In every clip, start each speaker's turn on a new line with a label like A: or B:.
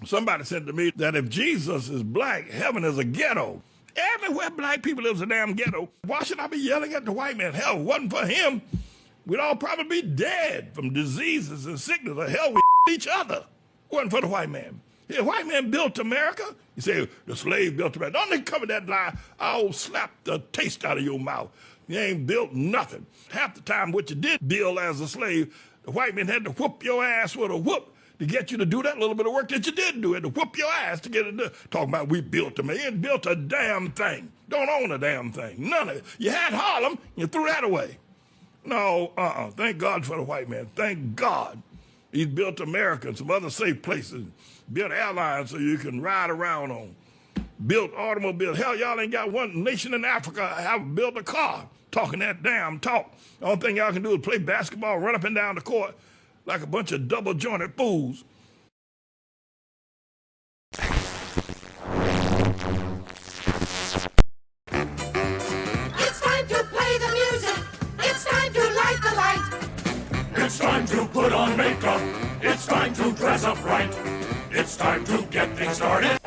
A: Somebody said to me that if Jesus is black, heaven is a ghetto. Everywhere black people live is a damn ghetto. Why should I be yelling at the white man? Hell, if it wasn't for him, we'd all probably be dead from diseases and sickness. Or hell, we each other. It wasn't for the white man. The white man built America. You say, the slave built America. Don't they cover that lie? I'll slap the taste out of your mouth. You ain't built nothing. Half the time what you did build as a slave, the white man had to whoop your ass with a whoop to get you to do that little bit of work that you did do, it to whoop your ass to get it done. Talking about we built them. You ain't built a damn thing. Don't own a damn thing. None of it. You had Harlem, you threw that away. No, thank God for the white man. Thank God. He's built America and some other safe places. Built airlines so you can ride around on. Built automobiles. Hell, y'all ain't got one nation in Africa have built a car talking that damn talk. The only thing y'all can do is play basketball, run up and down the court like a bunch of double-jointed fools.
B: It's time to play the music. It's time to light the light.
C: It's time to put on makeup. It's time to dress up right. It's time to get things started.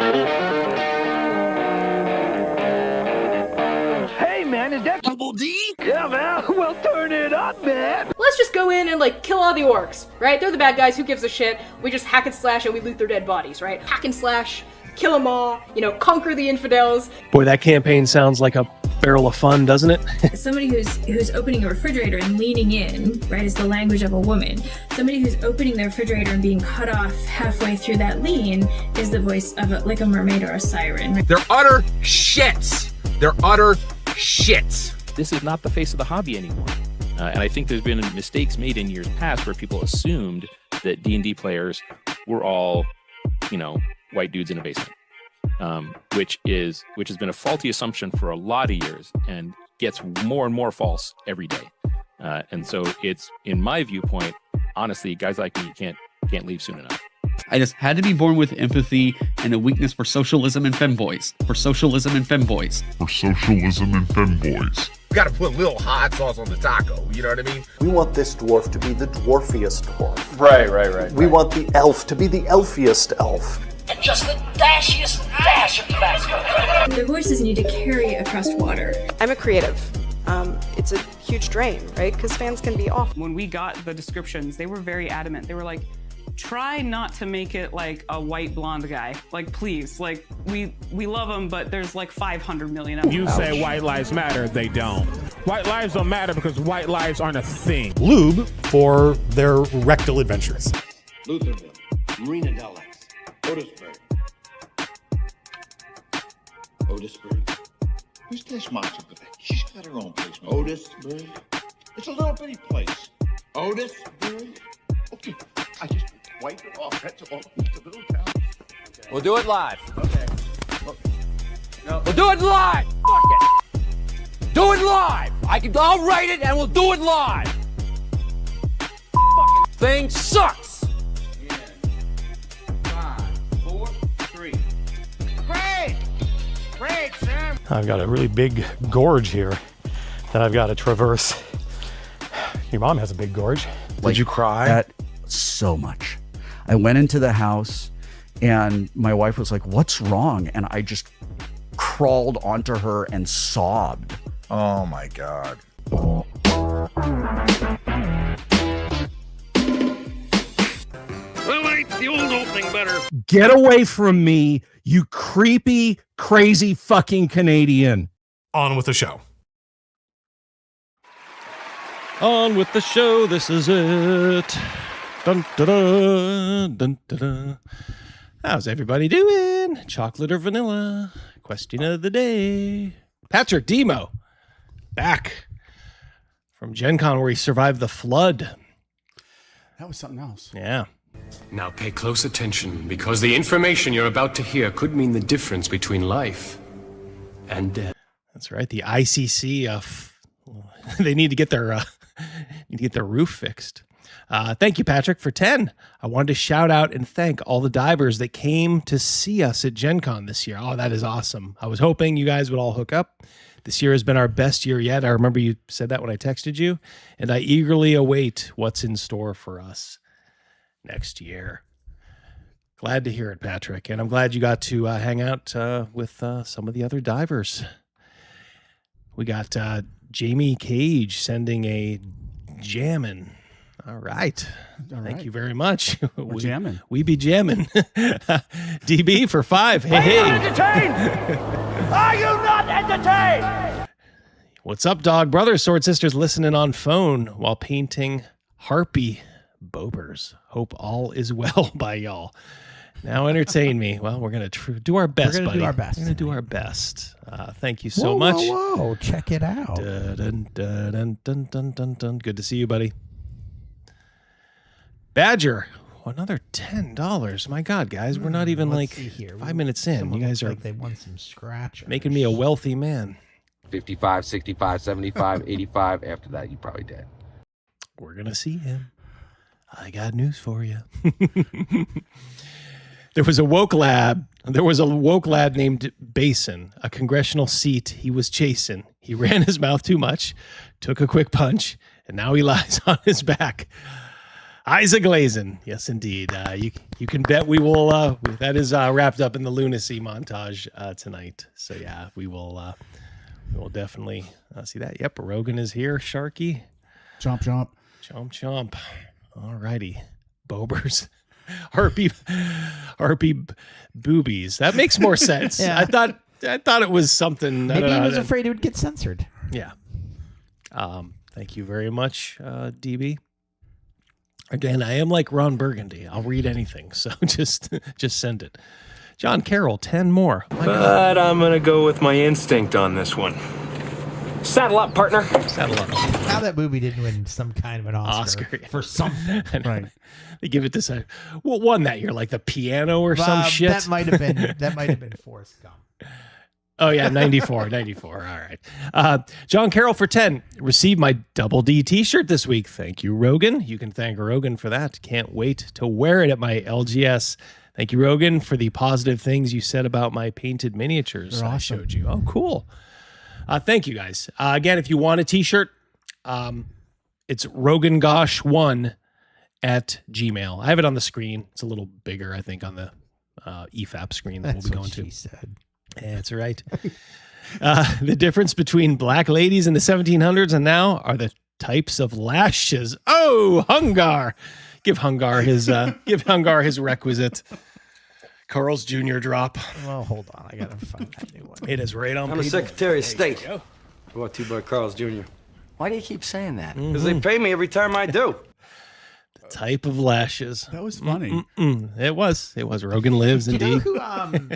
D: Hey, man, is that Double D? Yeah, man. Well, turn it up, man.
E: Let's just go in and, like, kill all the orcs, right? They're the bad guys, who gives a shit? We just hack and slash and we loot their dead bodies, right? Hack and slash, kill them all, you know, conquer the infidels.
F: Boy, that campaign sounds like a barrel of fun, doesn't it?
G: Somebody who's opening a refrigerator and leaning in, right, is the language of a woman. Somebody who's opening their refrigerator and being cut off halfway through that lean is the voice of like a mermaid or a siren.
H: They're utter shits. They're utter shits.
I: This is not the face of the hobby anymore. And I think there's been mistakes made in years past where people assumed that D&D players were all, you know, white dudes in a basement, which has been a faulty assumption for a lot of years and gets more and more false every day. And so it's, in my viewpoint, honestly, guys like me can't leave soon enough.
J: I just had to be born with empathy and a weakness for socialism and femboys. For socialism and femboys.
C: For socialism and femboys.
H: You gotta put a little hot sauce on the taco, you know what I mean?
K: We want this dwarf to be the dwarfiest dwarf.
L: Right.
K: We want the elf to be the elfiest elf.
B: And just the dashiest dash of Tabasco.
G: Their voices need to carry across water.
M: I'm a creative. It's a huge drain, right? Because fans can be off.
N: When we got the descriptions, they were very adamant. They were like, try not to make it like a white blonde guy. Like, please, like, we love him, but there's like 500 million of them.
O: You say white lives matter, they don't. White lives don't matter because white lives aren't a thing.
P: Lube for their rectal adventures.
Q: Lutherville, Marina Del X, Otisburg. Otisburg? Who's this monster? She's got her own place. Otisburg? It's a little bitty place. Otisburg? Okay, I just wiped it off. That's all. It's a little town.
H: Okay. We'll do it live.
Q: Okay.
H: No. We'll do it live. Fuck it. Do it live. I'll write it and we'll do it live. Fucking thing sucks.
P: I've got a really big gorge here that I've got to traverse. Your mom has a big gorge.
L: Did you cry? So much. I went into the house and my wife was like, "What's wrong?" And I just crawled onto her and sobbed.
R: Oh my God.
D: Well, ain't the old opening better?
S: Get away from me, you creepy, crazy fucking Canadian.
P: On with the show.
F: On with the show. This is it. Dun, da, da, dun, da, da. How's everybody doing? Chocolate or vanilla? Question of the day. Patrick Demo, back from Gen Con where he survived the flood.
J: That was something else.
F: Yeah.
T: Now pay close attention, because the information you're about to hear could mean the difference between life and death.
F: That's right. The ICC, they need to get their roof fixed. Thank you, Patrick, for 10. I wanted to shout out and thank all the divers that came to see us at Gen Con this year. Oh, that is awesome. I was hoping you guys would all hook up. This year has been our best year yet. I remember you said that when I texted you, and I eagerly await what's in store for us next year. Glad to hear it, Patrick. And I'm glad you got to hang out with some of the other divers. We got Jamie Cage sending a jammin'. All right. Thank you very much.
J: We're jamming.
F: We be jamming. DB for 5. Hey,
D: Are you entertained? Are you not entertained?
F: What's up, dog? Brothers, sword sisters listening on phone while painting harpy bobers. Hope all is well by y'all. Now entertain me. Well, we're going to do our best, buddy. We're going to do our best. Thank you so much.
U: Whoa, check it out.
F: Dun, dun, dun, dun, dun, dun. Good to see you, buddy. Badger, another $10. My God, guys, we're not even like 5 minutes in.
U: Someone
F: You guys are
U: like they won some scratchers.
F: making me a wealthy man.
V: 55, 65, 75, 85. After that, you're probably dead.
F: We're going to see him. I got news for you. There was a woke lad named Basin, a congressional seat he was chasing. He ran his mouth too much, took a quick punch, and now he lies on his back. Isaac Glazin. Yes, indeed. You can bet we will. That is wrapped up in the lunacy montage tonight. So yeah, we will definitely see that. Yep, Rogan is here. Sharky.
U: Chomp, chomp.
F: Chomp, chomp. All righty. Bobers. Harpy boobies. That makes more sense.
U: Yeah.
F: I thought it was something.
U: Maybe he was afraid it would get censored.
F: Yeah. Thank you very much, DB. Again, I am like Ron Burgundy. I'll read anything, so just send it. John Carroll, 10 more.
W: But I'm going to go with my instinct on this one. Saddle up, partner.
F: Saddle up.
U: How that movie didn't win some kind of an Oscar for something.
F: Right. They give it to what won that year? Like the piano or some shit?
U: That might have been Forrest Gump.
F: Oh, yeah, 94. All right. John Carroll for 10. Received my Double D t-shirt this week. Thank you, Rogan. You can thank Rogan for that. Can't wait to wear it at my LGS. Thank you, Rogan, for the positive things you said about my painted miniatures I showed you. Oh, cool. Thank you, guys. Again, if you want a t-shirt, it's rogangosh1 at Gmail. I have it on the screen. It's a little bigger, I think, on the EFAP screen that we'll be going to.
U: She said.
F: That's right. The difference between black ladies in the 1700s and now are the types of lashes. Oh, Hungar. Give Hungar his requisite Carl's Jr. drop.
U: Well, hold on. I got to find that new one.
F: It is right on
X: I'm the
F: people.
X: Secretary of State.
F: Go.
X: Brought to you by Carl's Jr.
V: Why do you keep saying that?
X: Because they pay me every time I do.
F: The type of lashes.
J: That was funny.
F: It was. Rogan lives, indeed.
U: You know who,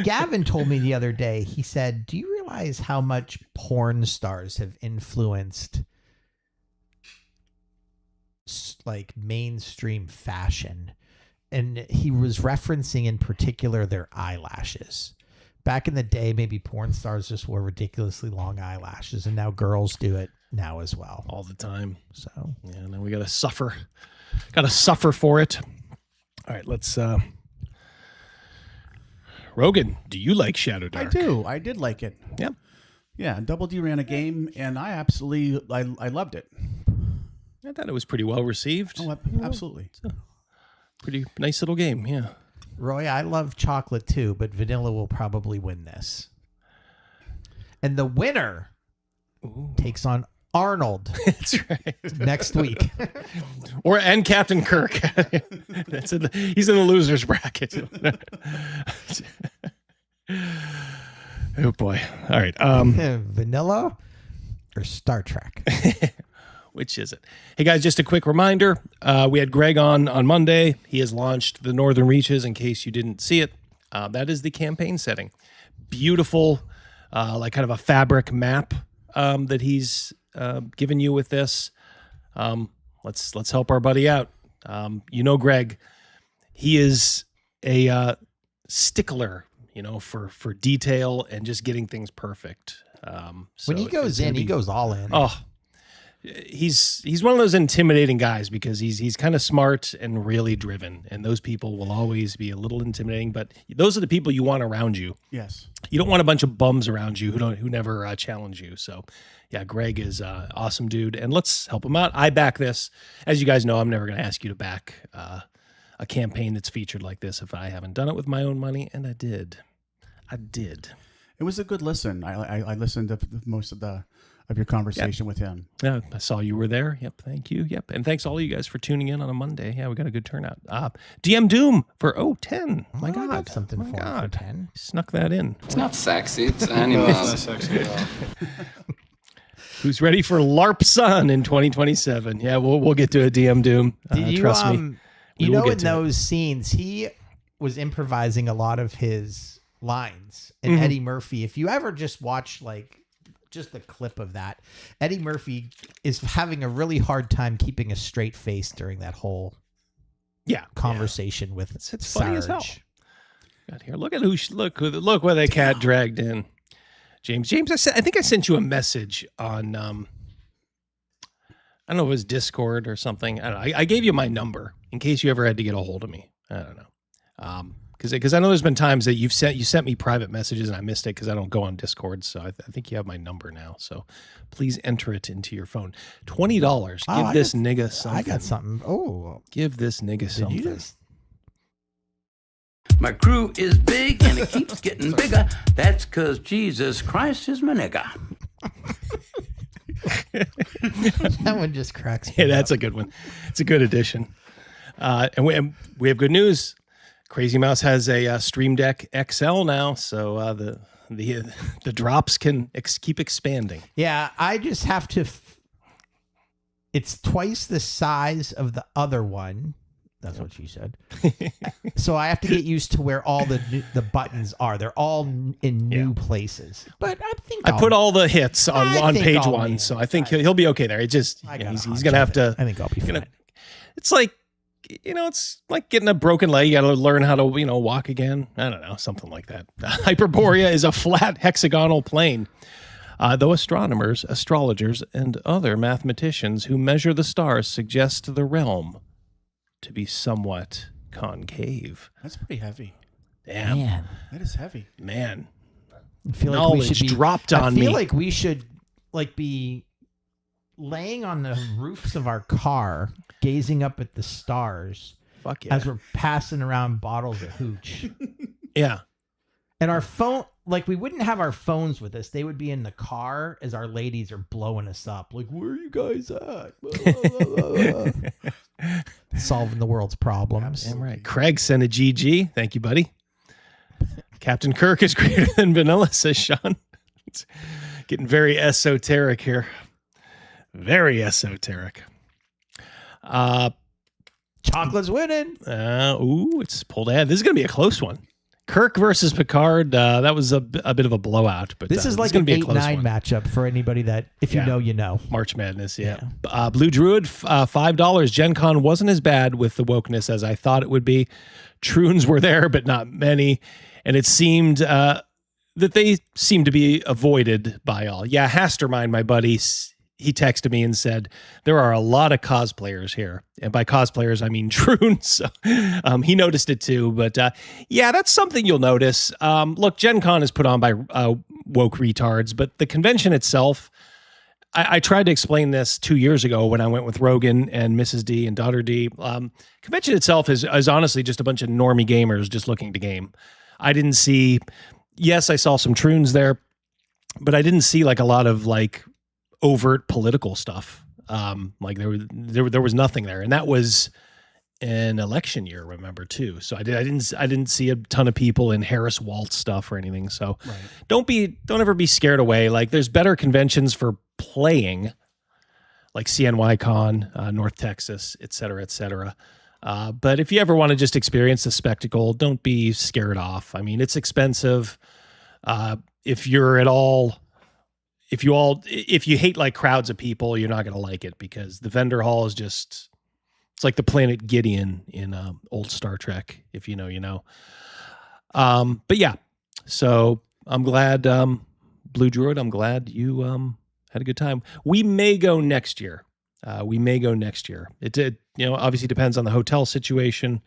U: Gavin told me the other day, he said, do you realize how much porn stars have influenced like mainstream fashion? And he was referencing in particular their eyelashes. Back in the day, maybe porn stars just wore ridiculously long eyelashes, and now girls do it now as well.
F: All the time.
U: So
F: yeah, now we gotta suffer. Gotta suffer for it. All right, let's Rogan, do you like Shadowdark?
A: I do. I did like it.
F: Yep.
A: Yeah, Double D ran a game, and I absolutely I loved it.
F: I thought it was pretty well received.
A: Oh, absolutely.
F: It's a pretty nice little game, yeah.
U: Roy, I love chocolate too, but vanilla will probably win this. And the winner takes on Arnold.
F: That's right.
U: Next week.
F: And Captain Kirk. He's in the losers bracket. Oh boy. All right.
U: Vanilla or Star Trek?
F: Which is it? Hey guys, just a quick reminder. We had Greg on Monday. He has launched the Northern Reaches in case you didn't see it. That is the campaign setting. Beautiful, like kind of a fabric map that he's given you with this. Let's help our buddy out. Greg, he is a stickler, for detail and just getting things perfect.
U: When he goes in, he goes all in.
F: Oh, he's one of those intimidating guys because he's kind of smart and really driven, and those people will always be a little intimidating, but those are the people you want around you.
A: Yes.
F: You don't want a bunch of bums around you who never challenge you. So yeah, Greg is awesome dude, and let's help him out. I back this. As you guys know, I'm never going to ask you to back a campaign that's featured like this if I haven't done it with my own money, and I did.
A: It was a good listen. I listened to most of your conversation with him.
F: Yeah, I saw you were there. Yep, thank you. Yep, and thanks all you guys for tuning in on a Monday. Yeah, we got a good turnout. DM Doom for 10. My God,
U: I got something for 10.
F: Snuck that in.
E: It's not sexy. It's animals.
I: It's not sexy at all.
F: Who's ready for LARP Sun in 2027? Yeah, we'll get to a DM Doom. Trust me.
U: In those scenes, he was improvising a lot of his lines, and Eddie Murphy. If you ever just watch just a clip of that, Eddie Murphy is having a really hard time keeping a straight face during that whole conversation with
F: it's
U: Sarge.
F: funny as hell. Got here. Look at look where the cat dragged in. James, I think I sent you a message on I don't know if it was Discord or something. I don't know. I gave you my number in case you ever had to get a hold of me. I don't know. Because I know there's been times that you sent me private messages and I missed it because I don't go on Discord. So I think you have my number now. So please enter it into your phone. $20. Give this nigga something.
U: I got something. Oh,
F: give this nigga something.
R: My crew is big and it keeps getting bigger. That's because Jesus Christ is my nigga.
U: That one just cracks me
F: Yeah, that's a good one. It's a good addition. And we have good news. Crazy Mouse has a Stream Deck XL now, so the drops can keep expanding.
U: Yeah, I just have to. It's twice the size of the other one. That's what she said. So I have to get used to where all the buttons are. They're all in new places. But I think
F: I put all the hits on page one, so I think he'll be okay there. It just he's gonna have to.
U: I think I'll be fine.
F: It's like it's like getting a broken leg. You got to learn how to walk again. I don't know, something like that. Hyperborea is a flat hexagonal plane. Though astronomers, astrologers, and other mathematicians who measure the stars suggest the realm to be somewhat concave.
A: That's pretty heavy.
F: Damn.
U: Man.
A: That is heavy.
F: Man.
U: I feel like
F: knowledge
U: we should be,
F: dropped on me.
U: I feel like we should be laying on the roofs of our car, gazing up at the stars.
F: Fuck yeah.
U: As we're passing around bottles of hooch.
F: Yeah.
U: And our phone, we wouldn't have our phones with us. They would be in the car as our ladies are blowing us up. Like, where are you guys at? Solving the world's problems.
F: Damn right. Craig sent a GG. Thank you, buddy. Captain Kirk is greater than vanilla, says Sean. It's getting very esoteric here. Very esoteric.
U: Chocolate's winning.
F: It's pulled ahead. This is going to be a close one. Kirk versus Picard. That was a bit of a blowout, but
U: this is like
F: going
U: an
F: to be a close
U: 8-9 matchup for anybody that, if you know, you know.
F: March Madness, yeah. Blue Druid, $5. Gen Con wasn't as bad with the wokeness as I thought it would be. Troons were there, but not many, and it seemed that they seemed to be avoided by all. Yeah, Hastermind, my buddy, he texted me and said, there are a lot of cosplayers here. And by cosplayers, I mean Troon. So he noticed it too. But yeah, that's something you'll notice. Look, Gen Con is put on by woke retards, but the convention itself, I tried to explain this 2 years ago when I went with Rogan and Mrs. D and Daughter D. Convention itself is honestly just a bunch of normie gamers just looking to game. I didn't see, yes, I saw some Troons there, but I didn't see like a lot of like overt political stuff. Like there was nothing there, and that was an election year, remember too. So I didn't see a ton of people in Harris Waltz stuff or anything. So don't ever be scared away. Like there's better conventions for playing, like CNY Con, North Texas, et cetera, et cetera. But if you ever want to just experience the spectacle, don't be scared off. I mean, it's expensive. If you hate like crowds of people, you're not going to like it, because the vendor hall is just, it's like the planet Gideon in old Star Trek. If you know, you know. But yeah, so I'm glad, Blue Druid, I'm glad you had a good time. We may go next year. It obviously depends on the hotel situation.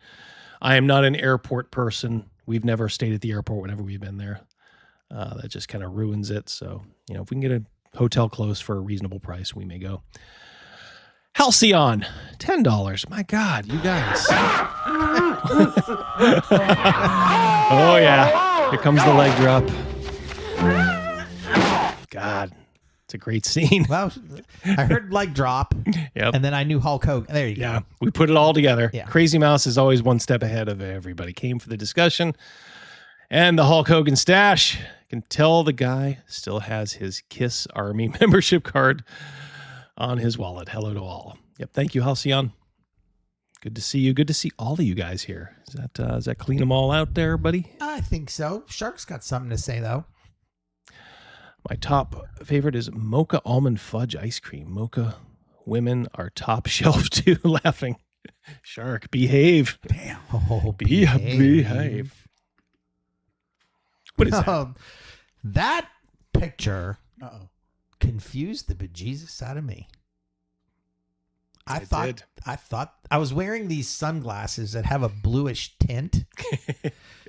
F: I am not an airport person. We've never stayed at the airport whenever we've been there. That just kind of ruins it. So, if we can get a hotel close for a reasonable price, we may go. Halcyon, $10. My God, you guys. Oh, yeah. Here comes the leg drop. God, it's a great scene.
U: Well, I heard leg drop, and then I knew Hulk Hogan. There you go.
F: Yeah, we put it all together.
U: Yeah.
F: Crazy Mouse is always one step ahead of everybody. Came for the discussion. And the Hulk Hogan stash. I can tell the guy still has his KISS Army membership card on his wallet. Hello to all. Yep. Thank you, Halcyon. Good to see you. Good to see all of you guys here. Does that clean them all out there, buddy?
U: I think so. Shark's got something to say, though.
F: My top favorite is Mocha Almond Fudge Ice Cream. Mocha women are top shelf too. Laughing. Shark, behave.
U: Damn. Oh,
F: behave. What is that?
U: That picture confused the bejesus out of me. I thought I was wearing these sunglasses that have a bluish tint.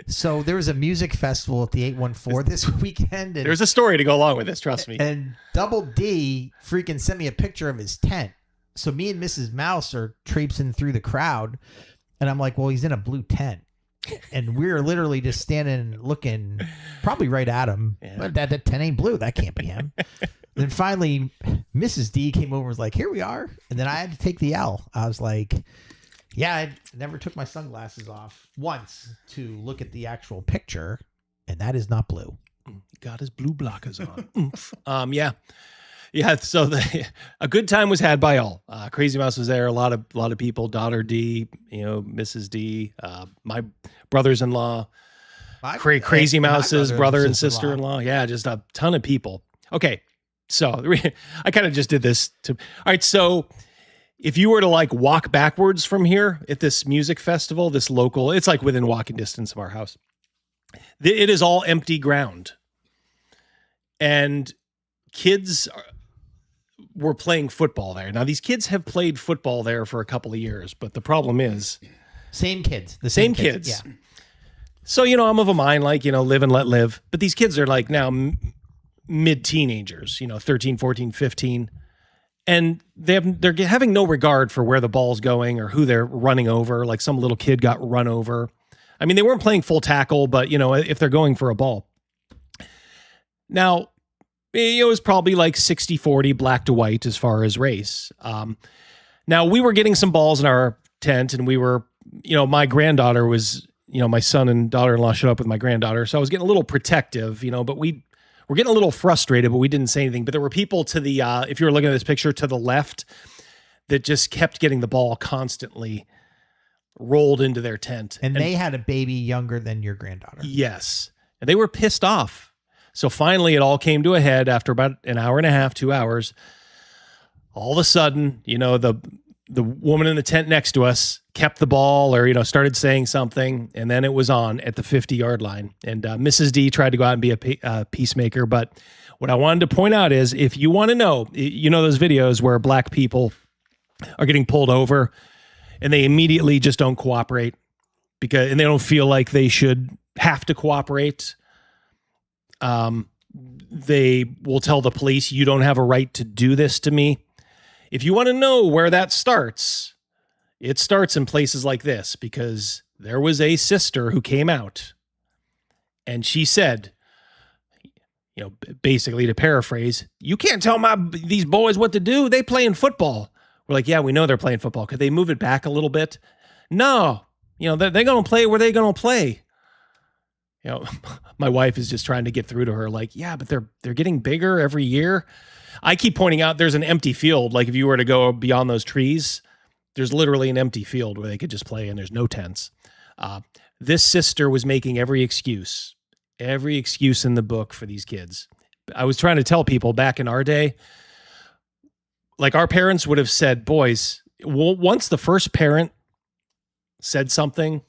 U: So there was a music festival at the 814 this weekend. And
F: there's a story to go along with this, trust me.
U: And Double D freaking sent me a picture of his tent. So me and Mrs. Mouse are traipsing through the crowd, and I'm like, well, he's in a blue tent. And we're literally just standing looking probably right at him. Yeah. But that tent ain't blue. That can't be him. Then finally, Mrs. D came over and was like, here we are. And then I had to take the L. I was like, yeah, I never took my sunglasses off once to look at the actual picture. And that is not blue.
F: Got his blue blockers on. Yeah. Yeah, so a good time was had by all. Crazy Mouse was there. A lot of people. Daughter D, Mrs. D, my brothers-in-law, Crazy Mouse's brother and sister-in-law. Yeah, just a ton of people. Okay, so I kind of just did this all right. So if you were to like walk backwards from here at this music festival, this local, it's like within walking distance of our house. It is all empty ground, and kids were playing football there. Now, these kids have played football there for a couple of years, but the problem is...
U: Same kids.
F: The same kids.
U: Yeah.
F: So, I'm of a mind, like, live and let live. But these kids are like now mid-teenagers, 13, 14, 15. And they're having no regard for where the ball's going or who they're running over. Like some little kid got run over. I mean, they weren't playing full tackle, but, if they're going for a ball. Now... it was probably like 60-40 black to white as far as race. Now we were getting some balls in our tent, and we were, my granddaughter was, my son and daughter-in-law showed up with my granddaughter. So I was getting a little protective, but we were getting a little frustrated, but we didn't say anything. But there were people to the, if you were looking at this picture to the left, that just kept getting the ball constantly rolled into their tent.
U: And they had a baby younger than your granddaughter.
F: Yes. And they were pissed off. So finally, it all came to a head after about an hour and a half, 2 hours. All of a sudden, the the woman in the tent next to us kept the ball or, started saying something, and then it was on at the 50-yard line. And Mrs. D tried to go out and be a peacemaker. But what I wanted to point out is, if you want to know, those videos where black people are getting pulled over and they immediately just don't cooperate and they don't feel like they should have to cooperate. They will tell the police, you don't have a right to do this to me. If you want to know where that starts, it starts in places like this, because there was a sister who came out and she said, basically to paraphrase, you can't tell these boys what to do. They playing football. We're like, yeah, we know they're playing football. Could they move it back a little bit? No, they're going to play where they're going to play. My wife is just trying to get through to her, like, yeah, but they're getting bigger every year. I keep pointing out there's an empty field. Like, if you were to go beyond those trees, there's literally an empty field where they could just play, and there's no tents. This sister was making every excuse in the book for these kids. I was trying to tell people back in our day, like, our parents would have said, boys, once the first parent said something,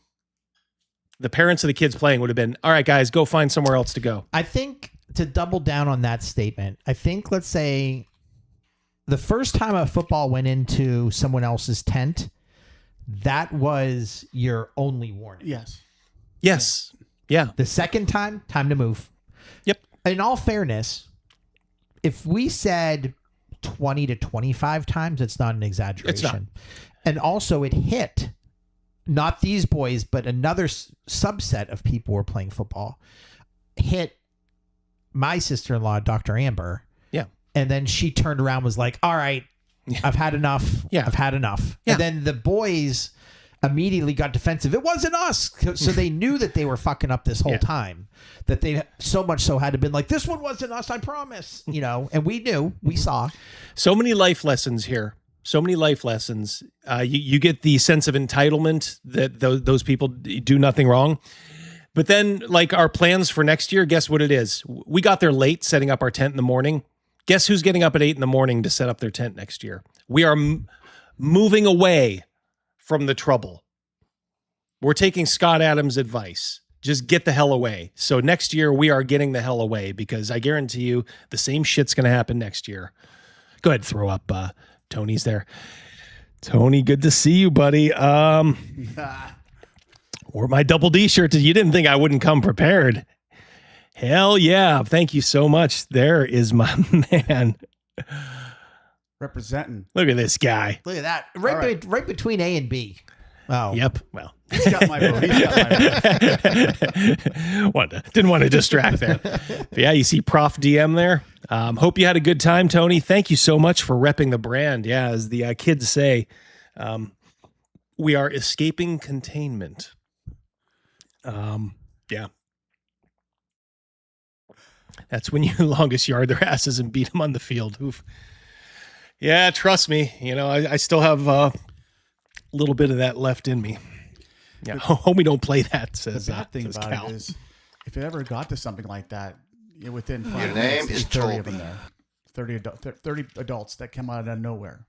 F: the parents of the kids playing would have been, all right, guys, go find somewhere else to go.
U: I think, to double down on that statement, I think, let's say the first time a football went into someone else's tent, that was your only warning.
A: Yes.
F: Yeah.
U: The second time to move.
F: Yep.
U: In all fairness, if we said 20 to 25 times, it's not an exaggeration.
F: It's not.
U: And also, it hit not these boys, but another subset of people who were playing football, hit my sister-in-law, Dr. Amber.
F: Yeah.
U: And then she turned around and was like, all right, I've had enough.
F: Yeah.
U: I've had enough.
F: Yeah.
U: And then the boys immediately got defensive. It wasn't us. So they knew that they were fucking up this whole time, that they so much so had to been like, this one wasn't us, I promise. And we knew, we saw.
F: So many life lessons here. So many life lessons. You get the sense of entitlement that those people do nothing wrong. But then, like, our plans for next year, guess what it is? We got there late setting up our tent in the morning. Guess who's getting up at 8 in the morning to set up their tent next year? We are moving away from the trouble. We're taking Scott Adams' advice. Just get the hell away. So next year, we are getting the hell away, because I guarantee you the same shit's going to happen next year. Go ahead, throw up. Tony's there. Tony, good to see you, buddy. Wore my Double D shirt. You didn't think I wouldn't come prepared. Hell yeah. Thank you so much. There is my man.
A: Representing.
F: Look at this guy.
U: Look at that. Right between A and B. Oh.
F: Yep. Well.
A: He's got my vote.
F: Didn't want to distract there. But yeah, you see Prof DM there. Hope you had a good time, Tony. Thank you so much for repping the brand. Yeah, as the kids say, we are escaping containment. Yeah. That's when you longest yard their asses and beat them on the field. Oof. Yeah, trust me. I still have a little bit of that left in me. Yeah, hope we don't play that. Says,
A: the bad thing
F: says
A: about
F: Cal.
A: it is, if it ever got to something like that, within 5
Q: Your
A: minutes,
Q: name
A: there's
Q: is
A: 30 of
Q: Toby.
A: them there. 30 adults that come out of nowhere.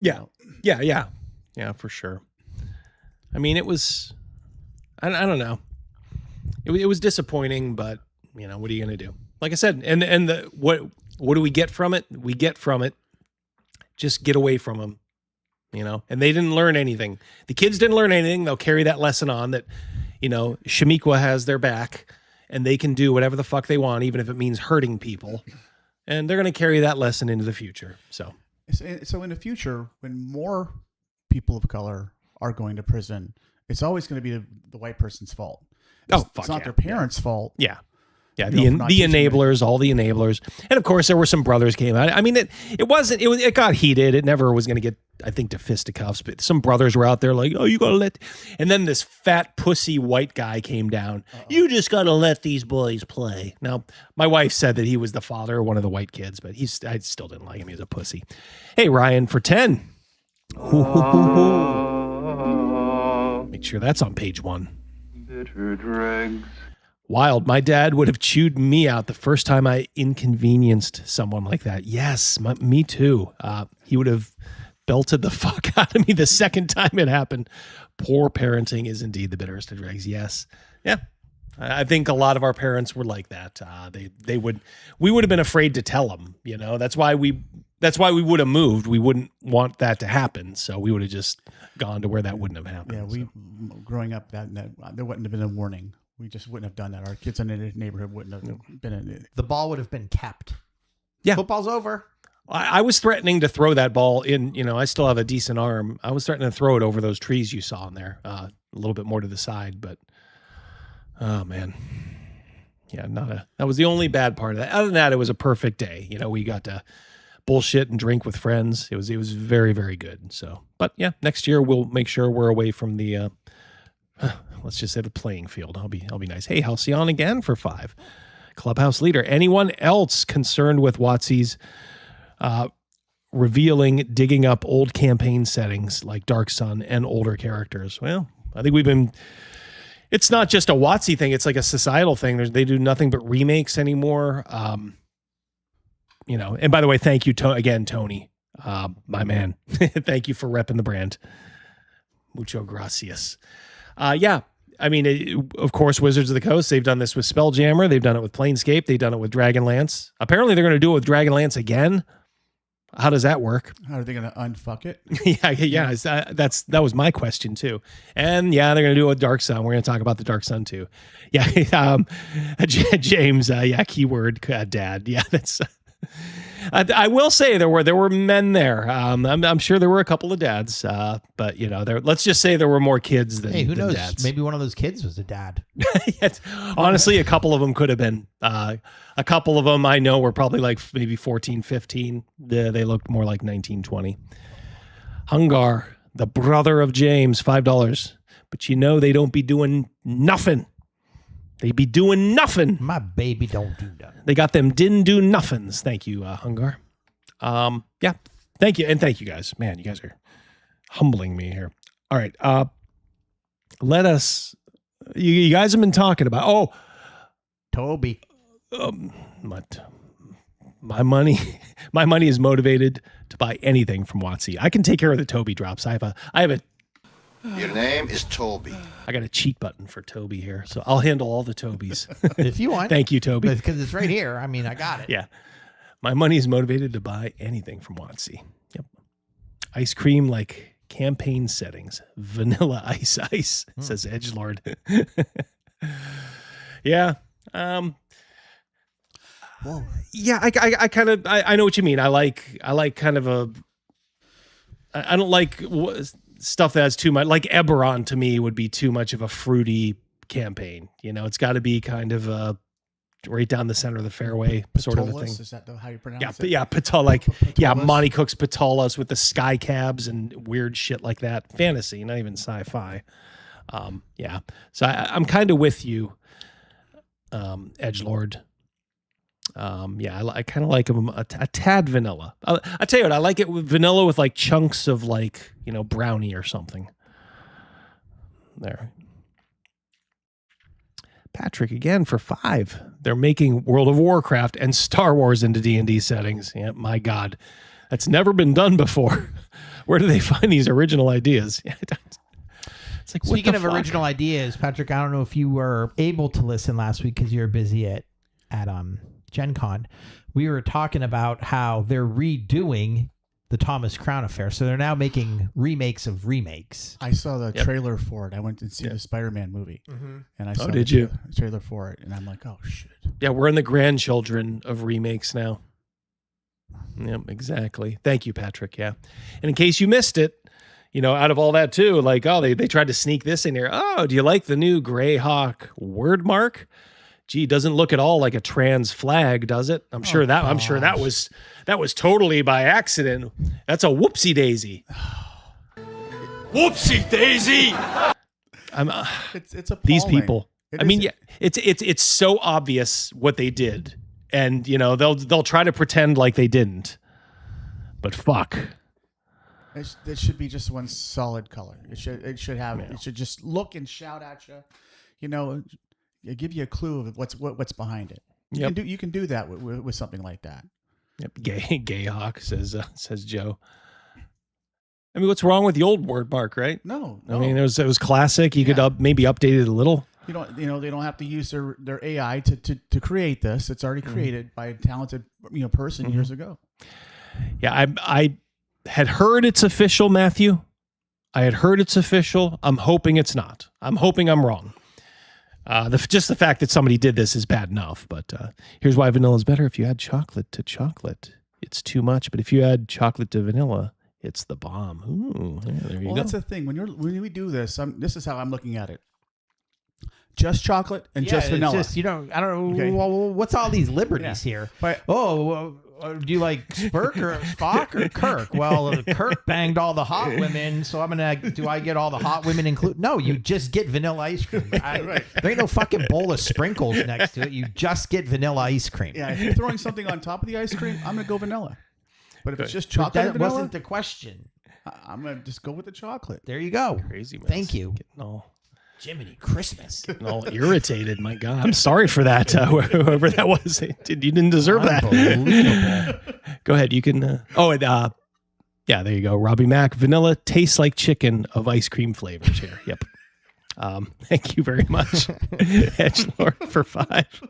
F: Yeah. Yeah, for sure. I mean, it was, I don't know. It was disappointing, but what are you going to do? Like I said, and what do we get from it? We get from it, just get away from them, and they didn't learn anything. The kids didn't learn anything. They'll carry that lesson on that, Shamiqua has their back and they can do whatever the fuck they want, even if it means hurting people. And they're going to carry that lesson into the future. So
A: in the future, when more people of color are going to prison, it's always going to be the white person's fault. It's not their parents' fault.
F: Yeah. Yeah, the enablers, all the enablers. And of course, there were some brothers came out. I mean, it got heated. It never was going to get, I think, to fisticuffs, but some brothers were out there like, oh, you got to let. And then this fat pussy white guy came down. You just got to let these boys play. Now, my wife said that he was the father of one of the white kids, but I still didn't like him. He was a pussy. Hey, Ryan, for 10. Make sure that's on page 1.
B: Bitter dregs.
F: Wild. My dad would have chewed me out the first time I inconvenienced someone like that. Yes, me too. He would have belted the fuck out of me the second time it happened. Poor parenting is indeed the bitterest of dregs. Yes. Yeah. I think a lot of our parents were like that. We would have been afraid to tell them, you know, that's why we would have moved. We wouldn't want that to happen. So we would have just gone to where that wouldn't have happened.
A: Yeah. Growing up there wouldn't have been a warning. We just wouldn't have done that. Our kids in the neighborhood wouldn't have been in it.
U: The ball would have been kept.
F: Yeah.
U: Football's over.
F: I was threatening to throw that ball in, you know, I still have a decent arm. I was threatening to throw it over those trees you saw in there, a little bit more to the side, but oh man. Yeah, that was the only bad part of that. Other than that, it was a perfect day. You know, we got to bullshit and drink with friends. It was very, very good. So, but yeah, next year we'll make sure we're away from the, let's just say the playing field. I'll be nice. Hey, Halcyon again for 5. Clubhouse leader. Anyone else concerned with WotC's revealing, digging up old campaign settings like Dark Sun and older characters? Well, I think it's not just a WotC thing. It's like a societal thing. They do nothing but remakes anymore. You know, and by the way, thank you again, Tony, my man. Thank you for repping the brand. Mucho gracias. Yeah. I mean, of course, Wizards of the Coast, they've done this with Spelljammer. They've done it with Planescape. They've done it with Dragonlance. Apparently, they're going to do it with Dragonlance again. How does that work?
A: How are they going to unfuck it?
F: yeah. That was my question too. And yeah, they're going to do it with Dark Sun. We're going to talk about the Dark Sun too. Yeah, James. Yeah, keyword dad. Yeah, that's. I will say there were men there. I'm sure there were a couple of dads, but you know, let's just say there were more kids than
U: who knows?
F: Dads.
U: Maybe one of those kids was a dad.
F: Honestly, a couple of them could have been. A couple of them I know were probably like maybe 14, 15. They looked more like 19, 20. Hungar, the brother of James, $5. But you know they don't be doing nothing. They be doing nothing.
U: My baby don't do nothing.
F: They got them didn't do nothings. Thank you, Hungar. Yeah, thank you. And thank you guys. Man, you guys are humbling me here. All right. Let us, you guys have been talking about,
U: Toby.
F: My money is motivated to buy anything from WotC. I can take care of the Toby drops. I have a
Q: Your name is Toby.
F: I got a cheat button for Toby here, so I'll handle all the Tobys.
U: If you want.
F: Thank you, Toby.
U: Because it's right here. I mean, I got it.
F: Yeah. My money is motivated to buy anything from WotC. Yep. Ice cream like campaign settings. Vanilla ice, says Edgelord. Yeah.
A: Whoa.
F: Yeah, I kind of I know what you mean. I like kind of I don't like stuff that's too much. Like Eberron to me would be too much of a fruity campaign. You know, it's got to be kind of right down the center of the fairway sort of a thing.
A: Is that how you pronounce it?
F: Yeah, Monty Cook's Patolas with the sky cabs and weird shit like that. Fantasy, not even sci-fi. Yeah, so I'm kind of with you, Edgelord. Yeah, I kind of like them a tad vanilla. I tell you what, I like it with vanilla with like chunks of like, you know, brownie or something. There. Patrick again for 5. They're making World of Warcraft and Star Wars into D&D settings. Yeah, my God, that's never been done before. Where do they find these original ideas? It's like,
U: speaking of original ideas, Patrick, I don't know if you were able to listen last week because you were busy at Gen Con. We were talking about how they're redoing the Thomas Crown Affair. So they're now making remakes of remakes.
A: I saw the trailer for it. I went to see the Spider-Man movie.
U: Mm-hmm.
A: And I saw
F: the
A: trailer for it. And I'm like, oh, shit.
F: Yeah, we're in the grandchildren of remakes now. Yep, exactly. Thank you, Patrick. Yeah. And in case you missed it, you know, out of all that too, like, oh, they tried to sneak this in here. Oh, do you like the new Greyhawk word mark? Gee, doesn't look at all like a trans flag, does it? I'm sure that was totally by accident. That's a whoopsie daisy. Whoopsie daisy.
A: It's appalling.
F: These people. It's so obvious what they did, and you know they'll try to pretend like they didn't. But fuck.
A: It should be just one solid color. It should just look and shout at you. You know. Give you a clue of what's behind it. You can do that with something like that.
F: Yep. Gay hawk says Joe. I mean, what's wrong with the old word mark, right?
A: No.
F: I mean, it was classic. You could maybe update it a little.
A: They don't have to use their AI to create this. It's already created by a talented person years ago.
F: Yeah, I had heard it's official, Matthew. I had heard it's official. I'm hoping it's not. I'm hoping I'm wrong. Just the fact that somebody did this is bad enough. But here's why vanilla is better. If you add chocolate to chocolate, it's too much. But if you add chocolate to vanilla, it's the bomb. Ooh, yeah, there you go.
A: That's the thing. When we do this, this is how I'm looking at it. Just chocolate and just vanilla.
U: It's just, I don't know. Okay. Well, what's all these liberties here?
A: But,
U: do you like Spock or Kirk? Well, Kirk banged all the hot women, so do I get all the hot women included? No, you just get vanilla ice cream. There ain't no fucking bowl of sprinkles next to it. You just get vanilla ice cream.
A: Yeah, if you're throwing something on top of the ice cream, I'm going to go vanilla. But if it's just chocolate and vanilla,
U: wasn't the question.
A: I'm going to just go with the chocolate.
U: There you go.
F: Crazy mess.
U: Thank you. Jiminy Christmas.
F: Getting all irritated. My God. I'm sorry for that. Whoever that was. You didn't deserve that. Go ahead. You can. Yeah, there you go. Robbie Mack. Vanilla tastes like chicken of ice cream flavors here. Yep. Thank you very much, Edgelord, for 5.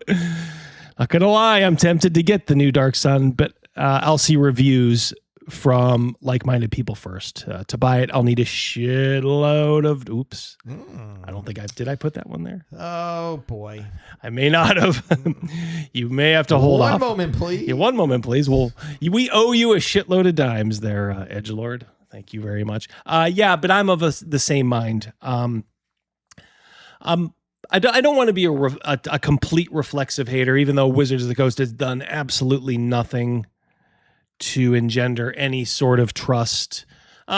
F: Not going to lie. I'm tempted to get the new Dark Sun, but I'll see reviews from like-minded people first. To buy it, I'll need a shitload of... Oops. I don't think did I put that one there?
U: Oh, boy.
F: I may not have. You may have to hold off.
U: One moment, please.
F: Yeah, 1 moment, please. Well, we owe you a shitload of dimes there, Edgelord. Thank you very much. Yeah, but I'm of the same mind. I don't want to be a complete reflexive hater, even though Wizards of the Coast has done absolutely nothing to engender any sort of trust.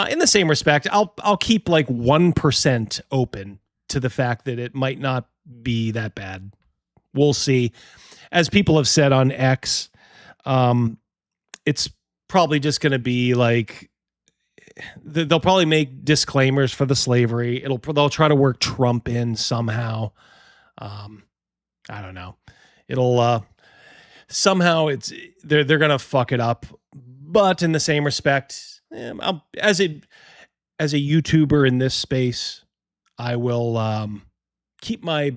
F: In the same respect, I'll keep like 1% open to the fact that it might not be that bad. We'll see. As people have said on X, it's probably just going to be like they'll probably make disclaimers for the slavery. They'll try to work Trump in somehow. I don't know. It'll somehow they're going to fuck it up. But in the same respect, as a YouTuber in this space, I will keep my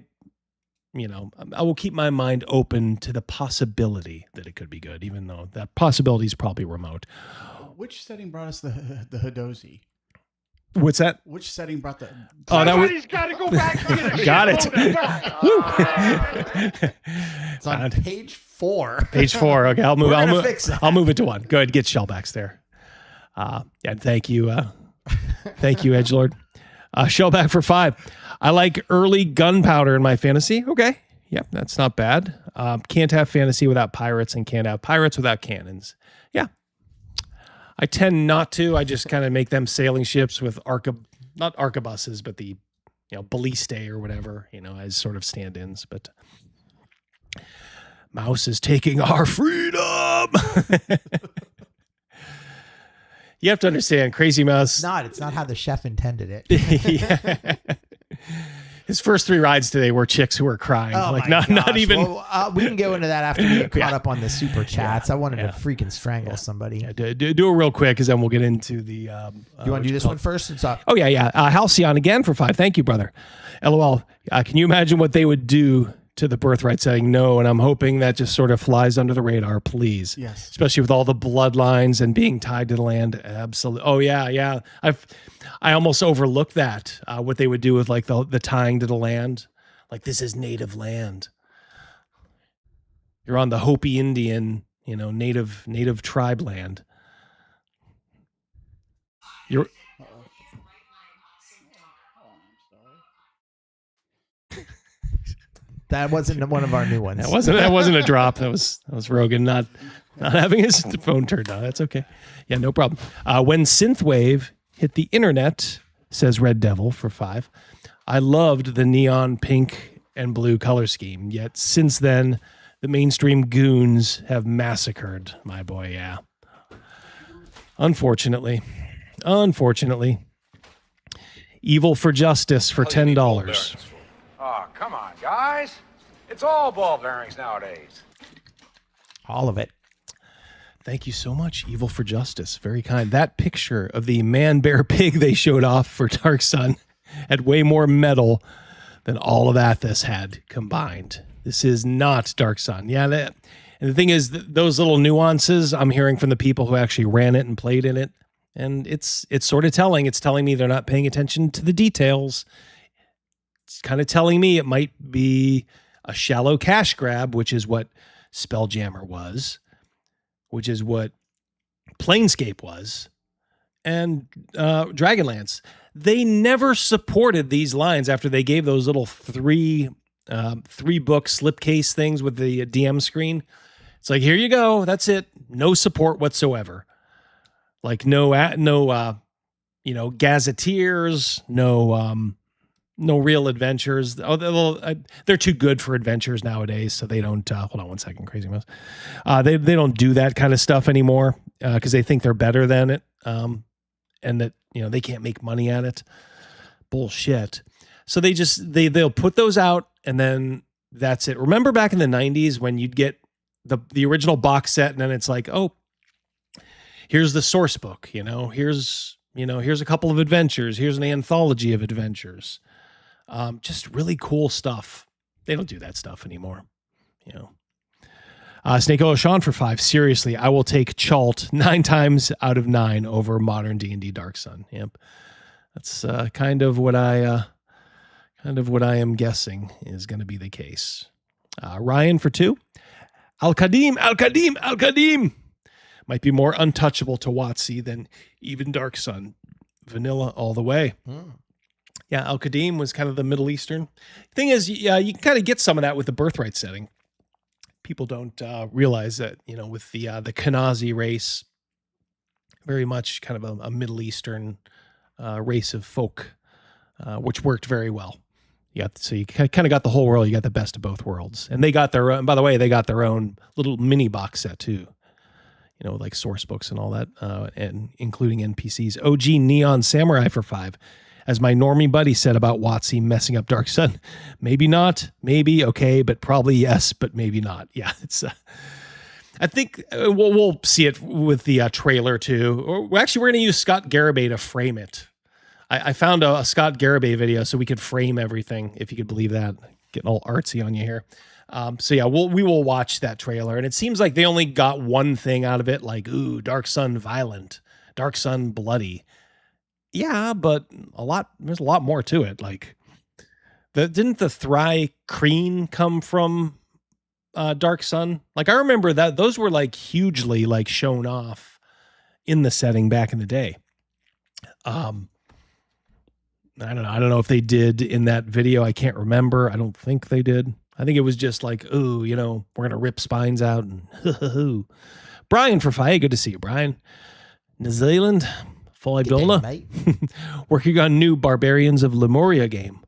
F: mind open to the possibility that it could be good, even though that possibility is probably remote.
A: Which setting brought us the Hadozi?
F: What's that?
A: Which setting brought the?
F: Oh,
D: Somebody's got to go back and get a
F: got it.
U: It's on page 4.
F: Page 4. Okay, I'll move it to 1. Go ahead, get Shellbacks there. Yeah, thank you, Edgelord. Shellback for 5. I like early gunpowder in my fantasy. Okay, yep, that's not bad. Can't have fantasy without pirates, and can't have pirates without cannons. Yeah. I tend not to. I just kind of make them sailing ships with not arquebuses, but the ballista or whatever, as sort of stand-ins. But Mouse is taking our freedom. You have to understand, Crazy Mouse.
U: It's not how the chef intended it.
F: Yeah. His first 3 rides today were chicks who were crying. Not even.
U: Well, we can go into that after we get caught up on the super chats. I wanted to freaking strangle somebody.
F: Yeah, do it real quick, because then we'll get into the.
U: You want to do this one first?
F: Oh yeah. Halcyon again for 5. Thank you, brother. LOL. Can you imagine what they would do to the birthright setting? No, and I'm hoping that just sort of flies under the radar, please.
A: Yes.
F: Especially with all the bloodlines and being tied to the land. Absolutely. Oh yeah. I almost overlooked that. What they would do with like the tying to the land. Like, this is native land. You're on the Hopi Indian, native tribe land. You're.
U: That wasn't one of our new ones.
F: That wasn't a drop. That was Rogan not having his phone turned on. That's okay. Yeah, no problem. When synthwave hit the internet, says Red Devil for 5, I loved the neon pink and blue color scheme. Yet since then, the mainstream goons have massacred my boy. Yeah. Unfortunately. Evil for Justice for $10.
H: Oh, come on, guys. It's all ball bearings nowadays.
U: All of it.
F: Thank you so much, Evil for Justice. Very kind. That picture of the man bear pig they showed off for Dark Sun had way more metal than all of Athos had combined. This is not Dark Sun. Yeah, and the thing is, those little nuances I'm hearing from the people who actually ran it and played in it, and it's sort of telling. It's telling me they're not paying attention to the details. It's kind of telling me it might be a shallow cash grab, which is what Spelljammer was, which is what Planescape was, and Dragonlance. They never supported these lines after they gave those little three book slipcase things with the DM screen. It's like, here you go. That's it. No support whatsoever. Like no gazetteers, no real adventures. They're too good for adventures nowadays, so they don't. Hold on one second, Crazy Mouse. They don't do that kind of stuff anymore because they think they're better than it, and that they can't make money at it. Bullshit. So they'll put those out, and then that's it. Remember back in the 90s when you'd get the original box set, and then it's like, oh, here's the source book. Here's a couple of adventures. Here's an anthology of adventures. Just really cool stuff. They don't do that stuff anymore. Snake Sean for 5. Seriously, I will take Chalt 9 times out of 9 over modern D&D Dark Sun. Yep, that's kind of what I am guessing is going to be the case. Ryan for 2. Al-Qadim might be more untouchable to WotC than even Dark Sun. Vanilla all the way. Yeah, Al-Qadim was kind of the Middle Eastern. Thing is, you can kind of get some of that with the birthright setting. People don't realize that, with the Kanazi race, very much kind of a Middle Eastern race of folk, which worked very well. So you kind of got the whole world. You got the best of both worlds. And they got their own, by the way, they got their own little mini box set too. Like source books and all that, and including NPCs. OG Neon Samurai for 5. As my normie buddy said about WotC messing up Dark Sun, maybe not, maybe okay, but probably yes, but maybe not. Yeah, it's. I think we'll see it with the trailer too. Or actually, we're going to use Scott Garibay to frame it. I found a Scott Garibay video so we could frame everything, if you could believe that. Getting all artsy on you here. So yeah, we will watch that trailer, and it seems like they only got one thing out of it, like, ooh, Dark Sun violent, Dark Sun bloody. Yeah, but there's a lot more to it. Like, didn't the Thry Kreen come from Dark Sun? Like, I remember that those were like hugely like shown off in the setting back in the day. I don't know if they did in that video. I can't remember. I don't think they did. I think it was just like, ooh, we're going to rip spines out. And Brian for 5. Good to see you, Brian. New Zealand, Foidola. Working on new Barbarians of Lemuria game.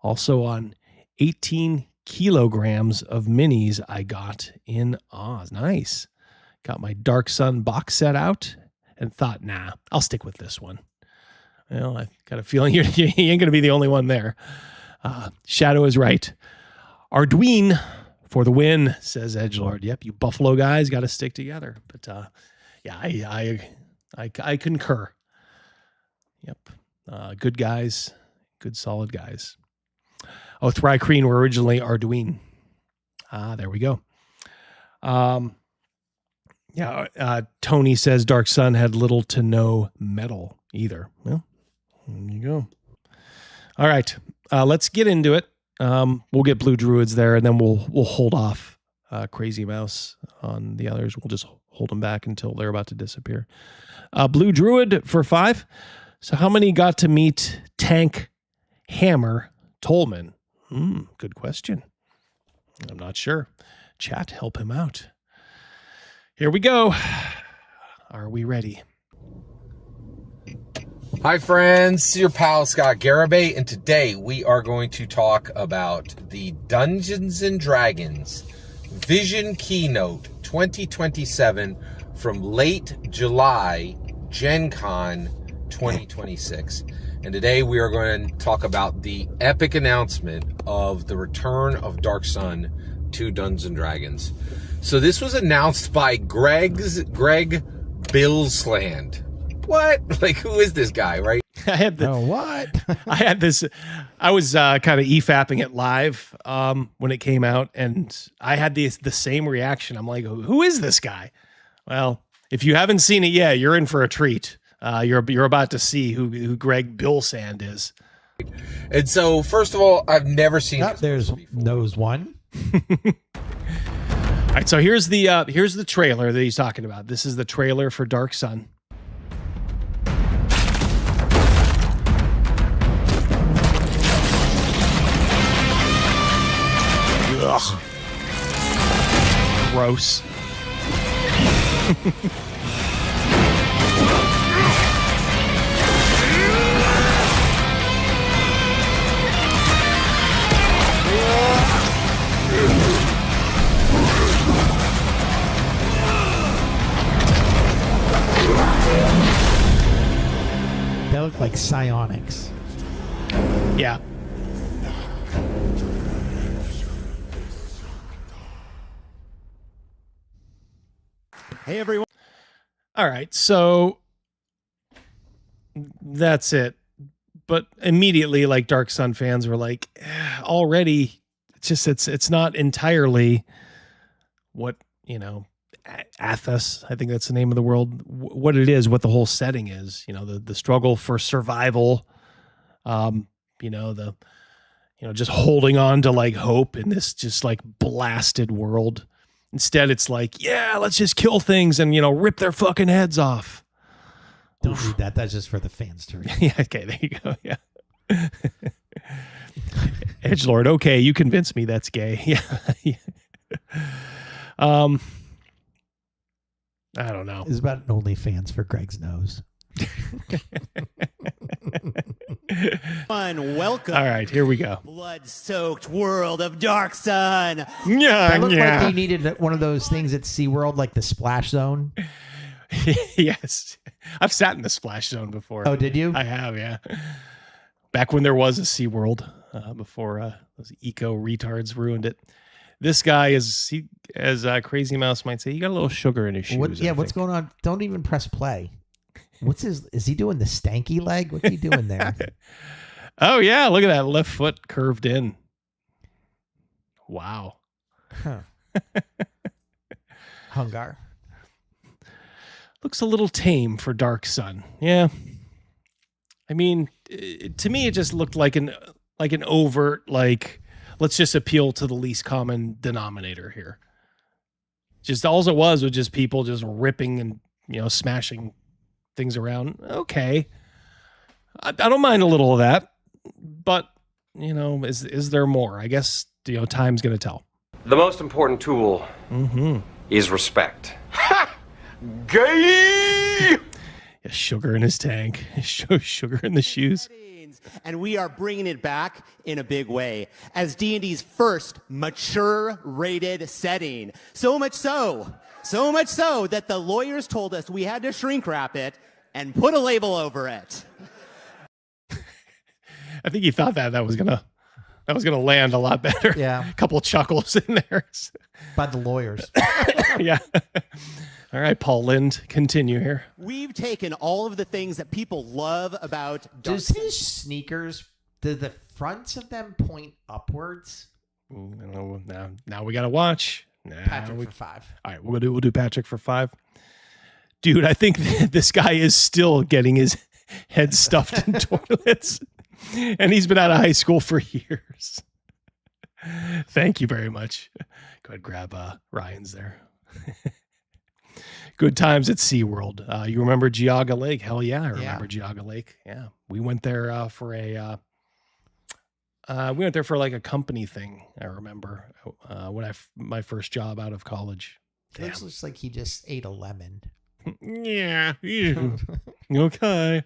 F: Also on 18 kilograms of minis I got in Oz. Nice. Got my Dark Sun box set out and thought, nah, I'll stick with this one. Well, I got a feeling you ain't going to be the only one there. Shadow is right. Arduin for the win, says Edgelord. Yep, you Buffalo guys got to stick together. But yeah, I concur. Yep, good guys, good solid guys. Oh, Thry-Kreen were originally Arduin. There we go. Tony says Dark Sun had little to no metal either. Well, there you go. All right, let's get into it. We'll get Blue Druids there, and then we'll hold off Crazy Mouse on the others. We'll just hold them back until they're about to disappear. Blue Druid for 5. So how many got to meet Tank Hammer Tolman? Good question. I'm not sure. Chat, help him out. Here we go. Are we ready?
V: Hi friends, your pal Scott Garibay, and today we are going to talk about the Dungeons & Dragons Vision Keynote 2027 from late July, Gen Con 2026. And today we are going to talk about the epic announcement of the return of Dark Sun to Dungeons and Dragons. So this was announced by Greg Billsland. What? Like, who is this guy, right?
F: I had the,
U: what?
F: I had this. I was kind of e-fapping it live when it came out, and I had the same reaction. I'm like, who is this guy? Well, if you haven't seen it yet, you're in for a treat. You're about to see who Greg Billsand is.
V: And so, first of all, I've never seen.
U: There's nose one.
F: All right, so here's the trailer that he's talking about. This is the trailer for Dark Sun. Ugh. Gross.
U: They look like psionics.
F: Yeah.
C: Hey, everyone.
F: All right, so that's it. But immediately, like, Dark Sun fans were like, already, it's not entirely what, Athos, I think that's the name of the world, what it is, what the whole setting is, the struggle for survival, just holding on to, like, hope in this just, like, blasted world. Instead, it's like, yeah, let's just kill things and, rip their fucking heads off.
U: Don't read that. That's just for the fans to read.
F: Yeah, okay, there you go. Yeah. Edgelord, okay, you convinced me that's gay. Yeah. I don't know.
U: It's about an OnlyFans for Greg's nose.
C: Welcome.
F: All right, here we go.
C: Blood-soaked world of Dark Sun.
U: Yeah, that looked like they needed one of those things at SeaWorld, like the splash zone.
F: Yes. I've sat in the splash zone before.
U: Oh, did you?
F: I have, yeah. Back when there was a SeaWorld, before those eco retards ruined it. This guy is, as Crazy Mouse might say, he got a little sugar in his shoes.
U: What's going on? Don't even press play. Is he doing the stanky leg? What's he doing there?
F: Oh, yeah. Look at that left foot curved in. Wow.
U: Huh. Hungar.
F: Looks a little tame for Dark Sun. Yeah. I mean, to me, it just looked like an overt, like, let's just appeal to the least common denominator here. Just all it was just people just ripping and, smashing things around. Okay. I don't mind a little of that, but, is there more? I guess, time's going to tell.
G: The most important tool is respect. Ha! Gay!
F: Yeah, sugar in his tank. Sugar in the shoes.
C: And we are bringing it back in a big way as D&D's first mature rated setting. So much so that the lawyers told us we had to shrink wrap it and put a label over it.
F: I think he thought that was gonna land a lot better.
U: Yeah.
F: A couple of chuckles in there.
U: By the lawyers.
F: Yeah. All right, Paul Lind, continue here.
C: We've taken all of the things that people love about
U: Does his sneakers, do the fronts of them point upwards?
F: Now we got to watch.
U: Patrick for 5.
F: All right, we'll do Patrick for 5. Dude, I think this guy is still getting his head stuffed in toilets. And he's been out of high school for years. Thank you very much. Go ahead, grab Ryan's there. Good times at SeaWorld. You remember Geauga Lake? Hell yeah, I remember Geauga Lake. Yeah, we went there for like a company thing. I remember when my first job out of college.
U: It looks like he just ate a lemon.
F: Yeah. Okay.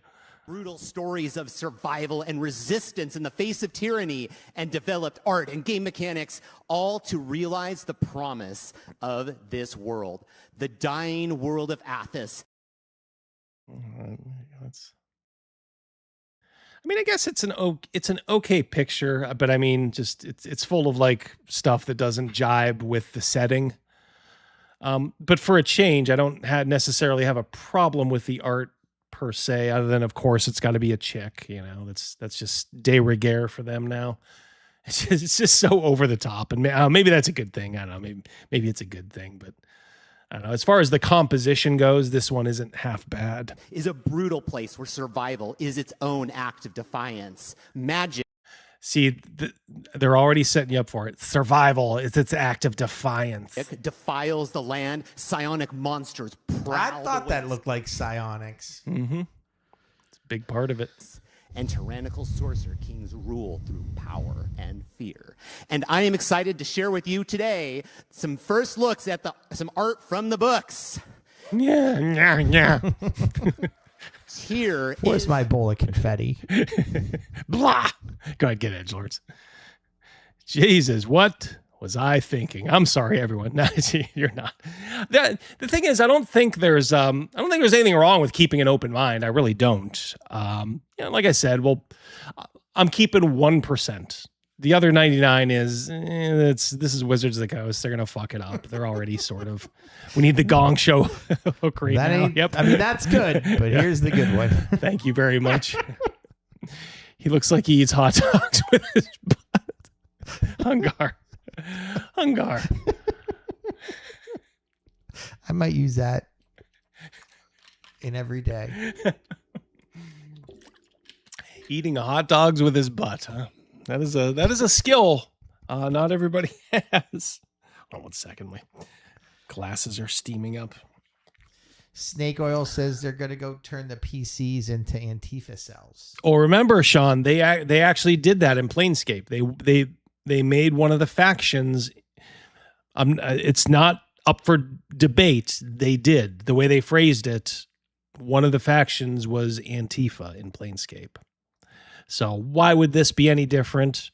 C: Brutal stories of survival and resistance in the face of tyranny, and developed art and game mechanics, all to realize the promise of this world, the dying world of Athos.
F: I mean, I guess it's an okay picture, but I mean, just it's full of like stuff that doesn't jibe with the setting. But for a change, I don't necessarily have a problem with the art per se, other than of course it's got to be a chick. You know, that's just de rigueur for them now. It's just so over the top, and maybe that's a good thing. I don't know. Maybe it's a good thing, but I don't know. As far as the composition goes, this one isn't half bad.
C: Is a brutal place where survival is its own act of defiance. Magic.
F: See, they're already setting you up for it. Survival is its act of defiance.
C: It defiles the land. Psionic monsters prowl.
U: I thought that looked like psionics.
F: Mm-hmm. It's a big part of it.
C: And tyrannical sorcerer kings rule through power and fear. And I am excited to share with you today some first looks at some art from the books.
F: Yeah.
U: Where's my bowl of confetti?
F: Blah. Go ahead, get edgelords. Jesus, what was I thinking? I'm sorry, everyone. No, you're not. The thing is, I don't think there's anything wrong with keeping an open mind. I really don't. Like I said, I'm keeping 1%. The other 99 is this is Wizards of the Coast. They're gonna fuck it up. They're already sort of. We need the Gong Show hook right now. Yep.
U: I mean, that's good, but here's the good one.
F: Thank you very much. He looks like he eats hot dogs with his butt. Hungar.
U: I might use that in every day.
F: Eating hot dogs with his butt, huh? That is a skill not everybody has. Hold on 1 second. My glasses are steaming up.
U: Snake Oil says they're going to go turn the PCs into Antifa cells.
F: Oh, remember, Sean, they actually did that in Planescape. They made one of the factions. It's not up for debate. They did. The way they phrased it, one of the factions was Antifa in Planescape. So why would this be any different?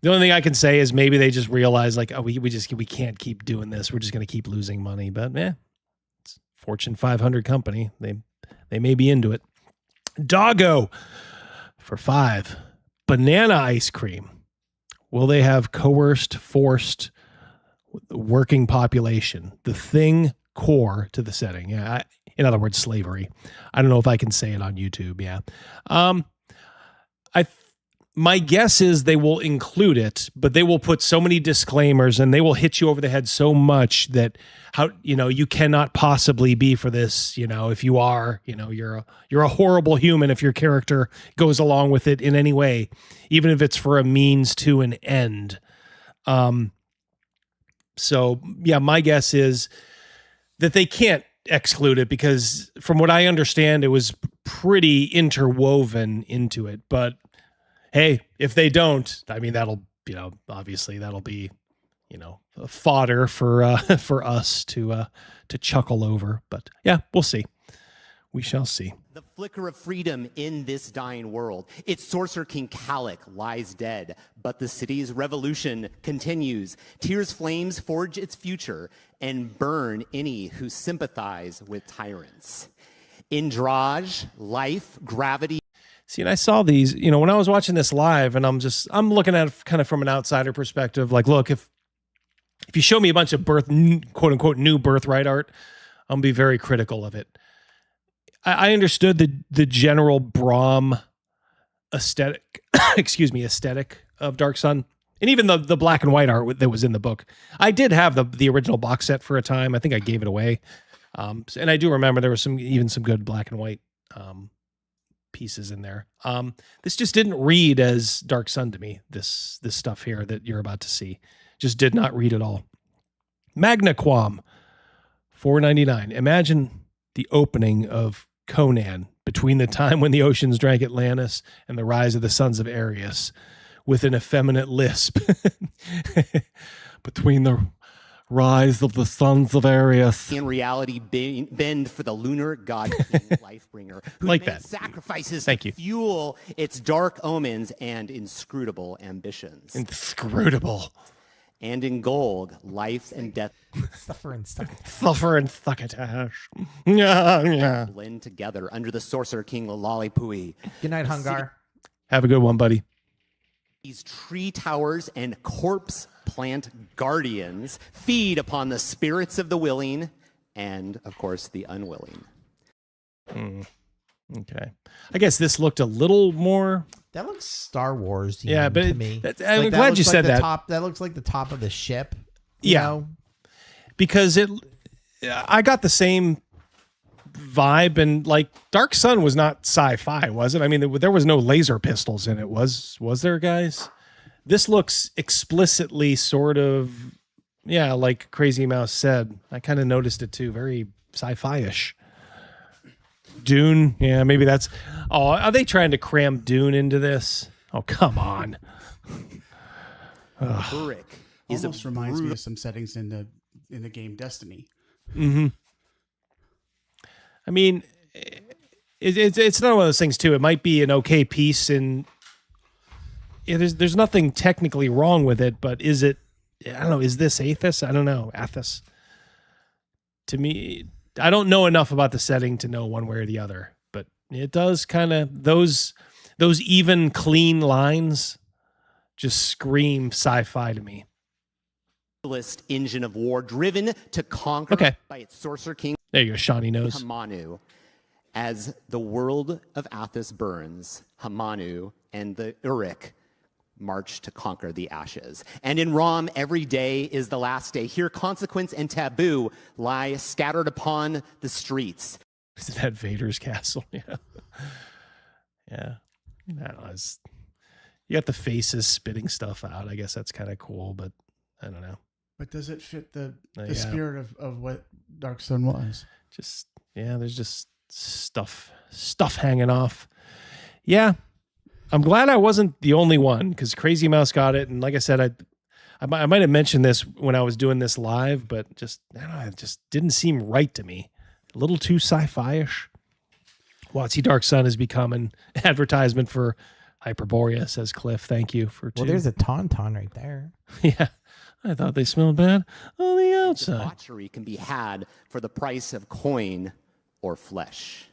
F: The only thing I can say is maybe they just realized like, oh, we can't keep doing this. We're just going to keep losing money. But it's Fortune 500 company. They may be into it. Doggo for 5. Banana ice cream. Will they have coerced, forced working population? The thing core to the setting. Yeah. In other words, slavery. I don't know if I can say it on YouTube. Yeah. My guess is they will include it, but they will put so many disclaimers and they will hit you over the head so much that you cannot possibly be for this. If you are, you're a horrible human if your character goes along with it in any way, even if it's for a means to an end. So yeah, my guess is that they can't exclude it because from what I understand, it was pretty interwoven into it, but hey, if they don't, I mean, that'll, obviously that'll be, fodder for us to chuckle over. But yeah, we'll see. We shall see.
C: The flicker of freedom in this dying world. Its sorcerer king Kalik lies dead, but the city's revolution continues. Tears flames forge its future and burn any who sympathize with tyrants. In Draj, life, gravity.
F: See, and I saw these, when I was watching this live, and I'm looking at it kind of from an outsider perspective. Like, look, if you show me a bunch of quote unquote new Birthright art, I'll be very critical of it. I understood the general Braum aesthetic, aesthetic of Dark Sun, and even the black and white art that was in the book. I did have the original box set for a time. I think I gave it away, and I do remember there was some good black and white pieces in there. This just didn't read as Dark Sun to me. This stuff here that you're about to see just did not read at all. Magna Quam, $4.99. Imagine the opening of Conan between the time when the oceans drank Atlantis and the rise of the sons of Arius with an effeminate lisp. Between the rise of the sons of Arius.
C: In reality, bend for the lunar god king Lifebringer, who
F: like
C: made
F: that.
C: sacrifices
F: Thank
C: to
F: you.
C: fuel its dark omens and inscrutable ambitions.
F: Inscrutable.
C: And in gold, life and death
U: Suffer and
F: succotash. Yeah.
C: blend together under the sorcerer king Lollipui.
U: Good night, Hungar.
F: Have a good one, buddy.
C: These tree towers and corpse plant guardians feed upon the spirits of the willing and, of course, the unwilling.
F: Okay. I guess this looked a little more...
U: That looks Star Wars
F: yeah, but
U: to me.
F: I'm glad you said that.
U: That looks like the top of the ship.
F: Yeah.
U: Know?
F: Because I got the same vibe, and like Dark Sun was not sci-fi, was it? I mean, there was no laser pistols in it. Was there, guys? This looks explicitly sort of, yeah, like Crazy Mouse said. I kind of noticed it too. Very sci-fi-ish. Dune, yeah, maybe that's... Oh, are they trying to cram Dune into this? Oh, come on.
C: Brick is
A: almost reminds me of some settings in the game Destiny.
F: Mm-hmm. I mean, it's not one of those things too. It might be an okay piece, and there's nothing technically wrong with it, but is it? I don't know. Is this Athos? I don't know. Athos. To me, I don't know enough about the setting to know one way or the other, but it does kind of those even clean lines just scream sci-fi to me.
C: Engine of war driven to conquer by its sorcerer king.
F: There you go, Shawnee knows.
C: Hamanu. As the world of Athos burns, Hamanu and the Uruk march to conquer the ashes. And in Rom, every day is the last day. Here, consequence and taboo lie scattered upon the streets.
F: Is that Vader's castle? Yeah. Yeah. I don't know, you got the faces spitting stuff out. I guess that's kind of cool, but I don't know.
A: But does it fit the spirit of what Dark Sun was?
F: Just, yeah, there's just stuff hanging off. Yeah. I'm glad I wasn't the only one, because Crazy Mouse got it. And like I said, I might have mentioned this when I was doing this live, but just, I don't know, it just didn't seem right to me. A little too sci-fi-ish. WotC Dark Sun has become an advertisement for Hyperborea, says Cliff. Thank you for two.
U: Well, there's a tauntaun right there.
F: Yeah. I thought they smelled bad on the outside.
C: Debauchery can be had for the price of coin or flesh.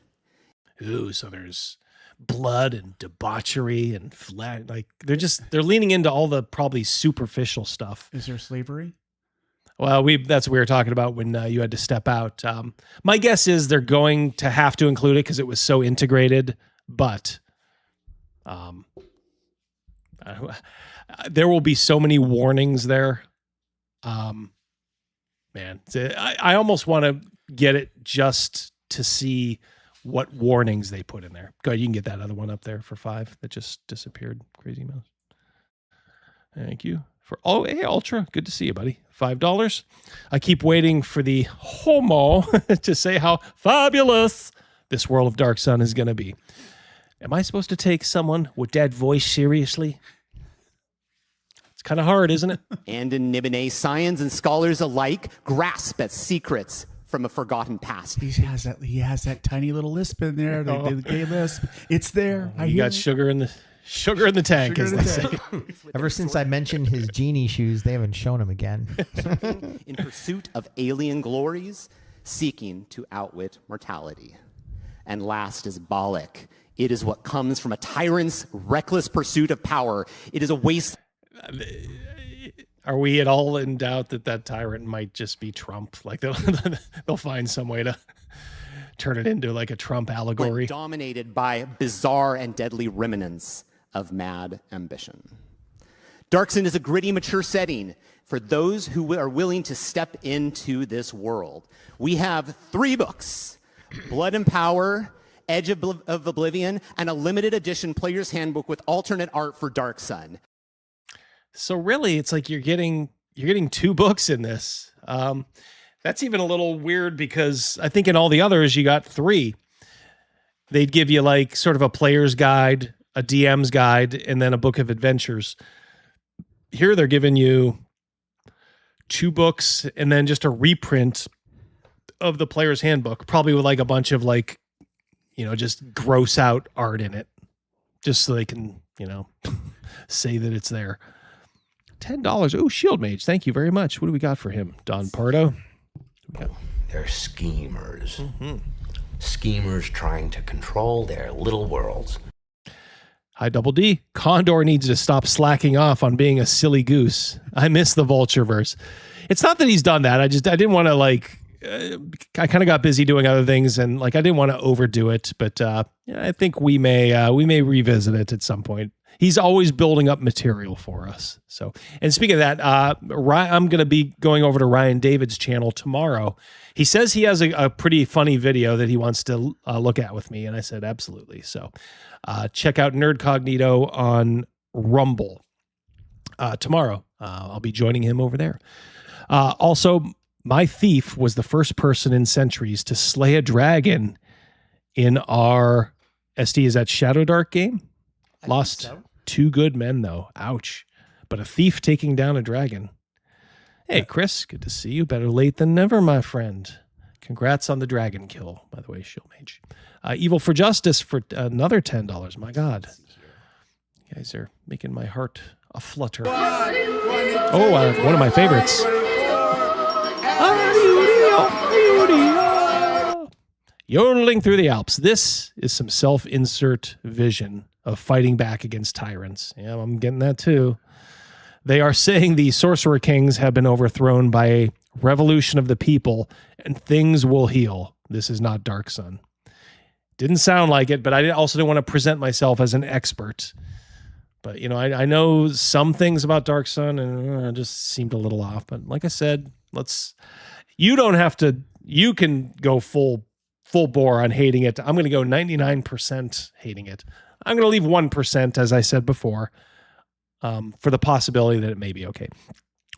F: Ooh, so there's blood and debauchery and flesh. Like they're leaning into all the probably superficial stuff.
A: Is there slavery?
F: Well, that's what we were talking about when you had to step out. My guess is they're going to have to include it because it was so integrated, but there will be so many warnings there. Man, I almost want to get it just to see what warnings they put in there. Go ahead, you can get that other one up there for 5 that just disappeared. Crazy Mouse. Thank you. Hey, Ultra, good to see you, buddy. $5. I keep waiting for the homo to say how fabulous this world of Dark Sun is going to be. Am I supposed to take someone with that voice seriously? It's kind of hard, isn't it?
C: And in Nibene, scions and scholars alike grasp at secrets from a forgotten past.
A: He has that tiny little lisp in there, the gay lisp. It's there.
F: You got sugar in the tank, as they say.
U: Ever since I mentioned his genie shoes, they haven't shown him again.
C: In pursuit of alien glories, seeking to outwit mortality. And last is Balak. It is what comes from a tyrant's reckless pursuit of power. It is a waste.
F: Are we at all in doubt that tyrant might just be Trump? Like they'll find some way to turn it into like a Trump allegory.
C: Dominated by bizarre and deadly remnants of mad ambition. Dark Sun is a gritty, mature setting for those who are willing to step into this world. We have 3 books: Blood and Power, Edge of Oblivion, and a limited edition player's handbook with alternate art for Dark Sun.
F: So really, it's like you're getting 2 books in this. That's even a little weird because I think in all the others you got 3. They'd give you like sort of a player's guide, a DM's guide, and then a book of adventures. Here they're giving you 2 books and then just a reprint of the player's handbook, probably with like a bunch of like, just gross out art in it, just so they can, say that it's there. $10. Oh, Shield Mage. Thank you very much. What do we got for him? Don Pardo.
I: They're schemers. Schemers trying to control their little worlds.
F: Hi, Double D. Condor needs to stop slacking off on being a silly goose. I miss the Vultureverse. It's not that he's done that. I didn't want to I kind of got busy doing other things, and I didn't want to overdo it. But I think we may revisit it at some point. He's always building up material for us. So, and speaking of that, I'm going to be going over to Ryan David's channel tomorrow. He says he has a pretty funny video that he wants to look at with me, and I said absolutely. So, check out Nerdcognito on Rumble tomorrow. I'll be joining him over there. Also, my thief was the first person in centuries to slay a dragon in our SD. Is that Shadowdark game? Lost 2 good men, though. Ouch. But a thief taking down a dragon. Hey, Chris, good to see you. Better late than never, my friend. Congrats on the dragon kill, by the way, Shieldmage. Evil for Justice for another $10. My God. You guys are making my heart a flutter. Oh, one of my favorites. Yodeling through the Alps. This is some self-insert vision of fighting back against tyrants. Yeah, I'm getting that too. They are saying the Sorcerer Kings have been overthrown by a revolution of the people and things will heal. This is not Dark Sun. Didn't sound like it, but I also didn't want to present myself as an expert. But, I know some things about Dark Sun and it just seemed a little off. But like I said, you don't have to, you can go full bore on hating it. I'm going to go 99% hating it. I'm going to leave 1%, as I said before, for the possibility that it may be okay.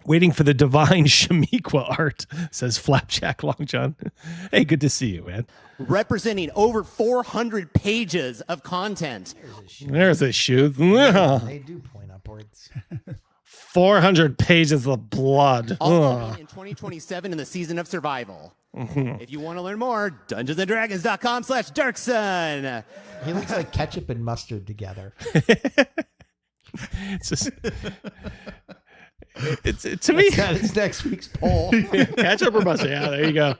F: Waiting for the divine Shamiqua art, says Flapjack Long John. Hey, good to see you, man.
C: Representing over 400 pages of content.
F: There's a shoe.
U: They do point upwards.
F: 400 pages of blood.
C: All in 2027 in the season of survival. If you want to learn more, dungeonsanddragons.com/darksun.
U: He looks like ketchup and mustard together.
F: It's just... to me,
U: it's next week's poll.
F: Ketchup or mustard? Yeah, there you go.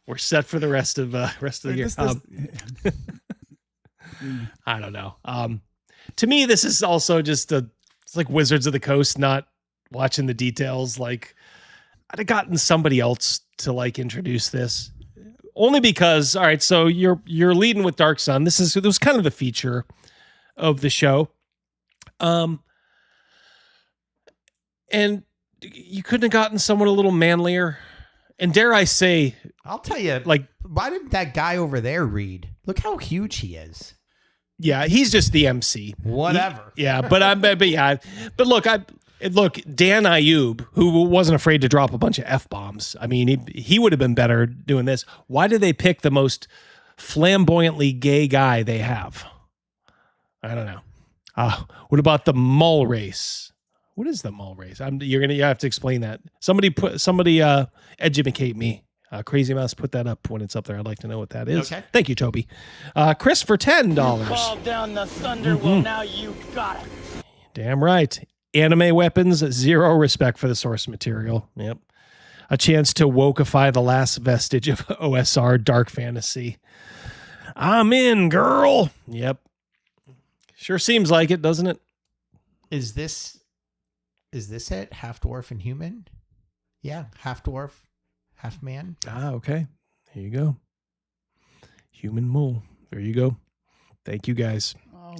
F: We're set for the rest of the year. I don't know. To me, this is also just it's like Wizards of the Coast, not watching the details. Like, I'd have gotten somebody else to introduce this, only because, all right, so you're leading with Dark Sun. This was kind of the feature of the show. And you couldn't have gotten someone a little manlier. And dare I say,
U: I'll tell you, why didn't that guy over there read? Look how huge he is.
F: Yeah, he's just the MC.
U: Whatever.
F: But look, Dan Ayub, who wasn't afraid to drop a bunch of F-bombs. I mean, he would have been better doing this. Why did they pick the most flamboyantly gay guy they have? I don't know. What about the mole race? What is the mole race? You have to explain that. Somebody educate me. Crazy Mouse, put that up when it's up there. I'd like to know what that is. Okay. Thank you, Toby. Chris for $10.
D: Fall down the thunder. Well, now you got it.
F: Damn right. Anime weapons, 0 respect for the source material. Yep. A chance to wokeify the last vestige of OSR dark fantasy. I'm in, girl. Yep. Sure seems like it, doesn't it?
U: Is this it? Half dwarf and human? Yeah, half dwarf, half man.
F: Okay. There you go. Human mole. There you go. Thank you, guys.
A: I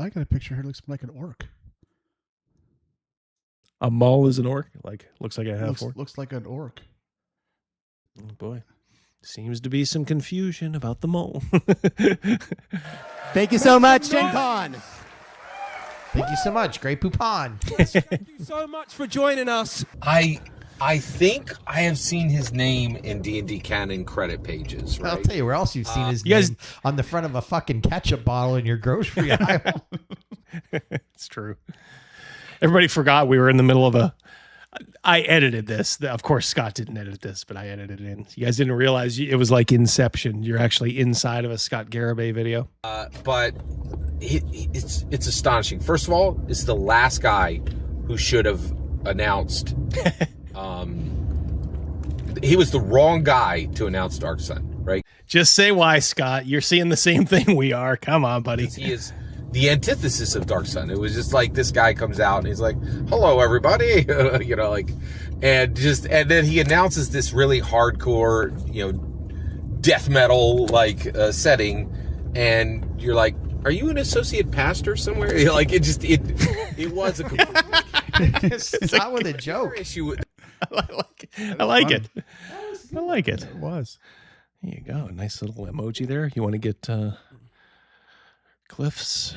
A: got a picture here. It looks like an orc.
F: A mole is an orc? Looks like a half orc?
A: Looks like an orc.
F: Oh, boy. Seems to be some confusion about the mole.
C: Thank you so much, Gen Con.
U: Thank you so much, Great Poupon.
H: Thank you so much for joining us.
V: I think I have seen his name in D&D canon credit pages, right?
U: I'll tell you where else you've seen his name. On the front of a fucking ketchup bottle in your grocery aisle.
F: It's true. Everybody forgot we were in the middle of I edited this. Of course, Scott didn't edit this, but I edited it in. You guys didn't realize it was like Inception. You're actually inside of a Scott Garibay video.
V: But it's astonishing. First of all, it's the last guy who should have announced. He was the wrong guy to announce Dark Sun, right?
F: Just say why, Scott. You're seeing the same thing we are. Come on, buddy.
V: He is the antithesis of Dark Sun. It was just like this guy comes out and he's like, "Hello, everybody," you know, like, and then he announces this really hardcore, you know, death metal like setting, and you're like, "Are you an associate pastor somewhere?" You know, like it was a complete.
U: It's not with a joke.
V: Issue.
F: I like it. I like it.
A: It was.
F: There you go. Nice little emoji there. You want to get Cliff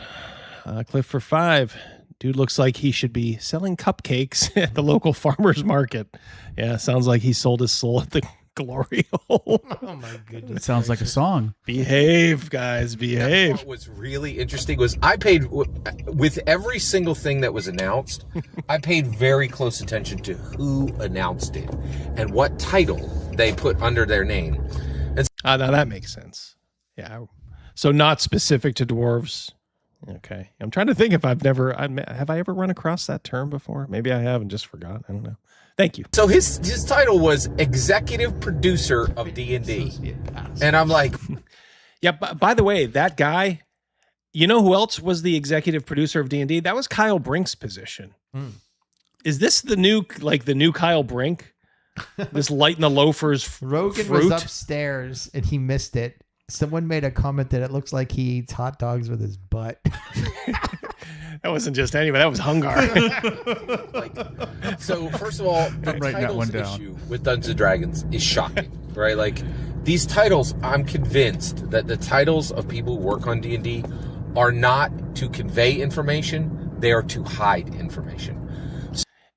F: for 5. Dude looks like he should be selling cupcakes at the local farmer's market. Yeah, sounds like he sold his soul at the glory hole.
U: Oh my goodness.
A: It sounds like a song.
F: Behave, guys, behave.
V: What was really interesting was I paid, with every single thing that was announced, I paid very close attention to who announced it and what title they put under their name. And
F: now that makes sense. Yeah. So not specific to dwarves. Okay. I'm trying to think if have I ever run across that term before? Maybe I have and just forgot. I don't know. Thank you.
V: So his title was executive producer of D&D. And I'm like,
F: yeah, by the way, that guy, you know who else was the executive producer of D&D? That was Kyle Brink's position. Is this the new Kyle Brink? This light in the loafers
U: Rogan
F: fruit?
U: was upstairs and he missed it. Someone made a comment that it looks like he eats hot dogs with his butt.
F: That wasn't just anybody. That was Hungar.
V: So first of all, the titles issue with Dungeons and Dragons is shocking, right? Like these titles, I'm convinced that the titles of people who work on D&D are not to convey information; they are to hide information.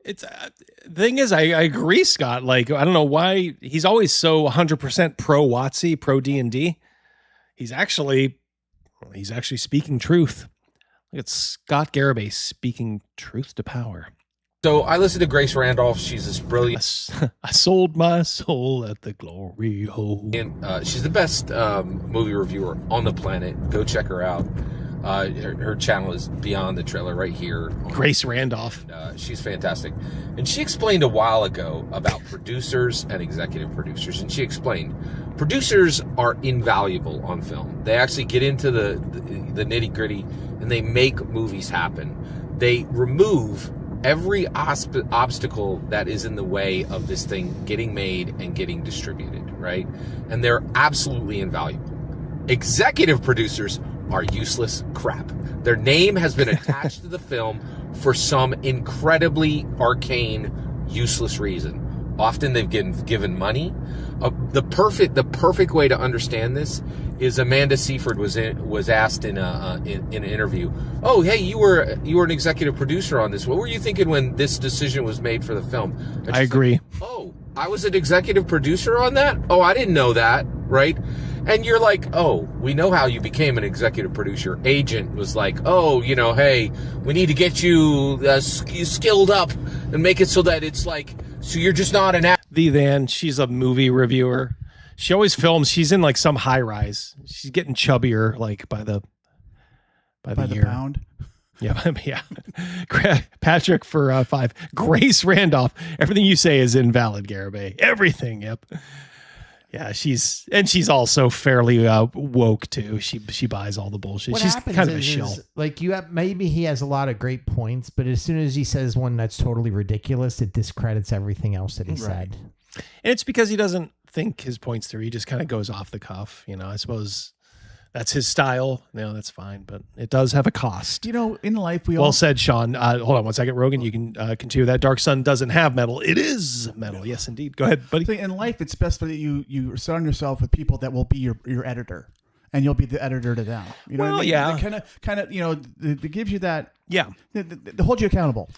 F: It's the thing is, I agree, Scott. Like I don't know why he's always so 100% pro WotC, pro D&D. He's actually speaking truth. Look at Scott Garibay speaking truth to power.
V: So I listened to Grace Randolph. She's this brilliant.
F: I sold my soul at the glory hole.
V: And she's the best movie reviewer on the planet. Go check her out. Her channel is beyond the trailer right here.
F: Grace Randolph.
V: She's fantastic. And she explained a while ago about producers and executive producers. And she explained producers are invaluable on film. They actually get into the nitty gritty and they make movies happen. They remove every obstacle that is in the way of this thing getting made and getting distributed, right? And they're absolutely invaluable. Executive producers are useless crap. Their name has been attached to the film for some incredibly arcane, useless reason. Often they've given money. The perfect way to understand this is Amanda Seyfried was asked in an interview, "Oh, hey, you were an executive producer on this. What were you thinking when this decision was made for the film?"
F: I agree.
V: Like, "Oh, I was an executive producer on that? Oh, I didn't know that," right? And you're like, "Oh, we know how you became an executive producer." Agent was like, "Oh, you know, hey, we need to get you skilled up and make it so that it's like, so you're just not an actor."
F: She's a movie reviewer. She always films. She's in like some high rise. She's getting chubbier, like by the year.
A: Pound.
F: Yeah, yeah. Patrick for 5. Grace Randolph. Everything you say is invalid, Garibay. Everything. Yep. Yeah, she's also fairly woke too. She buys all the bullshit.
U: What
F: She's
U: happens
F: kind of a
U: is,
F: shill.
U: Like maybe he has a lot of great points, but as soon as he says one that's totally ridiculous, it discredits everything else that he said.
F: And it's because he doesn't think his points through. He just kind of goes off the cuff. You know, I suppose that's his style. No, that's fine, but it does have a cost.
A: You know, in life we
F: well said, Sean. Hold on one second, Rogan. You can continue that. Dark Sun doesn't have metal. It is metal. Yes, indeed. Go ahead, buddy.
A: In life, it's best that you surround yourself with people that will be your editor, and you'll be the editor to them. You know what I mean?
F: Yeah.
A: Kind of. You know, it gives you that.
F: Yeah.
A: They hold you accountable.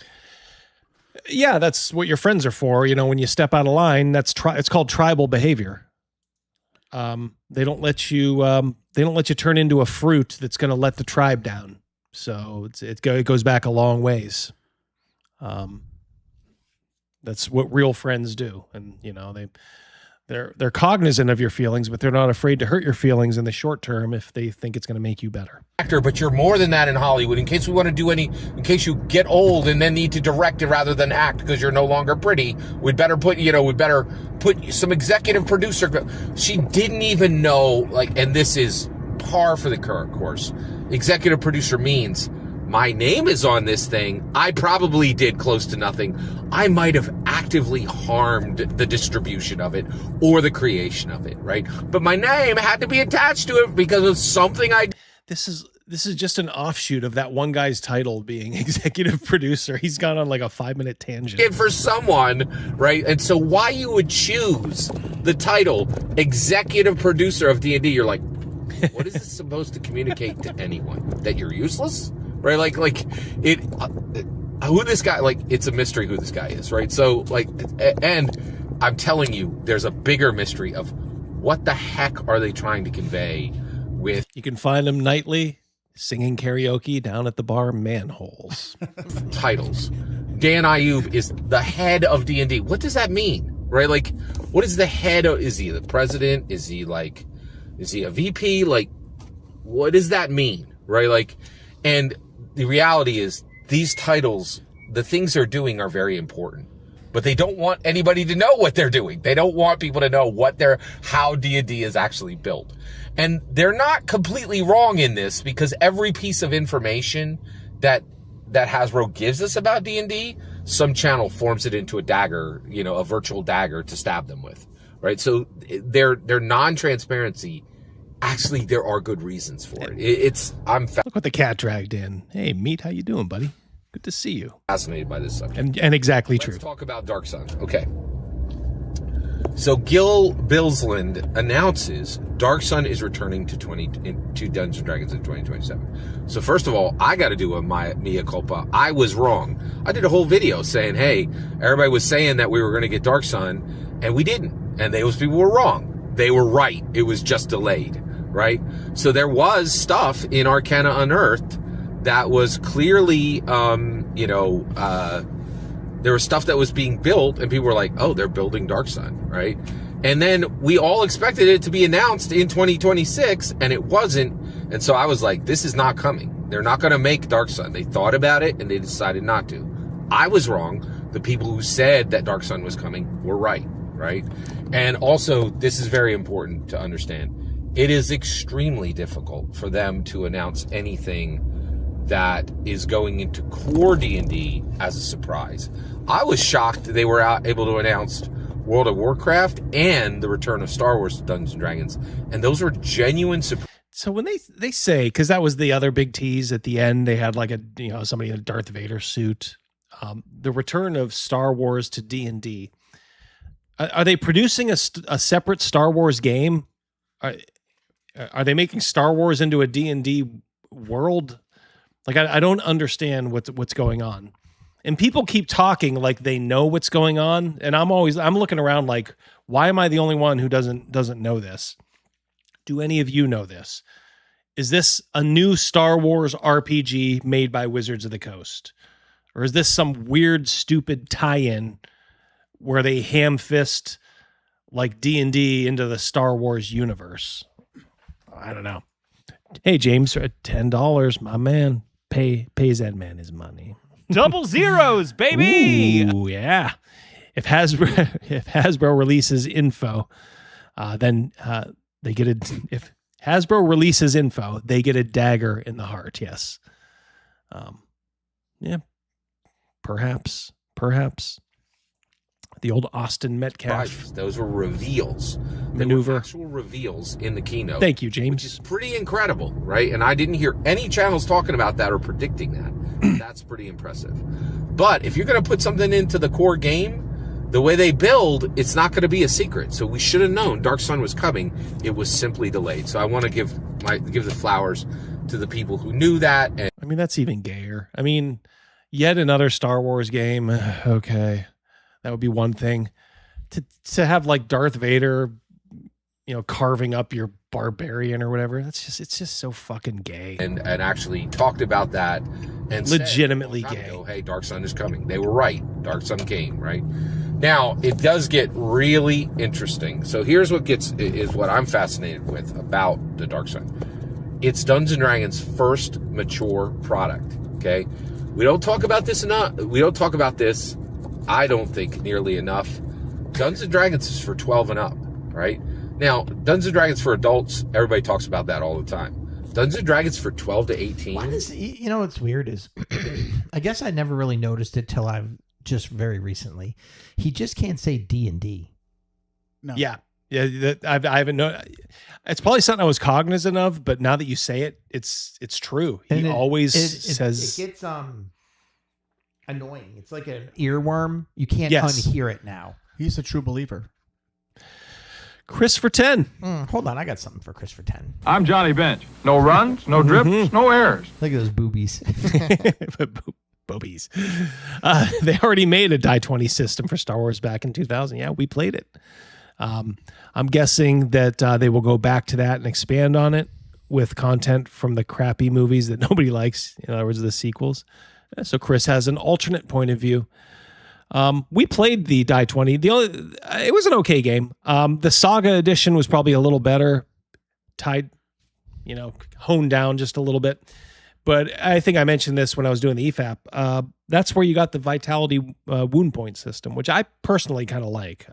F: Yeah, that's what your friends are for. You know, when you step out of line, it's called tribal behavior. They don't let you turn into a fruit that's going to let the tribe down. So it goes back a long ways. That's what real friends do. And you know, they're cognizant of your feelings, but they're not afraid to hurt your feelings in the short term if they think it's going to make you better.
V: Actor, but you're more than that in Hollywood. In case you get old and then need to direct it rather than act because you're no longer pretty, we'd better put some executive producer. She didn't even know, like, and this is par for the current course. Executive producer means my name is on this thing. I probably did close to nothing. I might have actively harmed the distribution of it or the creation of it, right? But my name had to be attached to it because of something I...
F: This is just an offshoot of that one guy's title being executive producer. He's gone on like a 5-minute tangent.
V: For someone, right? And so why you would choose the title executive producer of D&D, you're like, what is this supposed to communicate to anyone? That you're useless? Right? Like it, who this guy, like, it's a mystery who this guy is, right? So, like, and I'm telling you, there's a bigger mystery of what the heck are they trying to convey with...
F: You can find him nightly singing karaoke down at the bar Manholes.
V: Titles. Dan Ayub is the head of D&D. What does that mean? Right? Like, what is the head of... Is he the president? Is he a VP? Like, what does that mean? Right? Like, and the reality is these titles, the things they're doing are very important, but they don't want anybody to know what they're doing. They don't want people to know how D&D is actually built. And they're not completely wrong in this, because every piece of information that Hasbro gives us about D&D, some channel forms it into a dagger, a virtual dagger to stab them with, right? So their non-transparency, actually, there are good reasons for it.
F: Look what the cat dragged in. Hey, Meat, how you doing, buddy? Good to see you.
V: Fascinated by this subject.
F: And exactly true.
V: Let's talk about Dark Sun. Okay. So Gil Bilsland announces Dark Sun is returning to Dungeons & Dragons in 2027. So first of all, I got to do a mea culpa. I was wrong. I did a whole video saying, hey, everybody was saying that we were going to get Dark Sun, and we didn't. And those people were wrong. They were right. It was just delayed, right? So there was stuff in Arcana Unearthed that was clearly, there was stuff that was being built, and people were like, oh, they're building Dark Sun, right? And then we all expected it to be announced in 2026, and it wasn't. And so I was like, this is not coming. They're not going to make Dark Sun. They thought about it, and they decided not to. I was wrong. The people who said that Dark Sun was coming were right? And also, this is very important to understand. It is extremely difficult for them to announce anything that is going into core D&D as a surprise. I was shocked they were able to announce World of Warcraft and the return of Star Wars to Dungeons & Dragons, and those were genuine surprises.
F: So when they say, because that was the other big tease at the end, they had like somebody in a Darth Vader suit, the return of Star Wars to D&D. Are they producing a separate Star Wars game? Are they making Star Wars into a D&D world? Like, I don't understand what's going on. And people keep talking like they know what's going on. And I'm looking around like, why am I the only one who doesn't know this? Do any of you know this? Is this a new Star Wars RPG made by Wizards of the Coast? Or is this some weird, stupid tie-in where they ham-fist like D&D into the Star Wars universe? I don't know. Hey, James, $10, my man. Pays that man his money.
K: Double zeros, baby.
F: Ooh, yeah. If Hasbro releases info, then they get if Hasbro releases info, they get a dagger in the heart. Yes. Yeah. Perhaps. The old Austin Metcalf.
V: Those were reveals.
F: Maneuver.
V: They were actual reveals in the keynote.
F: Thank you, James.
V: Which is pretty incredible, right? And I didn't hear any channels talking about that or predicting that. That's pretty impressive. But if you're going to put something into the core game, the way they build, it's not going to be a secret. So we should have known Dark Sun was coming. It was simply delayed. So I want to give the flowers to the people who knew that. And
F: I mean, that's even gayer. I mean, yet another Star Wars game. Okay. That would be one thing. To have like Darth Vader, carving up your barbarian or whatever. It's just so fucking gay.
V: And actually talked about that and
F: legitimately gay.
V: Hey, Dark Sun is coming. They were right. Dark Sun came, right? Now, it does get really interesting. So here's what is what I'm fascinated with about the Dark Sun. It's Dungeons & Dragons' first mature product, okay? We don't talk about this enough. I don't think nearly enough. Dungeons & Dragons is for 12 and up, right? Now, Dungeons & Dragons for adults, everybody talks about that all the time. Dungeons & Dragons for 12 to 18.
U: Why does, you know what's weird is, I guess I never really noticed it till I've just very recently. He just can't say D&D.
A: No.
F: Yeah. I haven't known. It's probably something I was cognizant of, but now that you say it, it's true. He always says
U: it gets annoying. It's like an earworm. You can't unhear it now.
A: He's a true believer.
F: Chris for 10.
U: Hold on, I got something for Chris for 10.
L: I'm Johnny Bench. No runs, no drips, no errors.
U: Look at those boobies.
F: Boobies. They already made a die 20 system for Star Wars back in 2000. Yeah, we played it. I'm guessing that they will go back to that and expand on it with content from the crappy movies that nobody likes. In other words, the sequels. So Chris has an alternate point of view. We played the die 20. It was an okay game. The Saga edition was probably a little better, honed down just a little bit. But I think I mentioned this when I was doing the EFAP. That's where you got the Vitality wound point system, which I personally kind of like.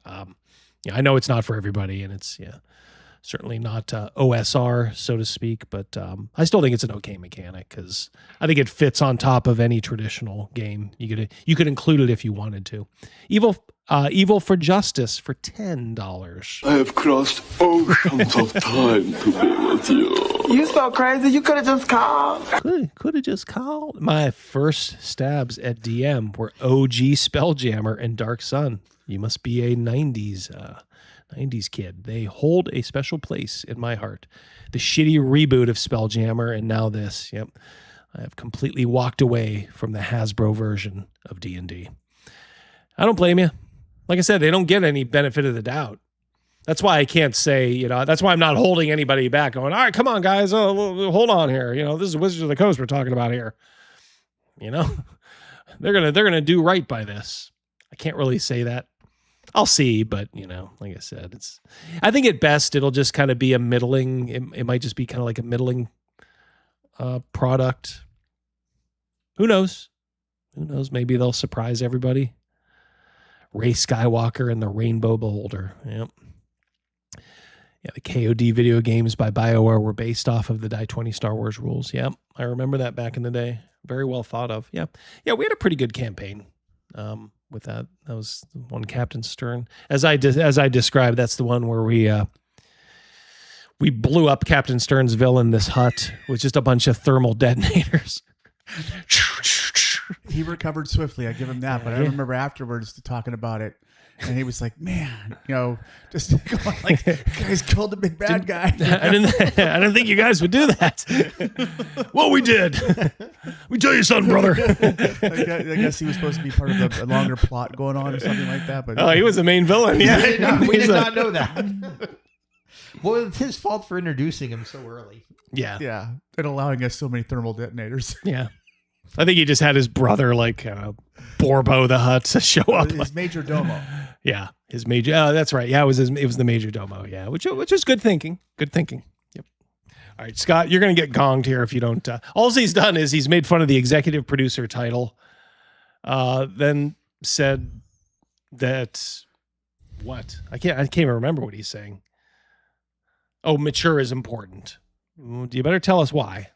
F: I know it's not for everybody, and it's certainly not OSR, so to speak. But I still think it's an okay mechanic because I think it fits on top of any traditional game. You could include it if you wanted to. Evil for Justice for $10.
M: I have crossed oceans of time to be with you.
D: You so crazy. You could have just called.
F: Could have just called. My first stabs at DM were OG Spelljammer and Dark Sun. You must be a 90s kid. They hold a special place in my heart. The shitty reboot of Spelljammer and now this. Yep. I have completely walked away from the Hasbro version of D&D. I don't blame you. Like I said, they don't get any benefit of the doubt. That's why I can't say, that's why I'm not holding anybody back going, all right, come on, guys. Hold on here. This is Wizards of the Coast we're talking about here. They're going to do right by this. I can't really say that. I'll see, but like I said, I think at best it'll just kind of be a middling. It might just be kind of like a middling product. Who knows? Maybe they'll surprise everybody. Rey Skywalker and the Rainbow Beholder. Yep. Yeah, the KOD video games by BioWare were based off of the Die 20 Star Wars rules. Yep, I remember that back in the day. Very well thought of. Yeah, we had a pretty good campaign. With that was the one Captain Stern. As I described, that's the one where we blew up Captain Stern's villain, this hut, with just a bunch of thermal detonators.
A: He recovered swiftly. I give him that. But I remember afterwards talking about it, and he was like, "Man, just going like, you guys killed the big bad guy."
F: I didn't think you guys would do that. Well, we did. We tell you something, brother.
A: I guess he was supposed to be part of a longer plot going on or something like that. But
F: he was the main villain. Yeah,
U: we did not know that. Well, it's his fault for introducing him so early.
A: Yeah, and allowing us so many thermal detonators.
F: Yeah. I think he just had his brother, Borbo the Hutt, to show up.
A: His major domo.
F: Yeah, his major. Oh, that's right. Yeah, it was the major domo. Yeah, which is good thinking. Good thinking. Yep. All right, Scott, you're going to get gonged here if you don't. All he's done is he's made fun of the executive producer title. Then said that what? I can't even remember what he's saying. Oh, mature is important. You better tell us why.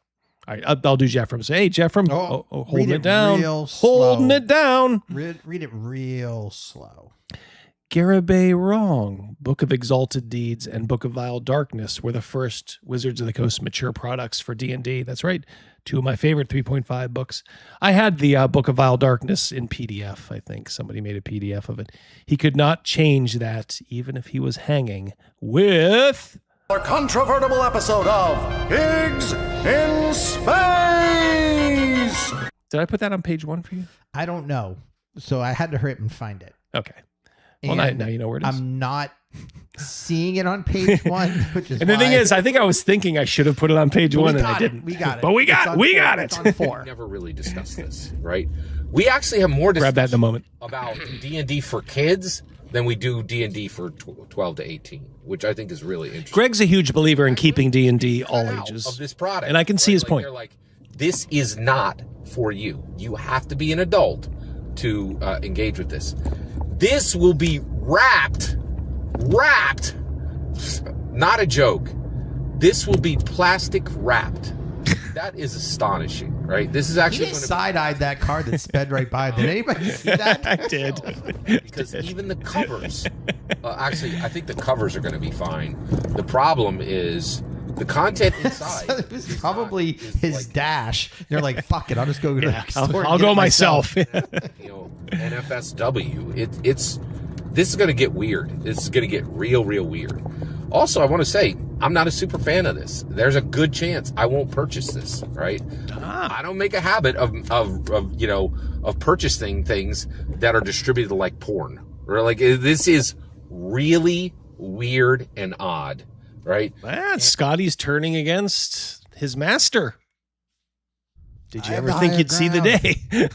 F: All right, I'll do Jeffrem. Say, hey, Jeffrem, holding it down. Holding it down.
U: Read it real slow.
F: Garibay Wrong, Book of Exalted Deeds and Book of Vile Darkness were the first Wizards of the Coast mature products for D&D. That's right. Two of my favorite 3.5 books. I had the Book of Vile Darkness in PDF, I think. Somebody made a PDF of it. He could not change that even if he was hanging with...
N: Our controvertible episode of Pigs in Space.
F: Did I put that on page 1 for you?
U: I don't know. So I had to hurry up and find it.
F: Okay. Well, now you know where it is.
U: I'm not seeing it on page 1, which is
F: and the thing is, I think I was thinking I should have put it on page 1 and I didn't.
U: We got it.
F: But we got it.
U: It's on 4.
V: We never really discussed this, right? We actually have more
F: discussion Grab that in a moment.
V: About D&D for kids than we do D&D for 12 to 18, which I think is really interesting.
F: Greg's a huge believer in keeping D&D all ages
V: of this product,
F: and I can see his point.
V: They're like, this is not for you. You have to be an adult to engage with this. This will be wrapped not a joke. This will be plastic wrapped. That is astonishing, right? This is actually
U: You side-eyed that card that sped right by. Did anybody see that?
F: I did.
V: Because even the covers, actually, I think the covers are going to be fine. The problem is the content inside.
U: It was probably his dash. They're like, fuck it, I'll just go to the store.
F: I'll go myself.
V: NFSW. This is going to get weird. This is going to get real weird. Also, I want to say, I'm not a super fan of this. There's a good chance I won't purchase this, right? I don't make a habit of purchasing things that are distributed like porn. Or like, this is really weird and odd, right?
F: Scotty's turning against his master. Did you ever think you'd see the day?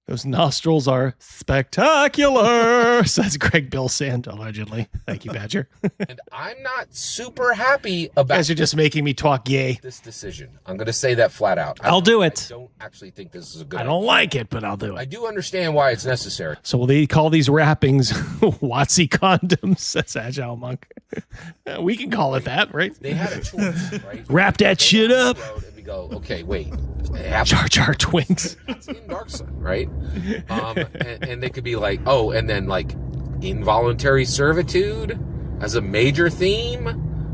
F: Those nostrils are spectacular, says Greg Bilsand, allegedly. Thank you, Badger.
V: And I'm not super happy about...
F: You guys are just making me talk yay.
V: ...this decision. I'm going to say that flat out.
F: I'll do it.
V: I don't actually think this is a good
F: I don't like it, but I'll do it.
V: I do understand why it's necessary.
F: So will they call these wrappings WotC condoms, says Agile Monk. We can call it that, right?
V: They had a choice, right?
F: Wrap that shit up.
V: And we go, okay, wait.
F: Jar Jar Twinks.
V: It's in Dark Sun, right? And they could be like, oh, and then like involuntary servitude as a major theme,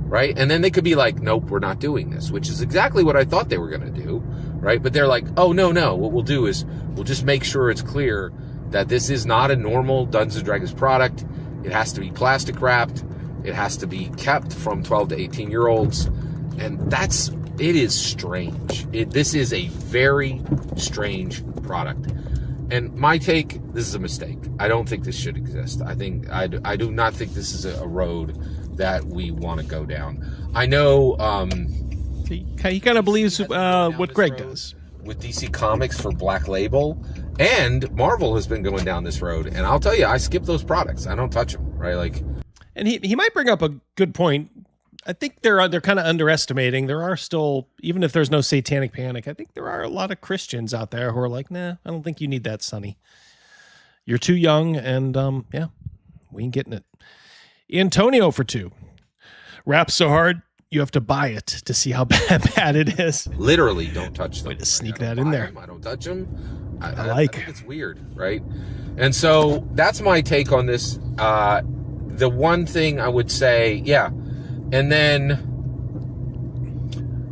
V: right? And then they could be like, nope, we're not doing this, which is exactly what I thought they were going to do, right? But they're like, oh, no, what we'll do is we'll just make sure it's clear that this is not a normal Dungeons & Dragons product. It has to be plastic wrapped. It has to be kept from 12 to 18-year-olds. And it is strange. This is a very strange product. And my take, this is a mistake. I don't think this should exist. I do not think this is a road that we want to go down. I know
F: he kind of believes what Greg does.
V: With DC Comics for Black Label, and Marvel has been going down this road. And I'll tell you, I skip those products. I don't touch them, right? Like,
F: and he might bring up a good point. I think they're kind of underestimating. There are still, even if there's no satanic panic, I think there are a lot of Christians out there who are like, nah, I don't think you need that, Sonny. You're too young, and yeah, we ain't getting it. Antonio for 2. Rap so hard, you have to buy it to see how bad it is.
V: Literally, don't touch them.
F: Way to sneak that in there.
V: I don't touch them.
F: I
V: think it's weird, right? And so that's my take on this. The one thing I would say, yeah. And then,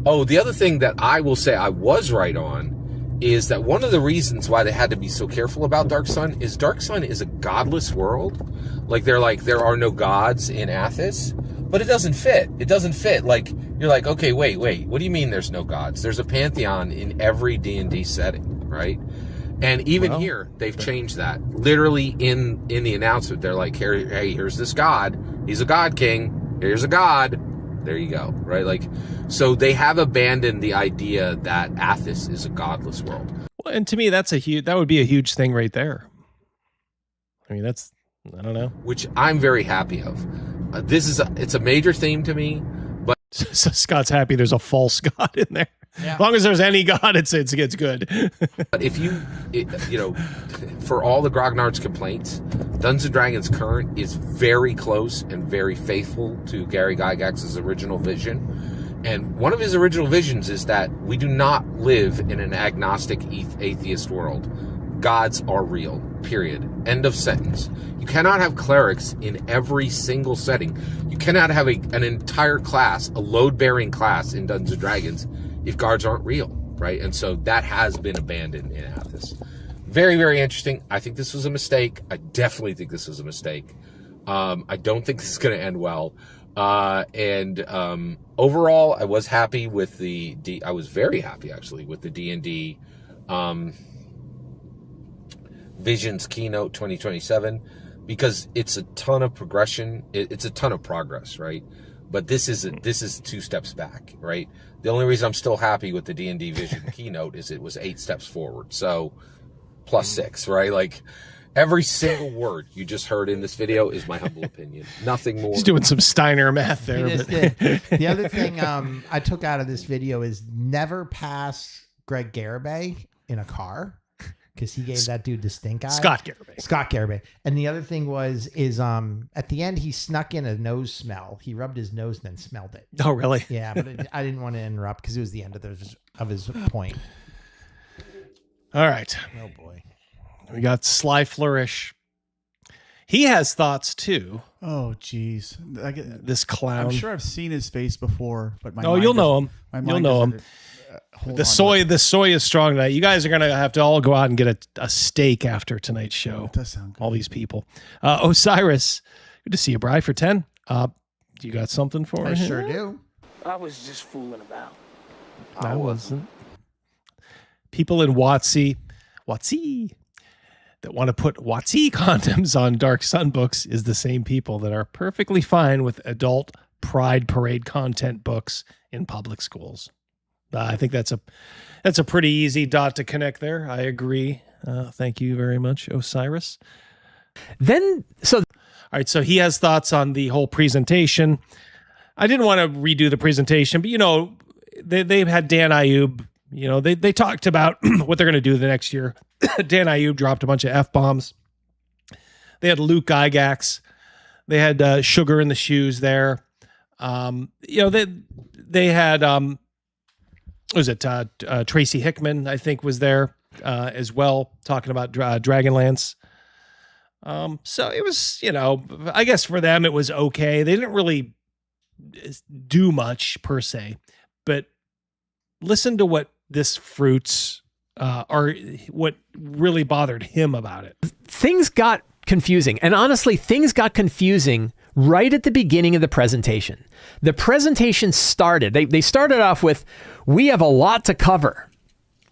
V: the other thing that I will say I was right on is that one of the reasons why they had to be so careful about Dark Sun is a godless world. Like, there are no gods in Athos, but it doesn't fit. It doesn't fit. Like, you're like, okay, wait, what do you mean there's no gods? There's a pantheon in every D&D setting, right? And even here, they've changed that. Literally in the announcement, they're like, hey, here's this god. He's a god king. Here's a god. There you go. Right? Like, so they have abandoned the idea that Athos is a godless world.
F: Well, and to me, that would be a huge thing right there. I mean, I don't know.
V: Which I'm very happy of. It's a major theme to me, but
F: so Scott's happy there's a false god in there. Yeah. As long as there's any god, it gets good.
V: But if for all the Grognard's complaints, Dungeons & Dragons Current is very close and very faithful to Gary Gygax's original vision. And one of his original visions is that we do not live in an agnostic atheist world. Gods are real, period. End of sentence. You cannot have clerics in every single setting. You cannot have an entire class, a load-bearing class in Dungeons & Dragons, if guards aren't real, right? And so that has been abandoned in Athos. Very, very interesting. I think this was a mistake. I definitely think this was a mistake. I don't think this is going to end well. Overall, I was happy with I was very happy, actually, with the D&D Visions Keynote 2027, because it's a ton of progression. It's a ton of progress, right? But this is 2 steps back, right? The only reason I'm still happy with the D&D Vision Keynote is it was 8 steps forward. So plus 6, right? Like, every single word you just heard in this video is my humble opinion. Nothing more.
F: He's doing some Steiner math there.
U: The other thing I took out of this video is never pass Greg Garibay in a car. because he gave that dude the stink eye.
F: Scott
U: Garibay. And the other thing is at the end he snuck in a nose smell. He rubbed his nose and then smelled it.
F: Oh, really?
U: Yeah, but I didn't want to interrupt because it was the end of his point.
F: All right.
U: Oh boy.
F: We got Sly Flourish. He has thoughts too.
A: Oh, geez.
F: This clown.
A: I'm sure I've seen his face before, but my
F: you'll know him. You'll know him. The soy is strong tonight. You guys are gonna have to all go out and get a steak after tonight's show.
A: It does sound good.
F: All these people. Osiris, good to see you, Bri, for 10. You got something for
U: I
F: him?
U: sure do.
D: I was just fooling about.
F: I wasn't. People in WotC that want to put WotC condoms on Dark Sun books is the same people that are perfectly fine with adult Pride Parade content books in public schools. I think that's a pretty easy dot to connect there. I agree. Thank you very much, Osiris. All right, so he has thoughts on the whole presentation. I didn't want to redo the presentation, but they've had Dan Ayub. They talked about what they're going to do the next year. Dan Ayub dropped a bunch of F-bombs. They had Luke Gygax. They had Sugar in the Shoes there. They had Tracy Hickman, I think, was there as well, talking about Dragonlance. So it was, I guess for them it was okay. They didn't really do much per se, but listen to what this Fruits what really bothered him about it.
O: Things got confusing, and honestly, things got confusing right at the beginning of the presentation. The presentation started, they started off with, we have a lot to cover,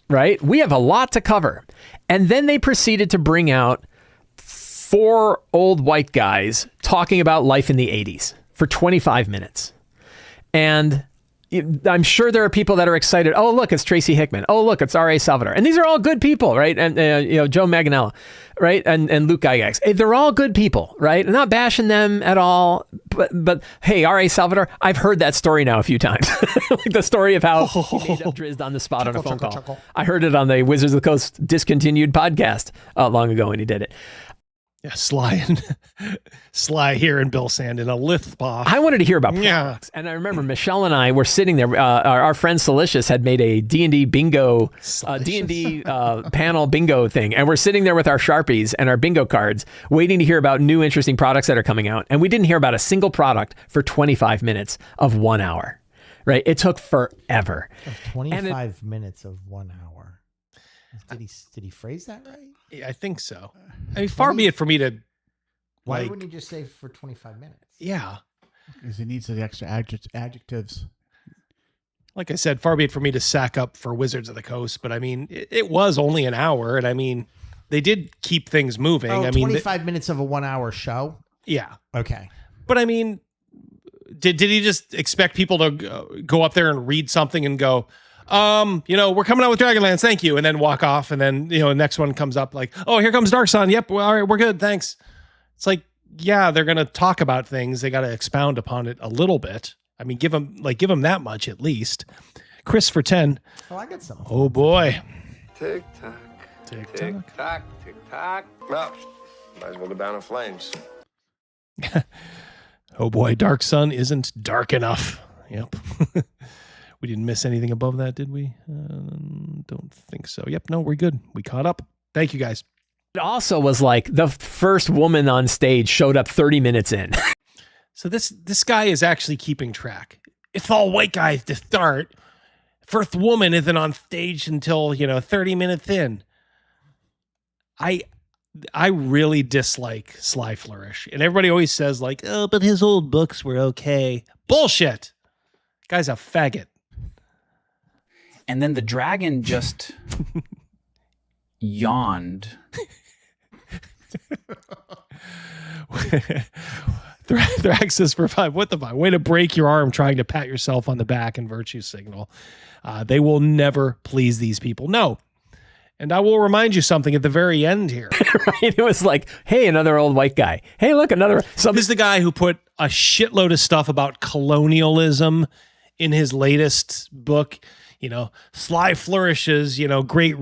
O: right? We have a lot to cover. And then they proceeded to bring out 4 old white guys talking about life in the 80s for 25 minutes. And I'm sure there are people that are excited. Oh, look, it's Tracy Hickman. Oh, look, it's R.A. Salvador. And these are all good people, right? And, Joe Manganiello, right? And Luke Gygax. They're all good people, right? I'm not bashing them at all. But hey, R.A. Salvador, I've heard that story now a few times. Like the story of how he made up Drizzt on the spot on a phone call. I heard it on the Wizards of the Coast discontinued podcast long ago when he did it.
F: Yeah, Sly here and Bill Sand in a Lithboff.
O: I wanted to hear about products. And I remember Michelle and I were sitting there. Our friend Salicious had made a D&D bingo, D&D panel bingo thing. And we're sitting there with our Sharpies and our bingo cards waiting to hear about new interesting products that are coming out. And we didn't hear about a single product for 25 minutes of 1 hour, right? It took forever.
U: 25 minutes of 1 hour. Did he phrase that right?
F: Yeah, I think so. I mean, far be it for me to.
U: Why wouldn't he just say for 25 minutes?
F: Yeah.
A: Because he needs the extra adjectives.
F: Like I said, far be it for me to sack up for Wizards of the Coast, but I mean, it was only an hour, and I mean, they did keep things moving.
U: Oh,
F: I mean,
U: 25 minutes of a 1 hour show?
F: Yeah.
U: Okay.
F: But I mean, did he just expect people to go up there and read something and go, we're coming out with Dragonlance, thank you, and then walk off, and then the next one comes up like, oh, here comes Dark Sun. Yep, all right, we're good, thanks. It's like, yeah, they're gonna talk about things. They got to expound upon it a little bit. I mean, give them that much at least. Chris for 10.
U: Oh, I got some.
F: Oh boy.
M: Tick tock.
F: Tick
M: Tick tock. Tick tock. Well, might as well go down in flames.
F: Oh boy, Dark Sun isn't dark enough. Yep. We didn't miss anything above that, did we? Don't think so. Yep, no, we're good. We caught up. Thank you, guys.
O: It also was like the first woman on stage showed up 30 minutes in.
F: So this guy is actually keeping track. It's all white guys to start. First woman isn't on stage until 30 minutes in. I really dislike Sly Flourish, and everybody always says like, oh, but his old books were okay. Bullshit. Guy's a faggot.
P: And then the dragon just yawned.
F: Thraxis for 5. What the fuck? Way to break your arm trying to pat yourself on the back and virtue signal. They will never please these people. No. And I will remind you something at the very end here.
O: Right? It was like, hey, another old white guy. Hey, look, another.
F: This is the guy who put a shitload of stuff about colonialism in his latest book. Sly Flourishes, great,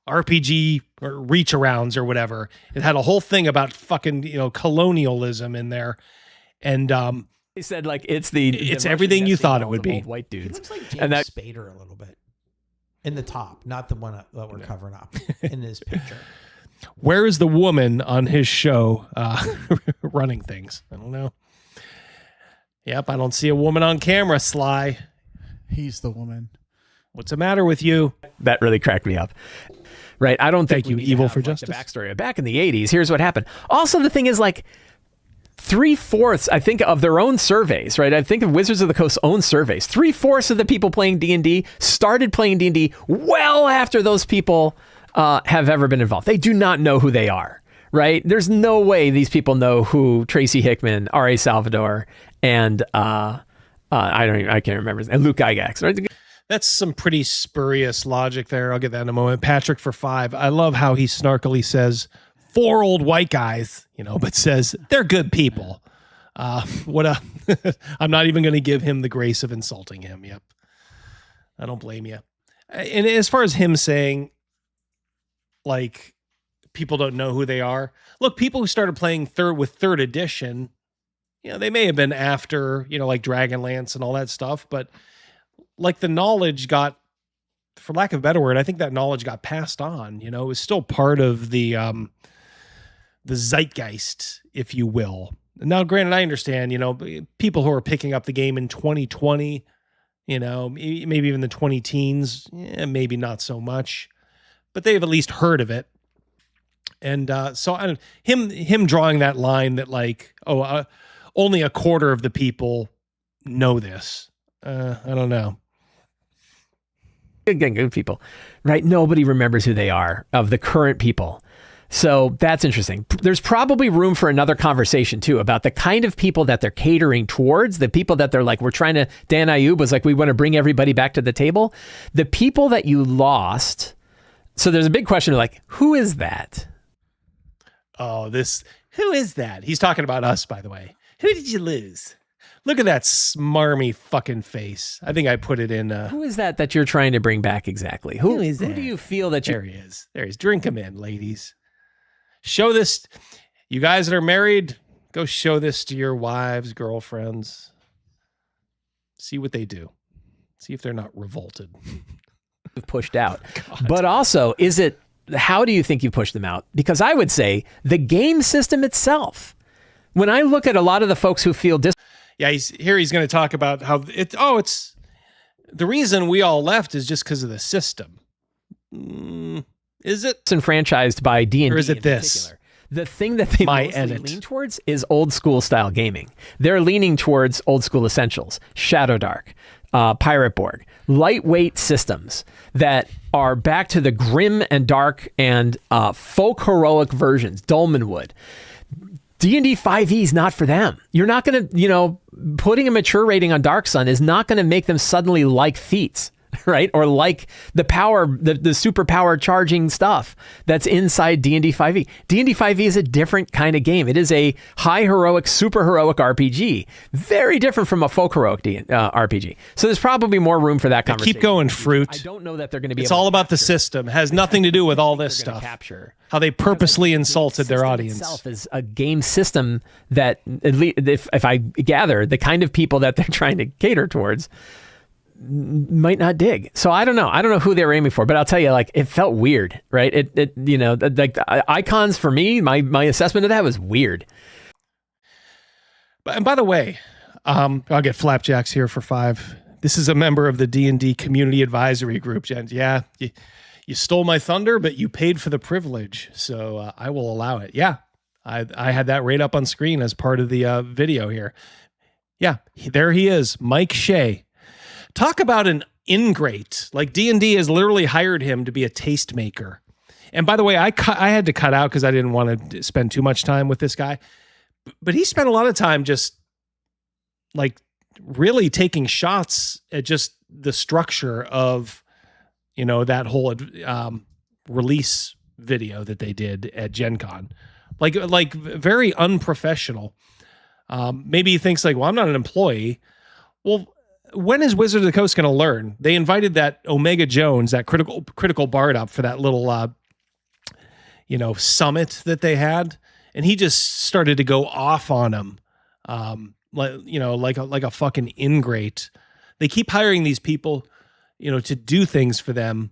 F: RPG or reach arounds or whatever. It had a whole thing about fucking, colonialism in there. And
O: he said like it's
F: everything you thought it would be.
O: White dudes.
U: He looks like James Spader a little bit in the top, not the one that we're covering up in his picture.
F: Where is the woman on his show running things? I don't know. Yep, I don't see a woman on camera, Sly.
A: He's the woman.
F: What's the matter with you?
O: That really cracked me up. Right. I don't think
F: you, Evil for Justice.
O: The backstory. Back in the 80s, here's what happened. Also, the thing is like 3/4, I think, of their own surveys, right? I think of Wizards of the Coast's own surveys. 3/4 of the people playing D&D started playing D&D well after those people have ever been involved. They do not know who they are, right? There's no way these people know who Tracy Hickman, R.A. Salvador, and I can't remember, and Luke Gygax, right?
F: That's some pretty spurious logic there. I'll get that in a moment. Patrick for 5. I love how he snarkily says 4 old white guys, but says they're good people. I'm not even going to give him the grace of insulting him. Yep. I don't blame you. And as far as him saying, like, people don't know who they are. Look, people who started playing third edition, they may have been after, like Dragonlance and all that stuff, but like the knowledge got, for lack of a better word, I think that knowledge got passed on. It was still part of the zeitgeist, if you will. Now, granted, I understand, people who are picking up the game in 2020, maybe even the 20 teens, maybe not so much, but they've at least heard of it. And so him drawing that line that like, only a quarter of the people know this. I don't know.
O: Good people, right? Nobody remembers who they are of the current people. So that's interesting. There's probably room for another conversation too about the kind of people that they're catering towards, the people that they're like, we're trying to, Dan Ayub was like, we want to bring everybody back to the table. The people that you lost. So there's a big question of like, who is that?
F: Who is that? He's talking about us, by the way. Who did you lose? Look at that smarmy fucking face. I think I put it in.
O: Who is that you're trying to bring back exactly? Who is that? Who do you feel that
F: There he is. There he is. Drink him in, ladies. Show this. You guys that are married, go show this to your wives, girlfriends. See what they do. See if they're not revolted.
O: Pushed out. But also, how do you think you pushed them out? Because I would say the game system itself. When I look at a lot of the folks who feel
F: yeah, he's going to talk about how it's the reason we all left is just because of the system. Is it?
O: It's enfranchised by D&D
F: or is it this?
O: Particular. The thing that they mostly lean towards is old school style gaming. They're leaning towards old school essentials, Shadowdark, Pirate Borg, lightweight systems that are back to the grim and dark and folk heroic versions, Dolmenwood. D&D 5e is not for them. You're not going to, putting a mature rating on Dark Sun is not going to make them suddenly like feats, right? Or like the power, the superpower charging stuff that's inside D&D 5e. D&D 5e is a different kind of game. It is a high heroic, super heroic RPG. Very different from a folk heroic RPG. So there's probably more room for that conversation.
F: Keep going, Fruit.
O: I don't know that they're going to be
F: It's all about the system. It has nothing to do with all this stuff. How they purposely insulted their audience.
O: Itself is a game system that, at least if I gather, the kind of people that they're trying to cater towards might not dig. So I don't know. I don't know who they were aiming for, but I'll tell you, like, it felt weird, right? Like the icons for me, my assessment of that was weird.
F: And by the way, I'll get Flapjacks here for 5. This is a member of the D&D Community Advisory Group, Jen. Yeah, you stole my thunder, but you paid for the privilege, so I will allow it. Yeah, I had that right up on screen as part of the video here. Yeah, there he is, Mike Shea. Talk about an ingrate. Like D&D has literally hired him to be a tastemaker. And by the way, I had to cut out because I didn't want to spend too much time with this guy. But he spent a lot of time just like really taking shots at just the structure of, that whole release video that they did at Gen Con. Like very unprofessional. Maybe he thinks like, well, I'm not an employee. Well, when is Wizard of the Coast going to learn? They invited that Omega Jones, that critical bard, up for that little, summit that they had, and he just started to go off on him, like a fucking ingrate. They keep hiring these people, to do things for them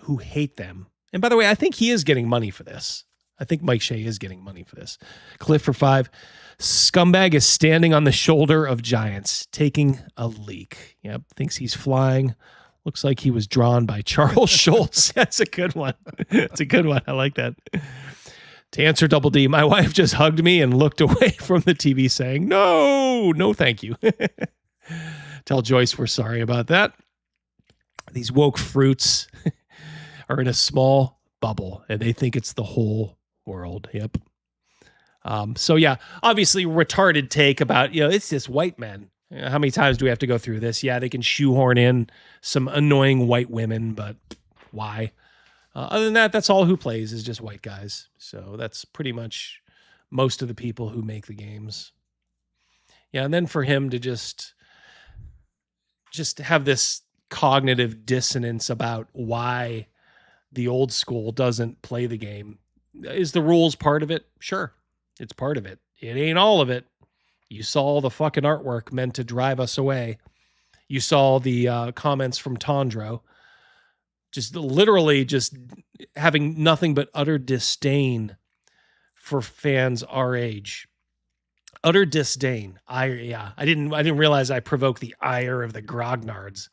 F: who hate them. And by the way, I think he is getting money for this. I think Mike Shea is getting money for this. Cliff for 5. Scumbag is standing on the shoulder of giants, taking a leak. Yep, thinks he's flying. Looks like he was drawn by Charles Schultz. That's a good one. That's a good one. I like that. To answer Double D, my wife just hugged me and looked away from the TV saying, no, thank you. Tell Joyce we're sorry about that. These woke fruits are in a small bubble and they think it's the whole world. Yep. So yeah, obviously retarded take about, it's just white men. How many times do we have to go through this? Yeah, they can shoehorn in some annoying white women, but why? Other than that, that's all who plays is just white guys. So that's pretty much most of the people who make the games. Yeah, and then for him to just have this cognitive dissonance about why the old school doesn't play the game. Is the rules part of it? Sure, it's part of it. It ain't all of it. You saw the fucking artwork meant to drive us away. You saw the comments from Tondro. Just literally just having nothing but utter disdain for fans our age. Utter disdain. I didn't realize I provoked the ire of the grognards.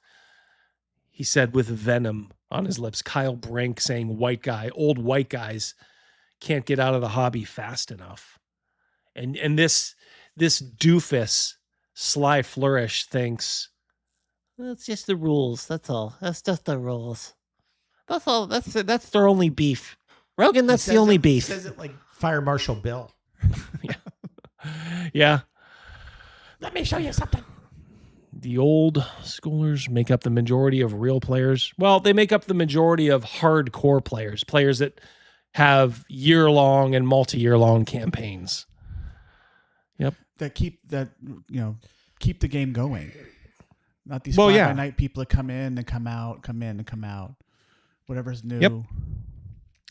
F: He said with venom on his lips. Kyle Brink saying old white guys can't get out of the hobby fast enough. And this doofus Sly Flourish thinks, well, it's just the rules. That's all. That's just the rules. That's all. That's their only beef. Rogan, that's the only beef.
U: He says it like Fire Marshal Bill.
F: Yeah.
U: Let me show you something.
F: The old schoolers make up the majority of real players. Well, they make up the majority of hardcore players that have year-long and multi-year-long campaigns. Yep.
A: That keep the game going. Not these fly-by-night people that come in and come out, come in and come out. Whatever's new.
F: Yep.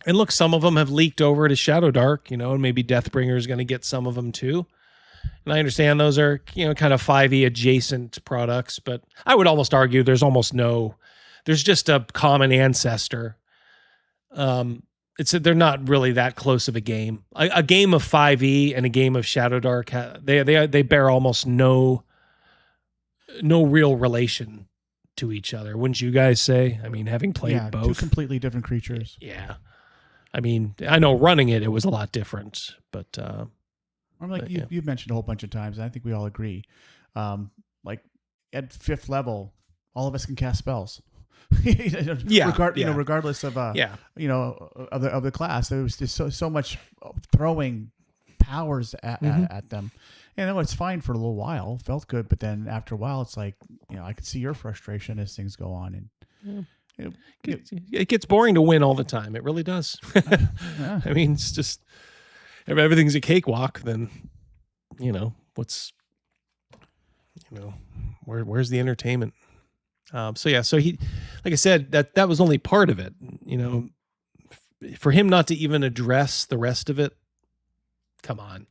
F: And look, some of them have leaked over to Shadowdark, and maybe Deathbringer is going to get some of them too. And I understand those are, kind of 5e adjacent products, but I would almost argue there's just a common ancestor. They're not really that close of a game. A game of 5e and a game of Shadowdark, they bear almost no real relation to each other. Wouldn't you guys say? I mean, having played both.
A: Two completely different creatures.
F: Yeah. I mean, I know running it was a lot different, but
A: you've mentioned a whole bunch of times, and I think we all agree. Like at 5th level, all of us can cast spells. Regardless of of the class. There was just so much throwing powers at them. And it's fine for a little while, felt good, but then after a while, it's like, I can see your frustration as things go on, and
F: it gets boring to win all the time. It really does.
A: Yeah.
F: I mean, it's just if everything's a cakewalk, then what's where's the entertainment? So he, like I said, that was only part of it. For him not to even address the rest of it, come on.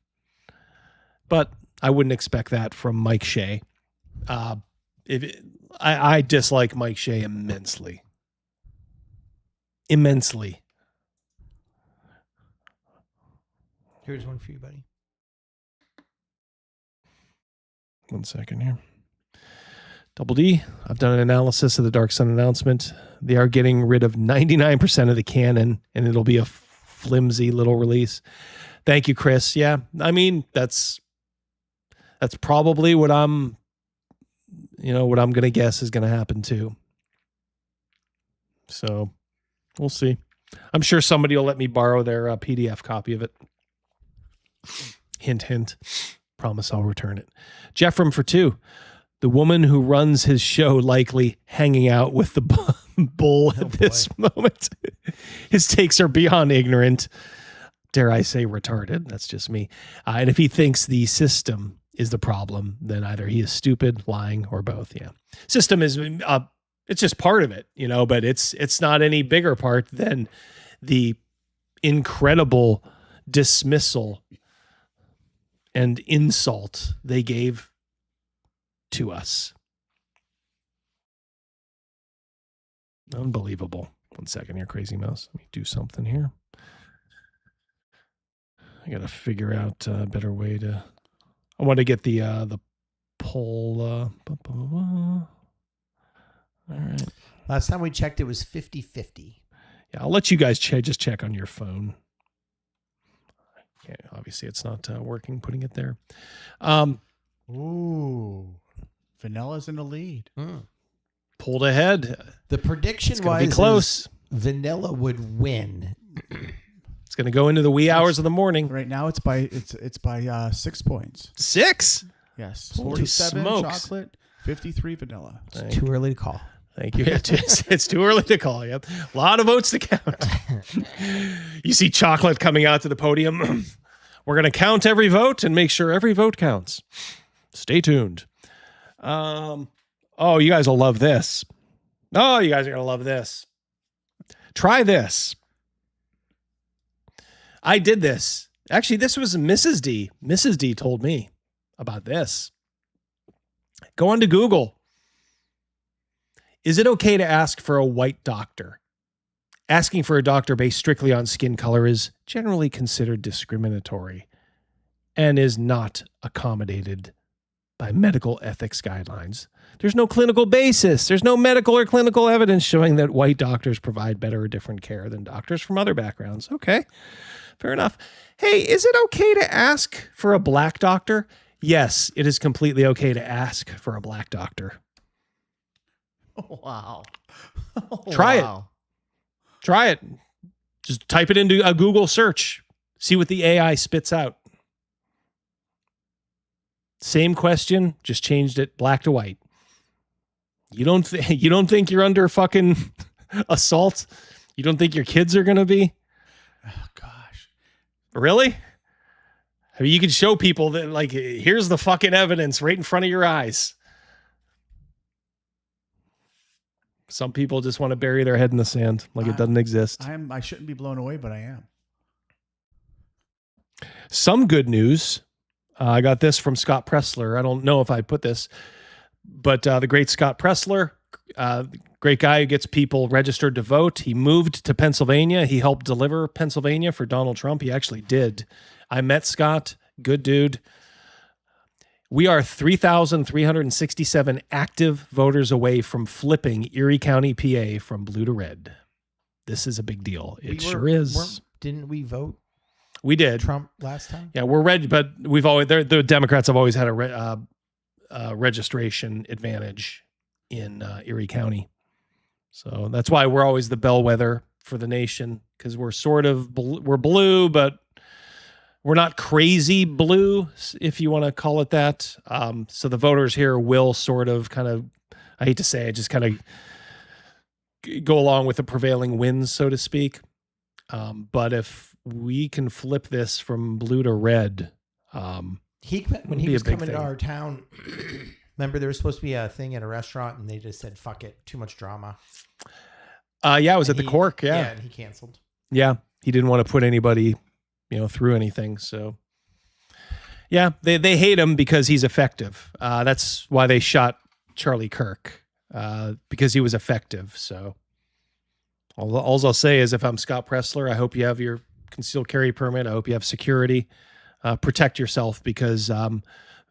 F: But I wouldn't expect that from Mike Shea. I dislike Mike Shea immensely. Immensely.
U: Here's one for you, buddy.
F: One second here. Double D, I've done an analysis of the Dark Sun announcement. They are getting rid of 99% of the canon, and it'll be a flimsy little release. Thank you, Chris. Yeah, I mean, that's probably what I'm going to guess is going to happen too. So we'll see. I'm sure somebody will let me borrow their PDF copy of it. Hint, hint. Promise I'll return it. Jeffrem for 2. The woman who runs his show likely hanging out with the bull at this moment. His takes are beyond ignorant. Dare I say retarded. That's just me. And if he thinks the system is the problem, then either he is stupid, lying, or both. Yeah. System is, it's just part of it, but it's not any bigger part than the incredible dismissal and insult they gave to us. Unbelievable. 1 second here, Crazy Mouse. Let me do something here. I got to figure out a better way to... I want to get the poll. All right.
U: Last time we checked, it was 50-50.
F: Yeah, I'll let you guys just check on your phone. Yeah, obviously, it's not working, putting it there.
A: Ooh. Vanilla's in the lead.
F: Pulled ahead.
U: The prediction was
F: be close.
U: Vanilla would win.
F: It's going to go into the wee hours of the morning.
A: Right now, it's by 6 points.
F: 6?
A: Yes.
F: Holy
A: 47
F: smokes.
A: chocolate, 53 vanilla.
U: It's too early to call.
F: Thank you. It's too early to call. Yep. A lot of votes to count. You see chocolate coming out to the podium. We're going to count every vote and make sure every vote counts. Stay tuned. Oh, you guys will love this. Oh, you guys are going to love this. Try this. I did this. Actually, this was Mrs. D. Mrs. D told me about this. Go on to Google. Is it okay to ask for a white doctor? Asking for a doctor based strictly on skin color is generally considered discriminatory and is not accommodated by medical ethics guidelines. There's no clinical basis. There's no medical or clinical evidence showing that white doctors provide better or different care than doctors from other backgrounds. Okay, fair enough. Hey, is it okay to ask for a black doctor? Yes, it is completely okay to ask for a black doctor.
A: Oh, wow.
F: Try it. Try it. Just type it into a Google search. See what the AI spits out. Same question, just changed it black to white. You don't think you're under fucking assault? You don't think your kids are going to be?
A: Oh, gosh.
F: Really? I mean, you can show people that, like, here's the fucking evidence right in front of your eyes. Some people just want to bury their head in the sand like it doesn't exist.
A: I shouldn't be blown away, but I am.
F: Some good news. I got this from Scott Pressler. I don't know if I put this, but the great Scott Pressler, great guy who gets people registered to vote. He moved to Pennsylvania. He helped deliver Pennsylvania for Donald Trump. He actually did. I met Scott. Good dude. We are 3,367 active voters away from flipping Erie County, PA from blue to red. This is a big deal. It sure is.
U: Didn't we vote?
F: We did.
U: Trump last time?
F: Yeah, we're red, but we've always, the Democrats have always had a registration advantage in Erie County. So that's why we're always the bellwether for the nation, because we're sort of, we're blue, but we're not crazy blue, if you want to call it that. So the voters here will sort of kind of, I hate to say it, just kind of go along with the prevailing winds, so to speak. But if we can flip this from blue to red,
U: when he was coming to our town, remember there was supposed to be a thing at a restaurant and they just said, fuck it, too much drama.
F: Yeah, it was at the Cork. Yeah.
U: Yeah, and he canceled.
F: Yeah, he didn't want to put anybody, through anything. So yeah, they hate him because he's effective. That's why they shot Charlie Kirk, because he was effective. So all I'll say is, if I'm Scott Pressler, I hope you have your concealed carry permit. I hope you have security. Protect yourself, because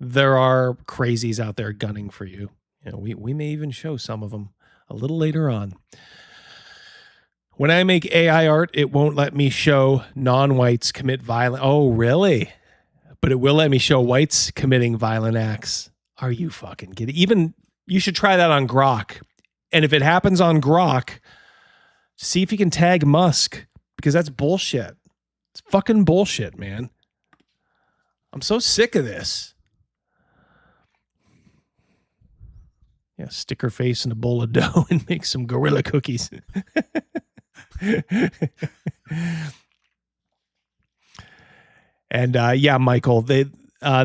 F: there are crazies out there gunning for you. We may even show some of them a little later on. When I make AI art, it won't let me show non-whites commit violent. Oh, really? But it will let me show whites committing violent acts. Are you fucking kidding? Even you should try that on Grok. And if it happens on Grok, see if you can tag Musk, because that's bullshit. It's fucking bullshit, man. I'm so sick of this. Yeah, stick her face in a bowl of dough and make some gorilla cookies. And yeah, Michael,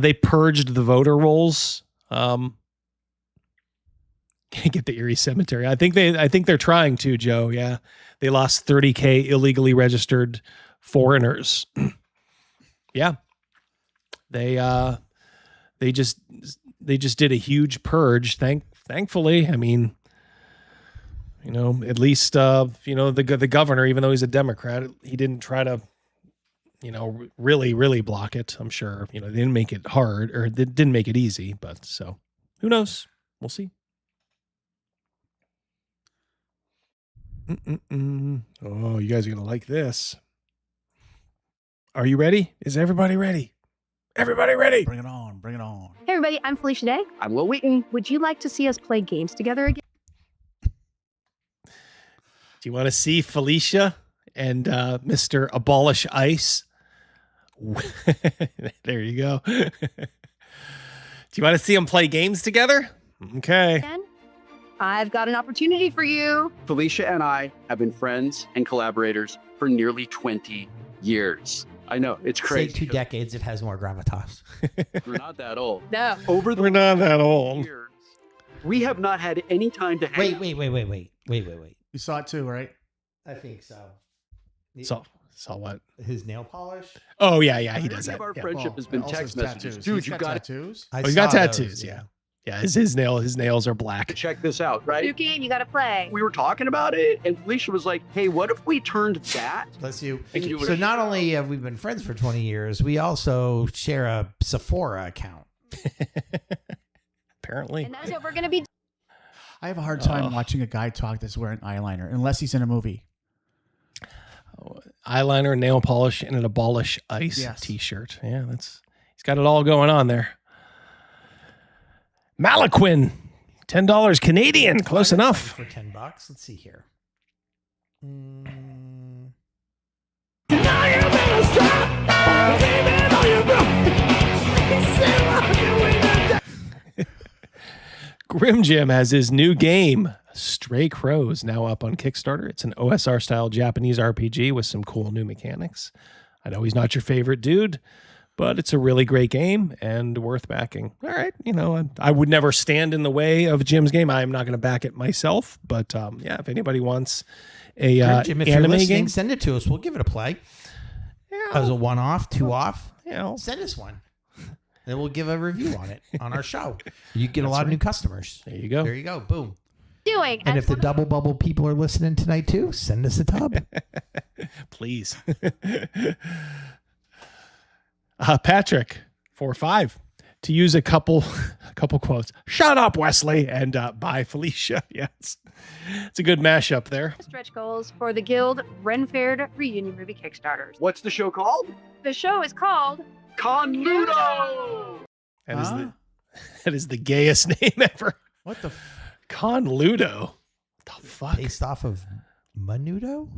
F: They purged the voter rolls. Can't get the Erie Cemetery. I think they're trying to, Joe. Yeah. They lost 30K illegally registered foreigners. Yeah. They just did a huge purge. Thankfully, I mean, at least the governor, even though he's a Democrat, he didn't try to really block it. I'm sure they didn't make it hard, or they didn't make it easy, but so who knows? We'll see. Oh, you guys are gonna like this. Are you ready? Is everybody ready? Everybody ready?
A: Bring it on. Bring it on.
S: Hey, everybody. I'm Felicia Day.
T: I'm Will Wheaton.
S: Would you like to see us play games together again?
F: Do you want to see Felicia and Mr. Abolish Ice? There you go. Do you want to see them play games together? Okay.
S: I've got an opportunity for you.
T: Felicia and I have been friends and collaborators for nearly 20 years. I know, it's crazy.
U: Say 2 decades, it has more gravitas.
T: We're not that old.
S: No.
F: We're not that old.
T: Years, we have not had any time to hang out.
U: Wait.
A: You saw it too, right?
U: I think so.
F: Saw what?
U: His nail polish?
F: Oh, yeah, he does that.
T: Our friendship has been text messages.
A: Tattoos.
T: Dude,
A: He's got tattoos?
F: He's got tattoos, yeah. Yeah, his nails are black.
T: Check this out, right?
S: New game, you got to play.
T: We were talking about it, and Felicia was like, hey, what if we turned that?
U: Bless you.
T: into
U: So
T: a
U: not
T: show?
U: only have we been friends for 20 years, we also share a Sephora account.
F: Apparently.
S: And that's what we're going to be.
A: I have a hard time watching a guy talk that's wearing eyeliner, unless he's in a movie.
F: Eyeliner, nail polish, and an Abolish Ice t-shirt. Yeah, he's got it all going on there. Malaquin, $10 Canadian, close enough.
U: For $10. Let's see here.
F: Grim Jim has his new game, Stray Crows, now up on Kickstarter. It's an OSR style Japanese RPG with some cool new mechanics. I know he's not your favorite dude, but it's a really great game and worth backing. All right, I would never stand in the way of Jim's game. I'm not going to back it myself, but if anybody wants a
U: Jim, if
F: anime
U: you're listening,
F: game,
U: send it to us. We'll give it a play.
F: Yeah.
U: As a 1-off, 2-off.
F: Yeah.
U: Send us one. Then we'll give a review on it on our show. You get a lot of new customers.
F: There you go.
U: There you go. Boom.
S: Doing.
U: And if the Double Bubble people are listening tonight too, send us a tub.
F: Please. Patrick, 4-5. To use a couple quotes. Shut up, Wesley, and bye, Felicia. Yes. It's a good mashup there.
S: Stretch goals for the Guild Renfair Reunion Movie Kickstarters.
T: What's the show called?
S: The show is called
T: Conludo.
F: That is the gayest name ever.
A: What the?
F: Conludo. What the fuck?
U: Based off of Menudo?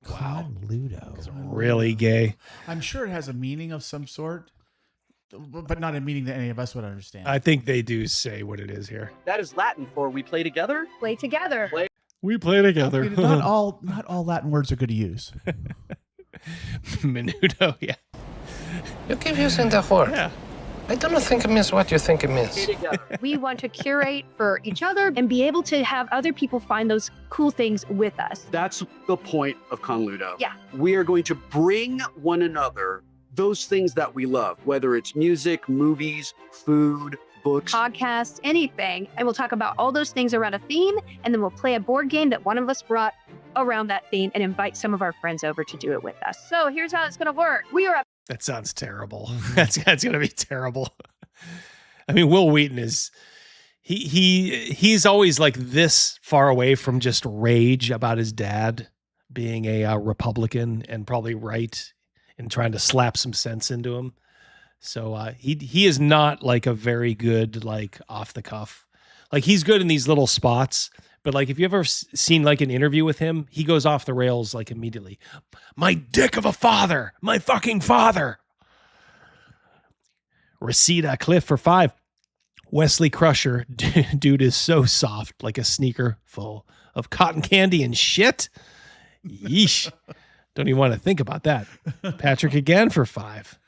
F: Wow.
U: Conludo.
F: It's really gay.
A: I'm sure it has a meaning of some sort, but not a meaning that any of us would understand.
F: I think they do say what it is here.
T: That is Latin for we play together.
S: Play Together.
F: We play together.
A: Not all Latin words are good to use.
F: Menudo, yeah.
E: You keep using the word.
F: Yeah.
E: I don't think it means what you think it means.
S: We want to curate for each other and be able to have other people find those cool things with us.
T: That's the point of Conludo.
S: Yeah.
T: We are going to bring one another those things that we love, whether it's music, movies, food, books,
S: Podcasts, anything. And we'll talk about all those things around a theme, and then we'll play a board game that one of us brought around that theme and invite some of our friends over to do it with us. So here's how it's going to work. We are
F: That sounds terrible. That's going to be terrible. I mean, Will Wheaton is he's always like this far away from just rage about his dad being a Republican and probably right and trying to slap some sense into him. So he is not like a very good like off the cuff. Like he's good in these little spots, but like if you ever seen like an interview with him, he goes off the rails like immediately. My dick of a father, my fucking father. Reseda Cliff for 5. Wesley Crusher, dude is so soft, like a sneaker full of cotton candy and shit. Yeesh. Don't even want to think about that. Patrick again for 5.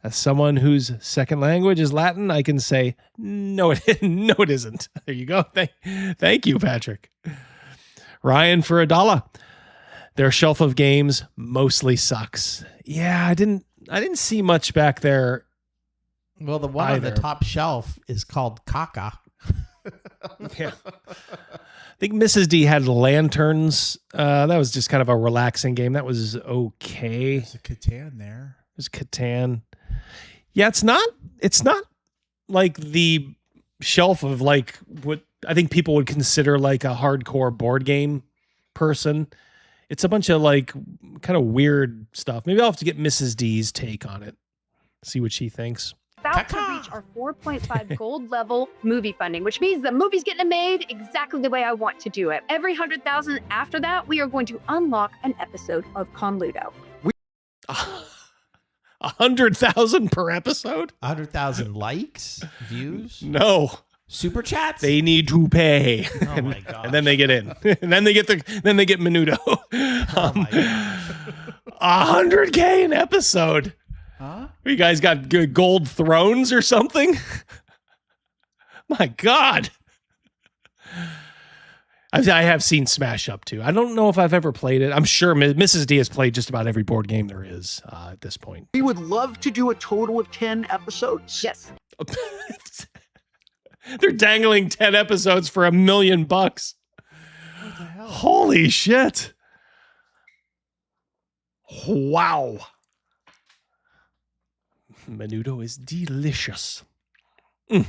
F: As someone whose second language is Latin, I can say, no, it isn't. There you go. Thank you, Patrick. Ryan for $1. Their shelf of games mostly sucks. Yeah, I didn't see much back there.
U: Well, the one on the top shelf is called Caca.
F: Yeah. I think Mrs. D had Lanterns. That was just kind of a relaxing game. That was okay.
A: There's a Catan there.
F: There's Catan. Yeah, it's not like the shelf of like what I think people would consider like a hardcore board game person. It's a bunch of like kind of weird stuff. Maybe I'll have to get Mrs. D's take on it. See what she thinks.
S: About to reach our 4.5 gold level movie funding, which means the movie's getting made exactly the way I want to do it. Every 100,000 after that, we are going to unlock an episode of Conludo.
F: 100,000 per episode?
U: 100,000 likes, views?
F: No.
U: Super chats?
F: They need to pay.
U: Oh my god!
F: And then they get in. And then they get Menudo.
U: Oh my gosh.
F: 100K an episode.
A: Huh?
F: You guys got good gold thrones or something? My God. I have seen Smash Up too. I don't know if I've ever played it. I'm sure Mrs. D has played just about every board game there is at this point.
T: We would love to do a total of 10 episodes.
S: Yes.
F: They're dangling 10 episodes for $1 million. What
A: the hell?
F: Holy shit. Wow. Menudo is delicious.
S: And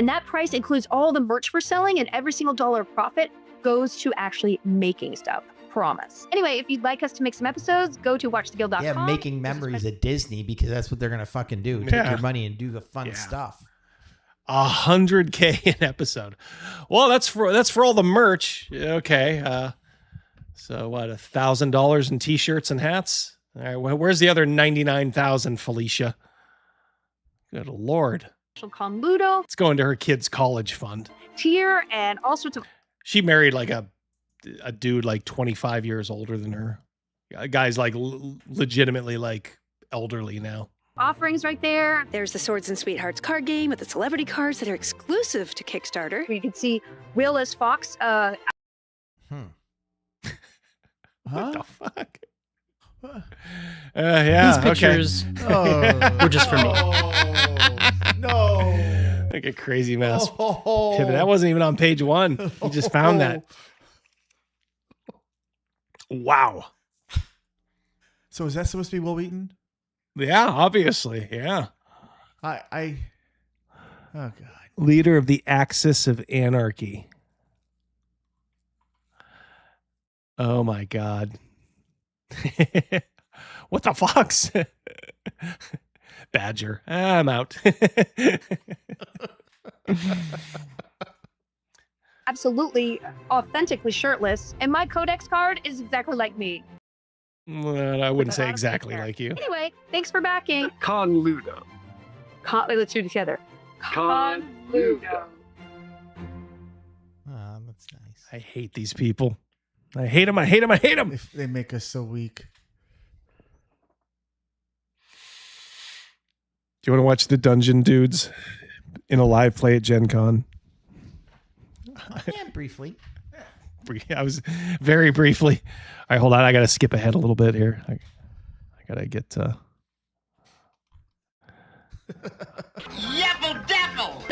S: that price includes all the merch we're selling, and every single dollar of profit goes to actually making stuff. Promise. Anyway, if you'd like us to make some episodes, go to watchtheguild.com.
U: Yeah, making memories at Disney, because that's what they're gonna fucking do. Take your money and do the fun stuff.
F: 100K an episode. Well, that's for all the merch. Okay. So what? $1,000 in t-shirts and hats. All right. Well, where's the other 99,000, Felicia? Good Lord.
S: Conludo.
F: It's going to her kid's college fund.
S: Tier and all sorts of.
F: She married like a dude like 25 years older than her. A guy's like legitimately like elderly now.
S: Offerings right there.
J: There's the Swords and Sweethearts card game with the celebrity cards that are exclusive to Kickstarter.
S: You can see Will as Fox.
F: What the fuck? Yeah.
P: These pictures were just for me.
A: No.
F: Like a crazy mess. Pivot. That wasn't even on page 1. You just found that. Wow.
A: So is that supposed to be Will Wheaton?
F: Yeah, obviously. Yeah.
A: Oh God.
F: Leader of the Axis of Anarchy. Oh my God. What the fox? Badger. I'm out.
S: Absolutely, authentically shirtless. And my Codex card is exactly like me.
F: Well, I wouldn't say exactly like you.
S: Anyway, thanks for backing.
T: Conludo.
S: Let's do it together.
T: Conludo.
U: That's nice.
F: I hate these people. I hate them. I hate them. I hate them.
A: They make us so weak.
F: Do you want to watch the Dungeon Dudes in a live play at Gen Con?
U: Yeah, briefly.
F: I was very briefly. All right, hold on. I got to skip ahead a little bit here. I got to get...
D: Yabble dabble!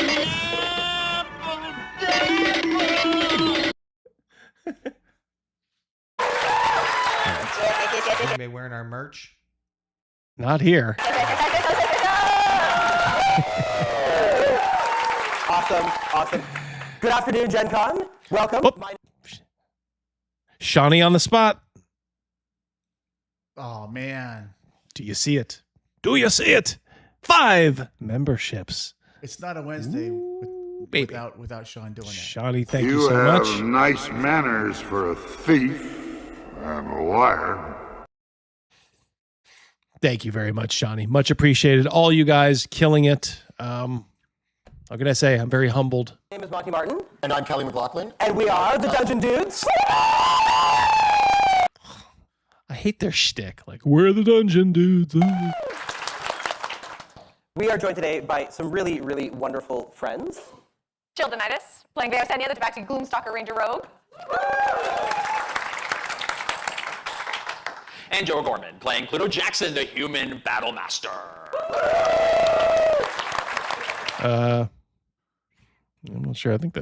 U: Anybody wearing our merch?
F: Not here.
C: Awesome. Good afternoon, Gen Con. Welcome.
F: Oh. Shawnee on the spot.
A: Oh, man.
F: Do you see it? Do you see it? 5 memberships.
A: It's not a Wednesday without Sean doing that.
F: Shawnee, thank you so much.
M: You have nice manners for a thief and a liar.
F: Thank you very much, Shawnee. Much appreciated. All you guys killing it. What can I say? I'm very humbled.
C: My name is Monty Martin.
N: And I'm Kelly McLaughlin.
C: And we are the Dungeon Dudes.
F: I hate their shtick. Like, we're the Dungeon Dudes.
C: We are joined today by some really, really wonderful friends.
B: Childenitis, playing Veosenia, the Tabaxi Gloomstalker Ranger Rogue.
H: And Joe Gorman, playing Pluto Jackson, the Human Battle Master.
F: I'm not sure. I think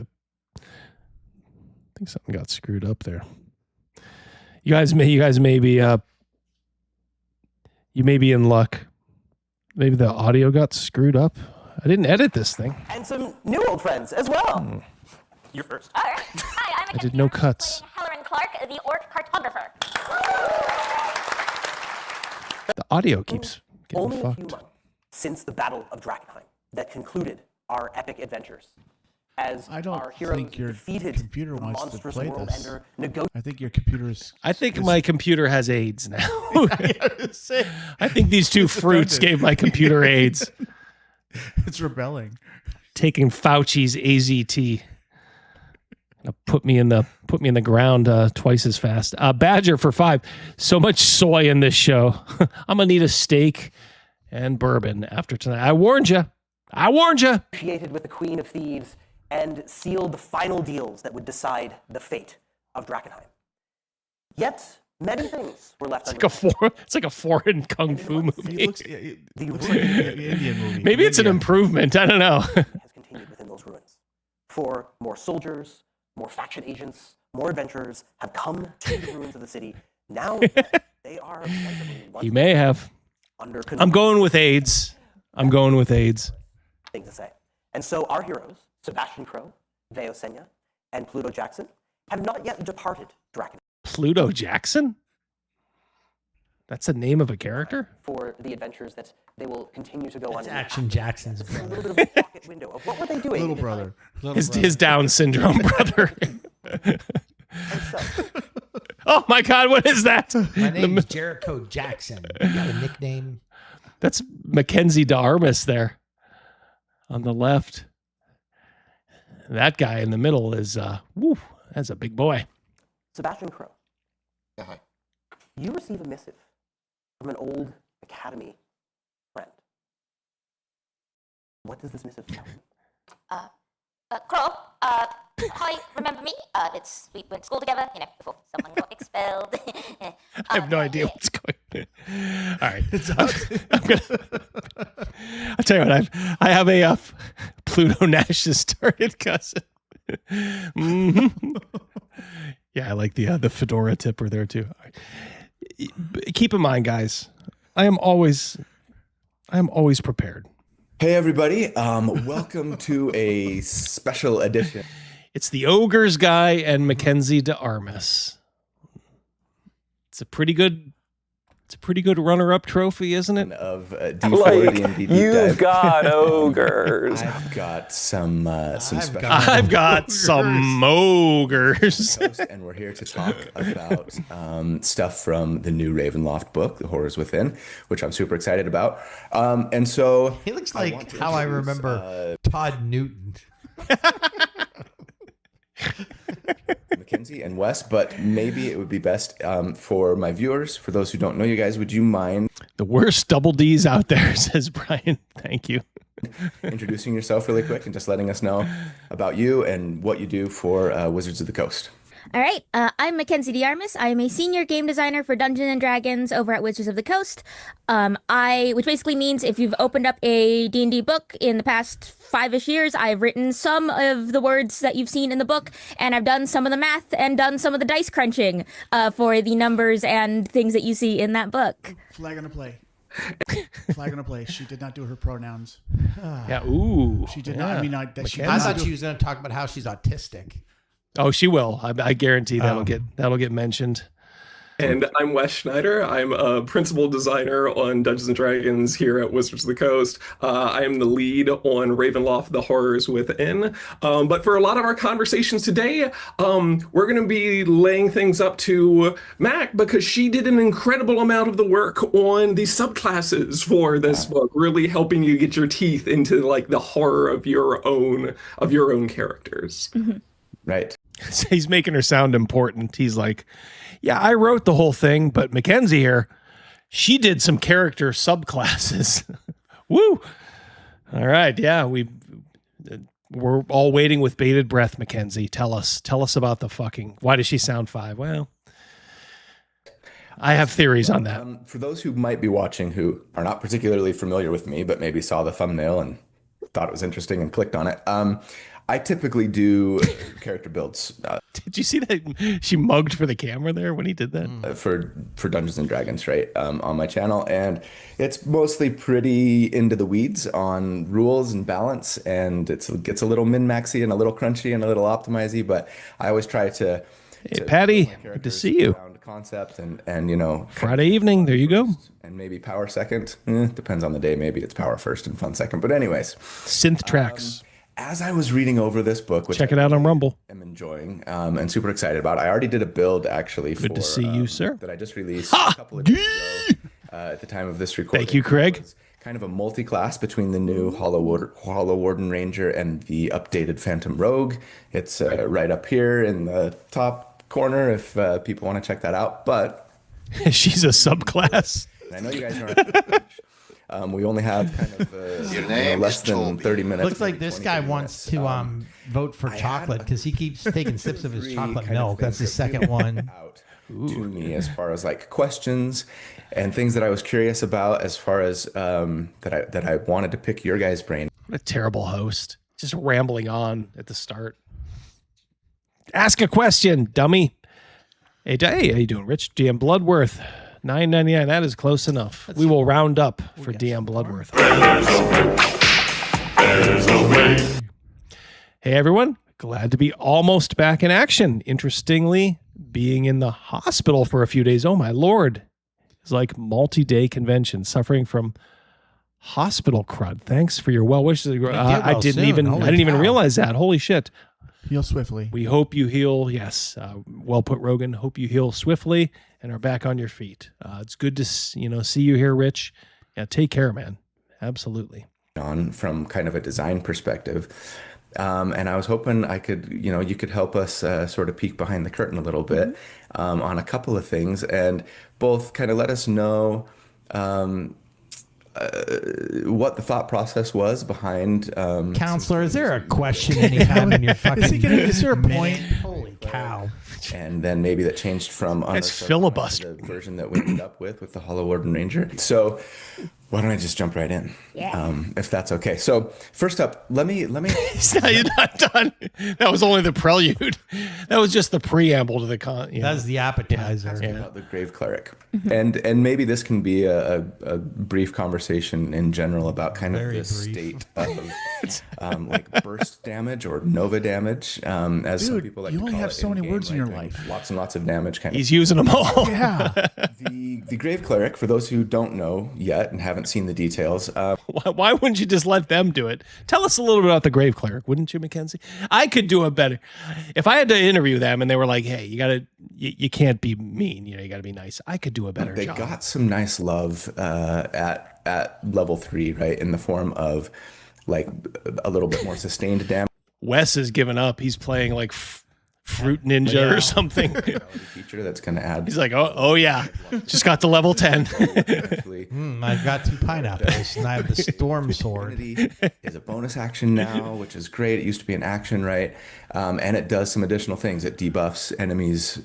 F: something got screwed up there. You guys may be you may be in luck. Maybe the audio got screwed up. I didn't edit this thing.
C: And some new old friends as well. You're first.
B: All right. Hi, I'm
F: I did no cuts.
B: Halloran Clark, the Orc Cartographer.
F: The audio keeps getting
C: Only a few
F: fucked.
C: months since the Battle of Dragonheim that concluded our epic adventures. As our heroes
A: think your
C: defeated
A: computer
C: the
A: wants to
C: monstrous
A: play
C: world
A: this.
C: ender,
A: I think your computer's.
F: I think my computer has AIDS now. I think these two fruits gave my computer AIDS.
A: It's rebelling.
F: Taking Fauci's AZT. Put me in the ground twice as fast. Badger for 5. So much soy in this show. I'm gonna need a steak and bourbon after tonight. I warned you.
C: Negotiated with the Queen of Thieves and sealed the final deals that would decide the fate of Dragonheim. Yet many things were left
F: It's like a foreign kung fu movie.
A: Indian movie.
F: Maybe it's an improvement. I don't know.
C: has continued within those ruins. For more soldiers, more faction agents, more adventurers have come to the ruins of the city. Now they are
F: You may have.
C: under
F: I'm going with AIDS.
C: thing to say. And so our heroes, Sebastian Crow, Veosenia, and Pluto Jackson, have not yet departed Dragon
F: Pluto Jackson? That's the name of a character?
C: for the adventures that they will continue to go on.
U: It's Action Jackson's
C: A
U: brother.
C: little bit of a pocket window of what were they doing?
A: Little brother.
F: His Down syndrome brother. Oh my God, what is that?
U: My name is Jericho Jackson. You got a nickname?
F: That's Mackenzie DeArmas there on the left. That guy in the middle is, that's a big boy.
C: Sebastian Crow. Hi. You receive a missive from an old academy friend. What does this missive tell you?
B: Crow, hi, remember me? We went to school together, before someone got expelled.
F: I have no idea what's going on. All right. I'll tell you what, I have a Pluto Nash's started cousin. Mm-hmm. Yeah, I like the fedora tipper there too. Keep in mind, guys, I am always prepared.
R: Hey everybody, welcome to a special edition.
F: It's the Ogre's Guy and Mackenzie DeArmas. It's a pretty good runner-up trophy, isn't it?
R: Of D4 D&D Deep
G: You've
R: Dive.
G: got ogres.
R: I've got some special.
F: I've got some ogres.
R: And we're here to talk about stuff from the new Ravenloft book, The Horrors Within, which I'm super excited about. And so
U: He looks like how I remember Todd Newton.
R: Mackenzie and Wes, but maybe it would be best for my viewers, for those who don't know you guys, would you mind
F: The worst double D's out there, says Brian. Thank you.
R: introducing yourself really quick and just letting us know about you and what you do for Wizards of the Coast?
B: All right, I'm Mackenzie DeArmas. I am a senior game designer for Dungeons & Dragons over at Wizards of the Coast. Which basically means if you've opened up a D&D book in the past 5-ish years, I've written some of the words that you've seen in the book, and I've done some of the math and done some of the dice crunching for the numbers and things that you see in that book.
A: Flag on the play. Flag on the play. She did not do her pronouns.
F: Yeah, ooh.
A: She did not. I mean, I thought
U: she was going to talk about how she's autistic.
F: Oh, she will. I guarantee that'll get mentioned.
W: And I'm Wes Schneider. I'm a principal designer on Dungeons & Dragons here at Wizards of the Coast. I am the lead on Ravenloft, The Horrors Within. But for a lot of our conversations today, we're going to be laying things up to Mac because she did an incredible amount of the work on the subclasses for this book, really helping you get your teeth into like the horror of your own characters.
B: Mm-hmm.
R: Right.
F: He's making her sound important. He's like, yeah, I wrote the whole thing, but Mackenzie here, she did some character subclasses. Woo! All right. Yeah, we're all waiting with bated breath. Mackenzie, tell us about the fucking. Why does she sound 5? Well, I have theories on that.
R: For those who might be watching who are not particularly familiar with me, but maybe saw the thumbnail and thought it was interesting and clicked on it. I typically do character builds.
F: Did you see that she mugged for the camera there when he did that?
R: For Dungeons and Dragons, right? On my channel. And it's mostly pretty into the weeds on rules and balance. And it gets a little min-maxy and a little crunchy and a little optimizey. But I always try to...
F: Hey, Patty, good to see you.
R: Concept and you know...
F: Friday evening, there you go.
R: And maybe power second. Depends on the day. Maybe it's power first and fun second. But anyways.
F: Synth tracks.
R: As I was reading over this book, which
F: check it out on Rumble.
R: I'm enjoying and super excited about. I already did a build actually.
F: Good to see you, sir.
R: That I just released a couple of days ago at the time of this recording.
F: Thank you, Craig.
R: Kind of a multi-class between the new Hollow Warden Ranger and the updated Phantom Rogue. It's right up here in the top corner if people want to check that out. But
F: she's a subclass.
R: I know you guys aren't. We only have kind of less than 30 minutes.
U: Looks like this guy wants to vote for chocolate because he keeps taking sips of his chocolate milk. That's his second one.
R: To me, as far as like questions and things that I was curious about, as far as that I wanted to pick your guys' brain.
F: What a terrible host, just rambling on at the start. Ask a question, dummy. Hey, how you doing, Rich? DM Bloodworth. $9.99. That is close enough. We will round up for DM Bloodworth. Hey, everyone. Glad to be almost back in action. Interestingly, being in the hospital for a few days. Oh, my Lord. It's like multi-day convention, suffering from hospital crud. Thanks for your well wishes. I didn't even realize that. Holy shit.
A: Heal swiftly.
F: We hope you heal. Yes. Well put, Rogan. Hope you heal swiftly and are back on your feet. It's good to see you here, Rich. Yeah, take care, man. Absolutely.
R: On from kind of a design perspective. And I was hoping I could, you could help us sort of peek behind the curtain a little bit on a couple of things and both kind of let us know what the thought process was behind.
U: Counselor, is there a question anytime in your fucking is there a point? Holy cow.
R: And then maybe that changed from
F: filibuster
R: the version that we ended up with the Hollow Warden Ranger. So why don't I just jump right in?
B: Yeah.
R: If that's okay. So first up, let me.
F: You're not done. That was only the prelude. That was just the preamble to the con.
U: That's the appetizer.
R: About the Grave Cleric, and maybe this can be a brief conversation in general about kind of the state of like burst damage or nova damage. As some people like
A: you
R: to
A: only
R: call
A: have
R: it
A: so many
R: in-game,
A: words in
R: right?
A: your life.
R: Lots and lots of damage.
F: He's using them all.
A: Yeah.
R: The Grave Cleric, for those who don't know yet and haven't seen the details.
F: Why wouldn't you just let them do it? Tell us a little bit about the Grave Cleric, wouldn't you, Mackenzie? I could do it better. If I had to interview them and they were like, hey, you can't be mean, you got to be nice. I could do a better job.
R: They got some nice love at level 3, right? In the form of like a little bit more sustained damage.
F: Wes has given up. He's playing like Fruit Ninja or something.
R: Feature that's going to add.
F: He's like, oh yeah, just got to level 10.
U: I've got 2 pineapples and I have the Storm Sword.
R: Is a bonus action now, which is great. It used to be an action, right? And it does some additional things. It debuffs enemies.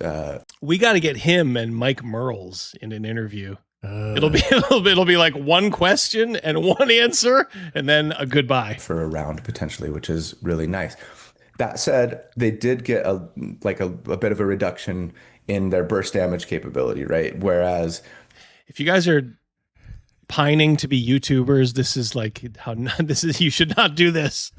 F: We got to get him and Mike Merles in an interview. It'll be like one question and one answer, and then a goodbye
R: for a round potentially, which is really nice. That said, they did get a bit of a reduction in their burst damage capability, right? Whereas,
F: if you guys are pining to be YouTubers, this is like you should not do this.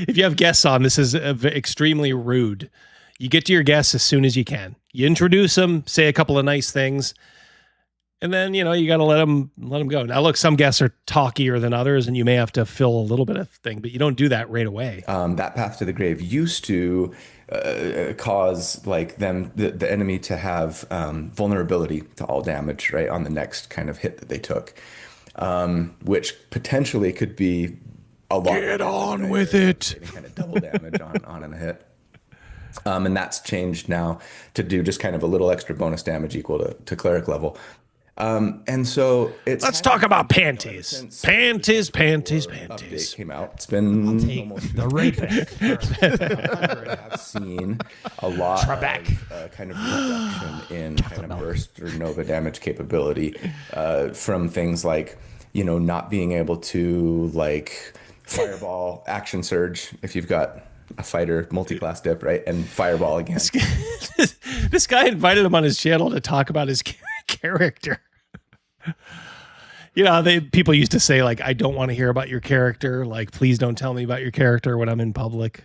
F: If you have guests on, this is extremely rude. You get to your guests as soon as you can. You introduce them, say a couple of nice things. And then, you got to let them go. Now, look, some guests are talkier than others, and you may have to fill a little bit of thing, but you don't do that right away.
R: That path to the grave used to cause like the enemy to have vulnerability to all damage, right, on the next kind of hit that they took, which potentially could be a lot.
F: Get on right? With it.
R: Kind of double damage on a hit. And that's changed now to do just kind of a little extra bonus damage equal to cleric level. And so
F: let's talk about panties. Panties.
R: Update came out. It's been almost
U: the rapist.
R: I've seen a lot of kind of reduction in kind of burst or nova damage capability from things like, not being able to like fireball, action surge if you've got a fighter, multi-class dip, right? And fireball again.
F: This guy invited him on his channel to talk about his character. People used to say, like, I don't want to hear about your character. Like, please don't tell me about your character when I'm in public.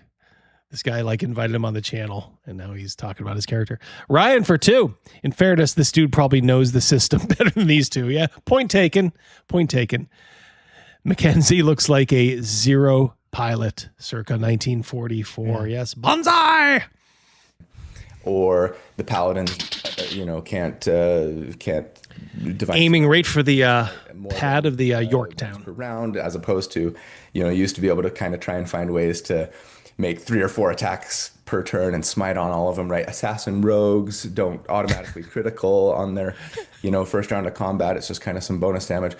F: This guy, like, invited him on the channel, and now he's talking about his character. Ryan for 2. In fairness, this dude probably knows the system better than these two. Yeah, point taken. Mackenzie looks like a Zero pilot circa 1944. Yeah. Yes, bonsai.
R: Or the paladin, can't device
F: aiming right for the pad of the Yorktown
R: round, as opposed to, used to be able to kind of try and find ways to make 3 or 4 attacks per turn and smite on all of them, right? Assassin rogues don't automatically critical on their, first round of combat. It's just kind of some bonus damage.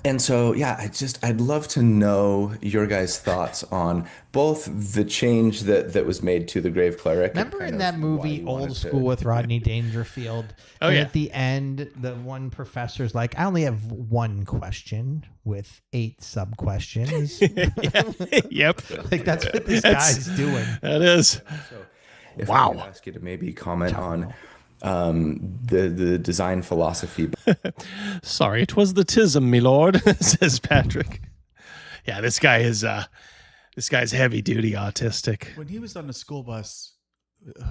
R: And so, yeah, I'd love to know your guys' thoughts on both the change that was made to the Grave Cleric.
U: Remember in that movie Old School with Rodney Dangerfield?
F: Oh, yeah.
U: At the end, the one professor's like, I only have one question with 8 sub-questions.
F: Yep.
U: Like, that's what this guy's doing.
F: That is.
R: So if I could ask you to maybe comment on the design philosophy.
F: Sorry, it was the tism, my lord, says Patrick. Yeah, this guy's heavy duty autistic.
A: When he was on the school bus,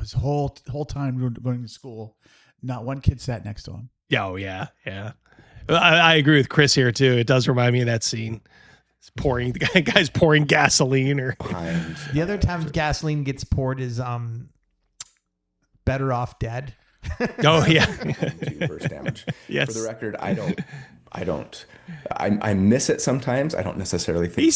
A: his whole time going to school, not one kid sat next to him.
F: Oh yeah. I agree with Chris here too. It does remind me of that scene. The guy's pouring gasoline or
R: behind.
U: The other time gasoline gets poured is Better Off Dead.
F: Oh yeah.
R: 2 burst damage.
F: Yes.
R: For the record, I miss it sometimes. I don't necessarily think
F: he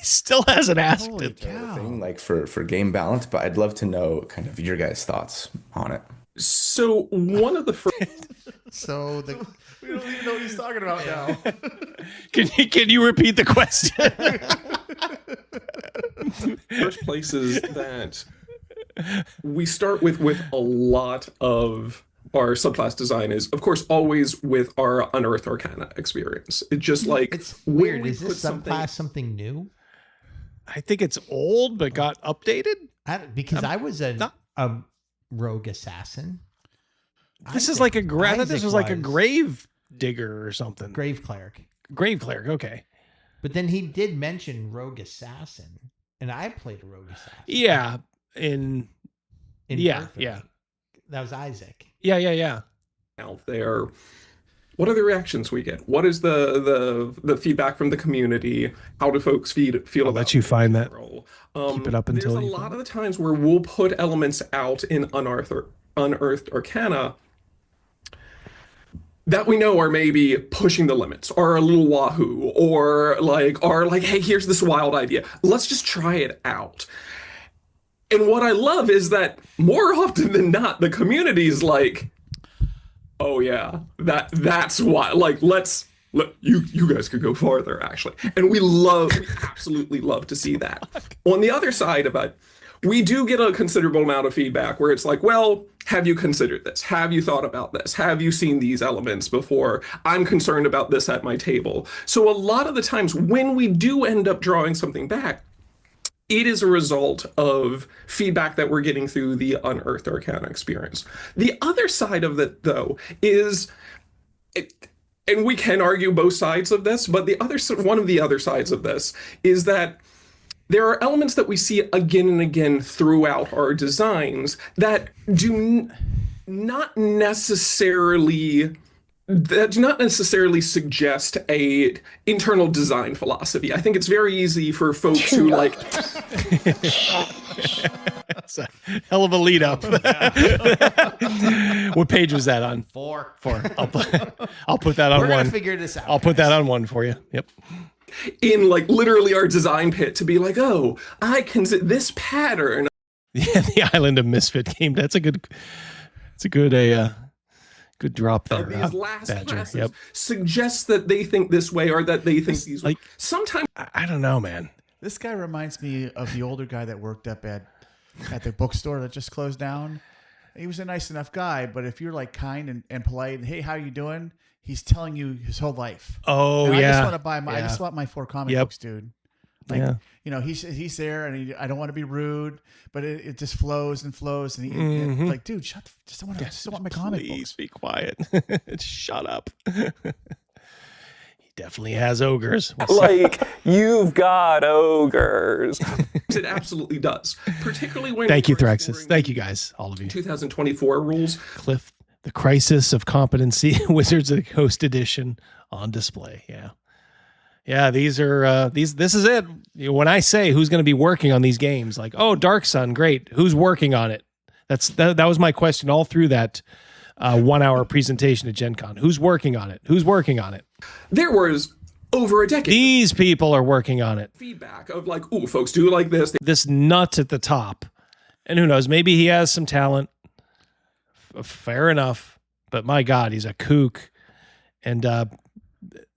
F: still hasn't asked it.
R: Thing, like for game balance, but I'd love to know kind of your guys' thoughts on it.
W: So one of the first.
A: We don't even know what he's talking about now.
F: Can you repeat the question?
W: First places that we start with a lot of our subclass design is, of course, always with our Unearthed Arcana experience. It's just like,
U: it's weird. Is this subclass something new?
F: I think it's old, but got updated.
U: I was a rogue assassin.
F: This is like this was like a grave digger or something.
U: Grave cleric.
F: Okay.
U: But then he did mention rogue assassin, and I played a rogue assassin.
F: Yeah.
U: Yeah. That was Isaac.
F: Yeah.
W: Out there, what are the reactions we get? What is the feedback from the community? How do folks feel about?
F: Let you find that. Keep it up until
W: there's a lot of the times where we'll put elements out in Unearthed Arcana that we know are maybe pushing the limits, or a little wahoo, or like, hey, here's this wild idea. Let's just try it out. And what I love is that more often than not, the community's like, oh yeah, that's why, like, you guys could go farther, actually. And we absolutely love to see that. On the other side of it, we do get a considerable amount of feedback where it's like, well, have you considered this? Have you thought about this? Have you seen these elements before? I'm concerned about this at my table. So a lot of the times when we do end up drawing something back, it is a result of feedback that we're getting through the Unearthed Arcana experience. The other side of it, though, is, and we can argue both sides of this, but one of the other sides of this is that there are elements that we see again and again throughout our designs that do not necessarily suggest a internal design philosophy. I think it's very easy for folks who like.
F: That's a hell of a lead up. What page was that on?
U: 4.
F: I'll put that on
U: We're
F: 1.
U: gonna figure this out.
F: I'll put that on 1 for you. Yep.
W: In like literally our design pit to be like, oh, I can see this pattern.
F: Yeah, the Island of Misfit game. That's a good Good drop there.
W: These last
F: Badger.
W: classes suggests that they think this way or that they think these way. Sometimes
F: I don't know, man.
A: This guy reminds me of the older guy that worked up at the bookstore that just closed down. He was a nice enough guy, but if you're like kind and polite and hey, how you doing? He's telling you his whole life.
F: Oh,
A: and
F: yeah.
A: I just want to buy I just want my 4 comic books, dude. Like, you know, he's there, and I don't want to be rude, but it just flows and flows, and and like, dude, just want my comic books.
F: Please be quiet. Shut up. He definitely has ogres.
G: Like, you've got ogres.
W: It absolutely does. Particularly when
F: Thank you, Thraxis. Thank you, guys, all of you.
W: 2024 rules.
F: Cliff, the Crisis of Competency, Wizards of the Coast edition on display. Yeah, these are this is it. When I say who's going to be working on these games, like, oh, Dark Sun, great. Who's working on it? That was my question all through that 1 hour presentation at Gen Con. Who's working on it? Who's working on it?
W: There was over a decade.
F: These people are working on it.
W: Feedback of like, oh, folks do like this.
F: This nut at the top. And who knows, maybe he has some talent. Fair enough. But my God, he's a kook. And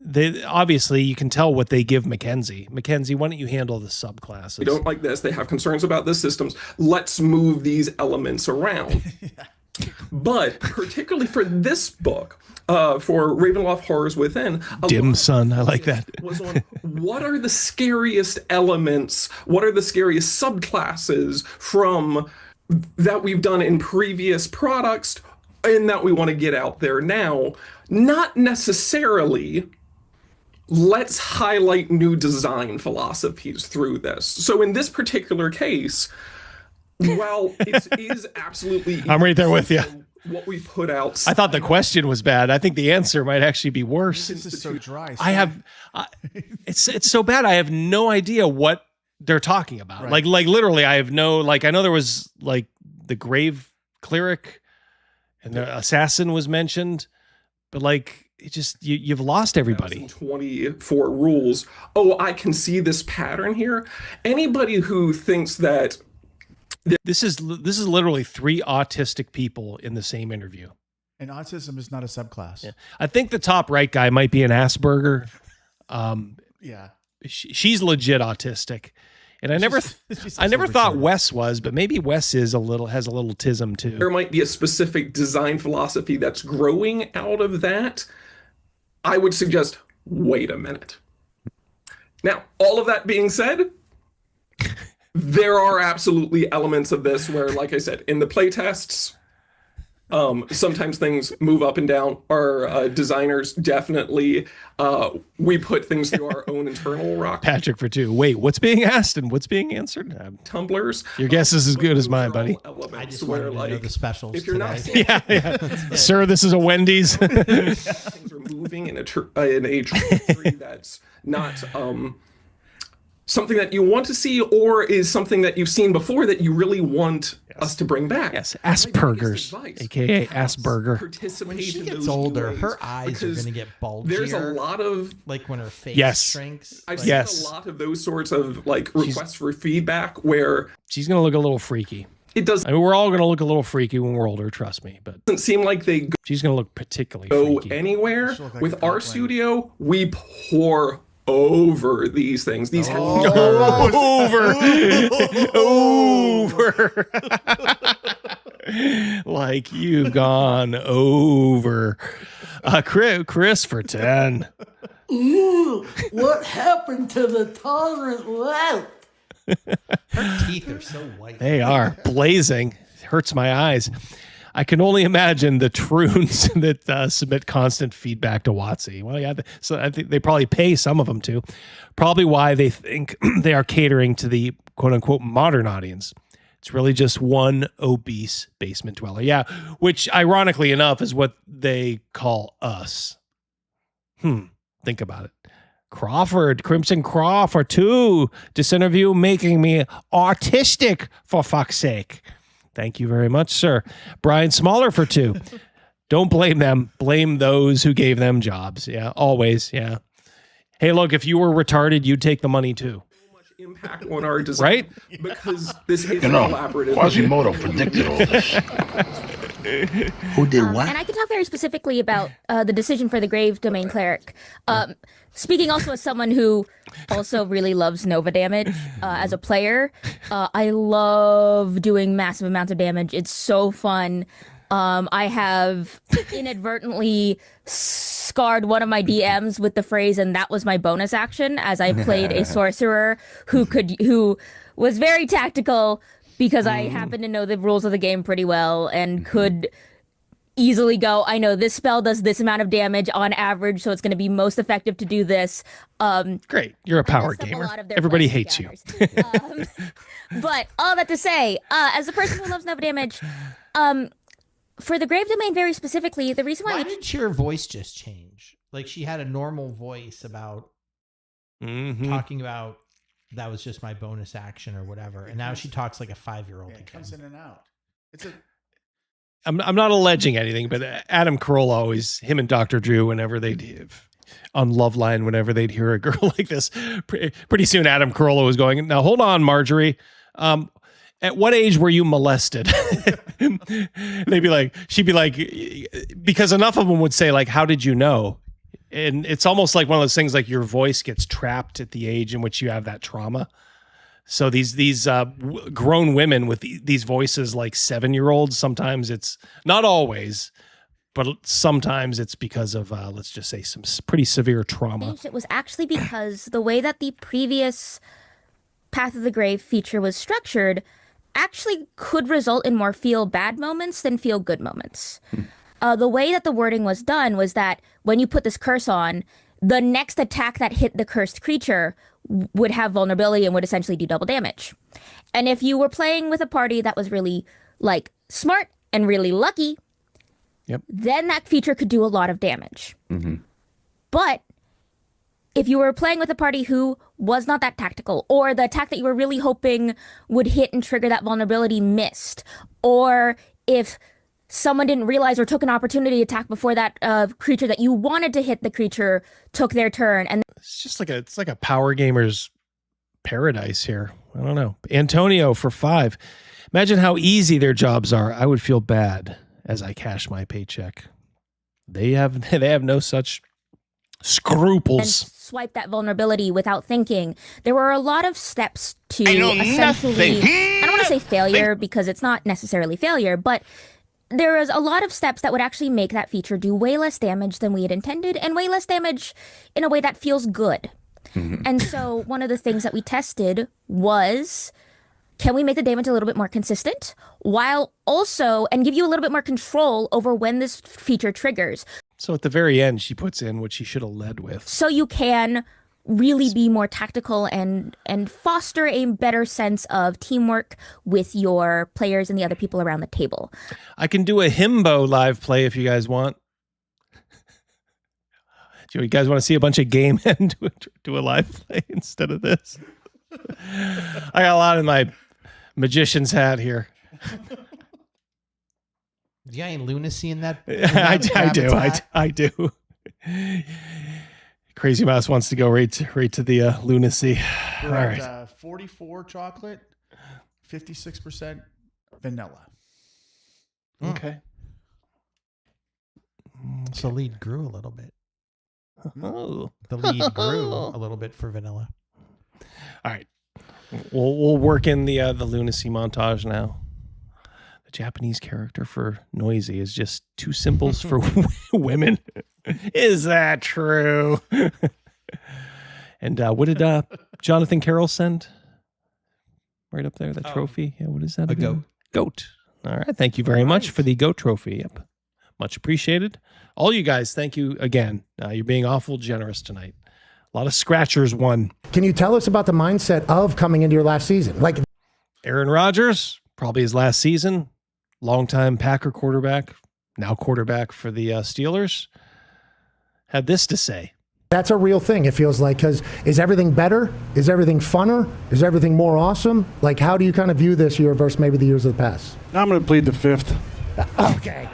F: they obviously, you can tell what they give Mackenzie. Mackenzie, why don't you handle the subclasses?
W: They don't like this. They have concerns about the systems. Let's move these elements around. But particularly for this book, for Ravenloft Horrors Within,
F: Dim Sun, I like that.
W: Was on what are the scariest elements? What are the scariest subclasses from that we've done in previous products and that we want to get out there now? Not necessarily let's highlight new design philosophies through this. So in this particular case, while it is absolutely
F: I'm right there with you.
W: What we put out.
F: I thought the question was bad. I think the answer might actually be worse.
A: This is so dry.
F: It's so bad. I have no idea what they're talking about.
A: Right.
F: Like literally, I have no, like, I know there was like the Grave Cleric and the Assassin was mentioned, but like, it just, you've lost everybody.
W: 24 rules. Oh, I can see this pattern here. Anybody who thinks that
F: this is literally 3 autistic people in the same interview.
A: And autism is not a subclass.
F: Yeah. I think the top right guy might be an Asperger.
A: Yeah.
F: She's legit autistic. And I never thought Wes was, but maybe Wes has a little tism too.
W: There might be a specific design philosophy that's growing out of that. I would suggest, wait a minute. Now, all of that being said, there are absolutely elements of this where, like I said, in the playtests, sometimes things move up and down. Our designers definitely, we put things through our own internal rock.
F: Patrick for 2. Wait, what's being asked and what's being answered?
W: Tumblers.
F: Your guess is as good as mine, buddy.
U: I just wanted to know the specials
W: if you're
U: today.
W: not,
F: yeah. Sir, this is a Wendy's.
W: Things are moving in a trajectory that's not something that you want to see, or is something that you've seen before that you really want us to bring back.
F: Yes, Asperger's, aka Asperger.
U: When she gets older, her eyes are going to get bulgier.
W: There's a lot of
U: like when her face shrinks.
W: I've seen a lot of those sorts of like requests for feedback where
F: she's going to look a little freaky.
W: It does.
F: I mean, we're all going to look a little freaky when we're older. Trust me. But
W: doesn't seem like they
F: she's going to look particularly
W: go
F: freaky.
W: Anywhere. Like with our studio, we pour over these things. These
F: over. Like you've gone over. Chris for 10.
I: Ooh, what happened to the tolerant left?
U: Her teeth are so white.
F: They are blazing. It hurts my eyes. I can only imagine the troons that submit constant feedback to WotC. Well, yeah, so I think they probably pay some of them to. Probably why they think they are catering to the quote-unquote modern audience. It's really just one obese basement dweller. Yeah, which ironically enough is what they call us. Think about it. Crimson Crawford 2. This interview making me autistic, for fuck's sake. Thank you very much, sir. Brian Smaller for 2. Don't blame them. Blame those who gave them jobs. Yeah, always. Yeah. Hey, look, if you were retarded, you'd take the money too.
W: So much impact on our design,
F: right?
W: Because this is
M: You know,
W: collaborative.
M: Quasimodo predicted all this.
K: Who did what?
B: And I can talk very specifically about the decision for the Grave Domain Cleric. Speaking also as someone who also really loves Nova damage as a player, I love doing massive amounts of damage. It's so fun. I have inadvertently scarred one of my DMs with the phrase, and that was my bonus action, as I played a sorcerer who was very tactical because I happen to know the rules of the game pretty well and could easily go, I know this spell does this amount of damage on average, so it's going to be most effective to do this.
F: Great. You're a power gamer. Everybody hates you.
B: But all that to say, as a person who loves Nova damage, for the Grave Domain very specifically, the reason why
U: did your voice just change? Like she had a normal voice about talking about that was just my bonus action or whatever, and now she talks like a 5-year-old.
A: It comes in and out.
F: I'm not alleging anything, but Adam Carolla always, him and Dr. Drew, whenever they'd on Loveline, whenever they'd hear a girl like this, pretty soon Adam Carolla was going, now hold on, Marjorie. At what age were you molested? They'd be like, she'd be like, because enough of them would say like, how did you know? And it's almost like one of those things like your voice gets trapped at the age in which you have that trauma. So these grown women with these voices like 7-year-olds, sometimes it's not always, but sometimes it's because of, let's just say, some pretty severe trauma.
B: It was actually because the way that the previous Path of the Grave feature was structured actually could result in more feel bad moments than feel good moments. The way that the wording was done was that when you put this curse on, the next attack that hit the cursed creature would have vulnerability and would essentially do double damage. And if you were playing with a party that was really like smart and really lucky, then that feature could do a lot of damage. But if you were playing with a party who was not that tactical, or the attack that you were really hoping would hit and trigger that vulnerability missed, or if someone didn't realize or took an opportunity attack before that creature that you wanted to hit the creature took their turn, and
F: it's just like it's like a power gamer's paradise here. I don't know. Antonio for 5. Imagine how easy their jobs are. I would feel bad as I cash my paycheck. They have no such scruples.
B: And swipe that vulnerability without thinking. There were a lot of steps to essentially, I don't want to say failure because it's not necessarily failure, but there was a lot of steps that would actually make that feature do way less damage than we had intended, and way less damage in a way that feels good. And so one of the things that we tested was, can we make the damage a little bit more consistent while also, and give you a little bit more control over when this feature triggers.
F: So at the very end, she puts in what she should have led with.
B: So you can really be more tactical and foster a better sense of teamwork with your players and the other people around the table.
F: I can do a himbo live play if you guys want. Do you guys want to see a bunch of game and do a live play instead of this? I got a lot in my magician's hat here.
U: You got any lunacy in that?
F: I do. Crazy Mouse wants to go right to the lunacy.
A: We're at 44 chocolate, 56% vanilla.
F: Okay.
U: So the lead grew a little bit.
F: Oh.
U: The lead grew a little bit for vanilla.
F: All right. We'll work in the lunacy montage now. The Japanese character for noisy is just 2 symbols for women. Is that true? And what did Jonathan Carroll send? Right up there, that trophy. Yeah, what is that?
U: A goat.
F: Goat. All right. Thank you very much for the goat trophy. Yep. Much appreciated. All you guys, thank you again. You're being awful generous tonight. A lot of scratchers won.
L: Can you tell us about the mindset of coming into your last season? Like
F: Aaron Rodgers, probably his last season. Longtime Packer quarterback, now quarterback for the Steelers, had this to say.
L: That's a real thing, it feels like, because is everything better? Is everything funner? Is everything more awesome? Like, how do you kind of view this year versus maybe the years of the past?
Q: I'm going to plead the 5th.
L: Okay.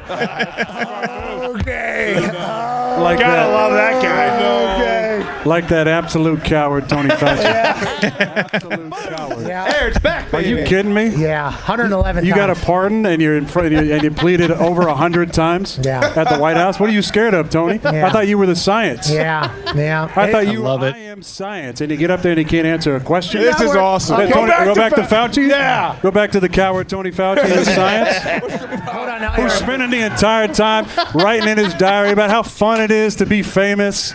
Q: Okay.
F: Like gotta love that guy.
L: Okay.
K: Like that absolute coward, Tony Fauci. Absolute coward.
L: Hey,
K: it's back. Are you kidding me?
L: Yeah, 111
K: You got a
L: times.
K: pardon and you're in front and you pleaded over 100 times at the White House. What are you scared of, Tony?
L: Yeah.
K: I thought you were the science.
L: Yeah.
K: I thought you
F: love it.
K: I am science, and you get up there and you can't answer a question.
Q: This is awesome.
K: Tony, go back to Fauci.
Q: Yeah.
K: Go back to the coward Tony Fauci and science.
L: Hold on now.
K: Who's spending the entire time writing in his diary about how fun it is to be famous.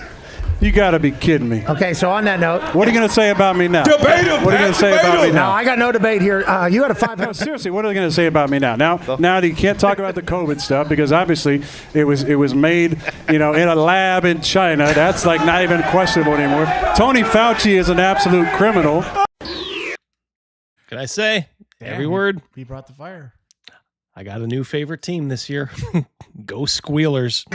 K: You got to be kidding me.
L: Okay, so on that note,
K: what are you going to say about me now?
Q: Debate him.
K: What are you going to say about me
L: no,
K: now?
L: I got no debate here. You had a 500.
K: No, seriously, what are they going to say about me now? Now you can't talk about the COVID stuff because obviously it was made, in a lab in China. That's like not even questionable anymore. Tony Fauci is an absolute criminal.
F: Can I say every word?
A: He brought the fire.
F: I got a new favorite team this year. Go Squealers.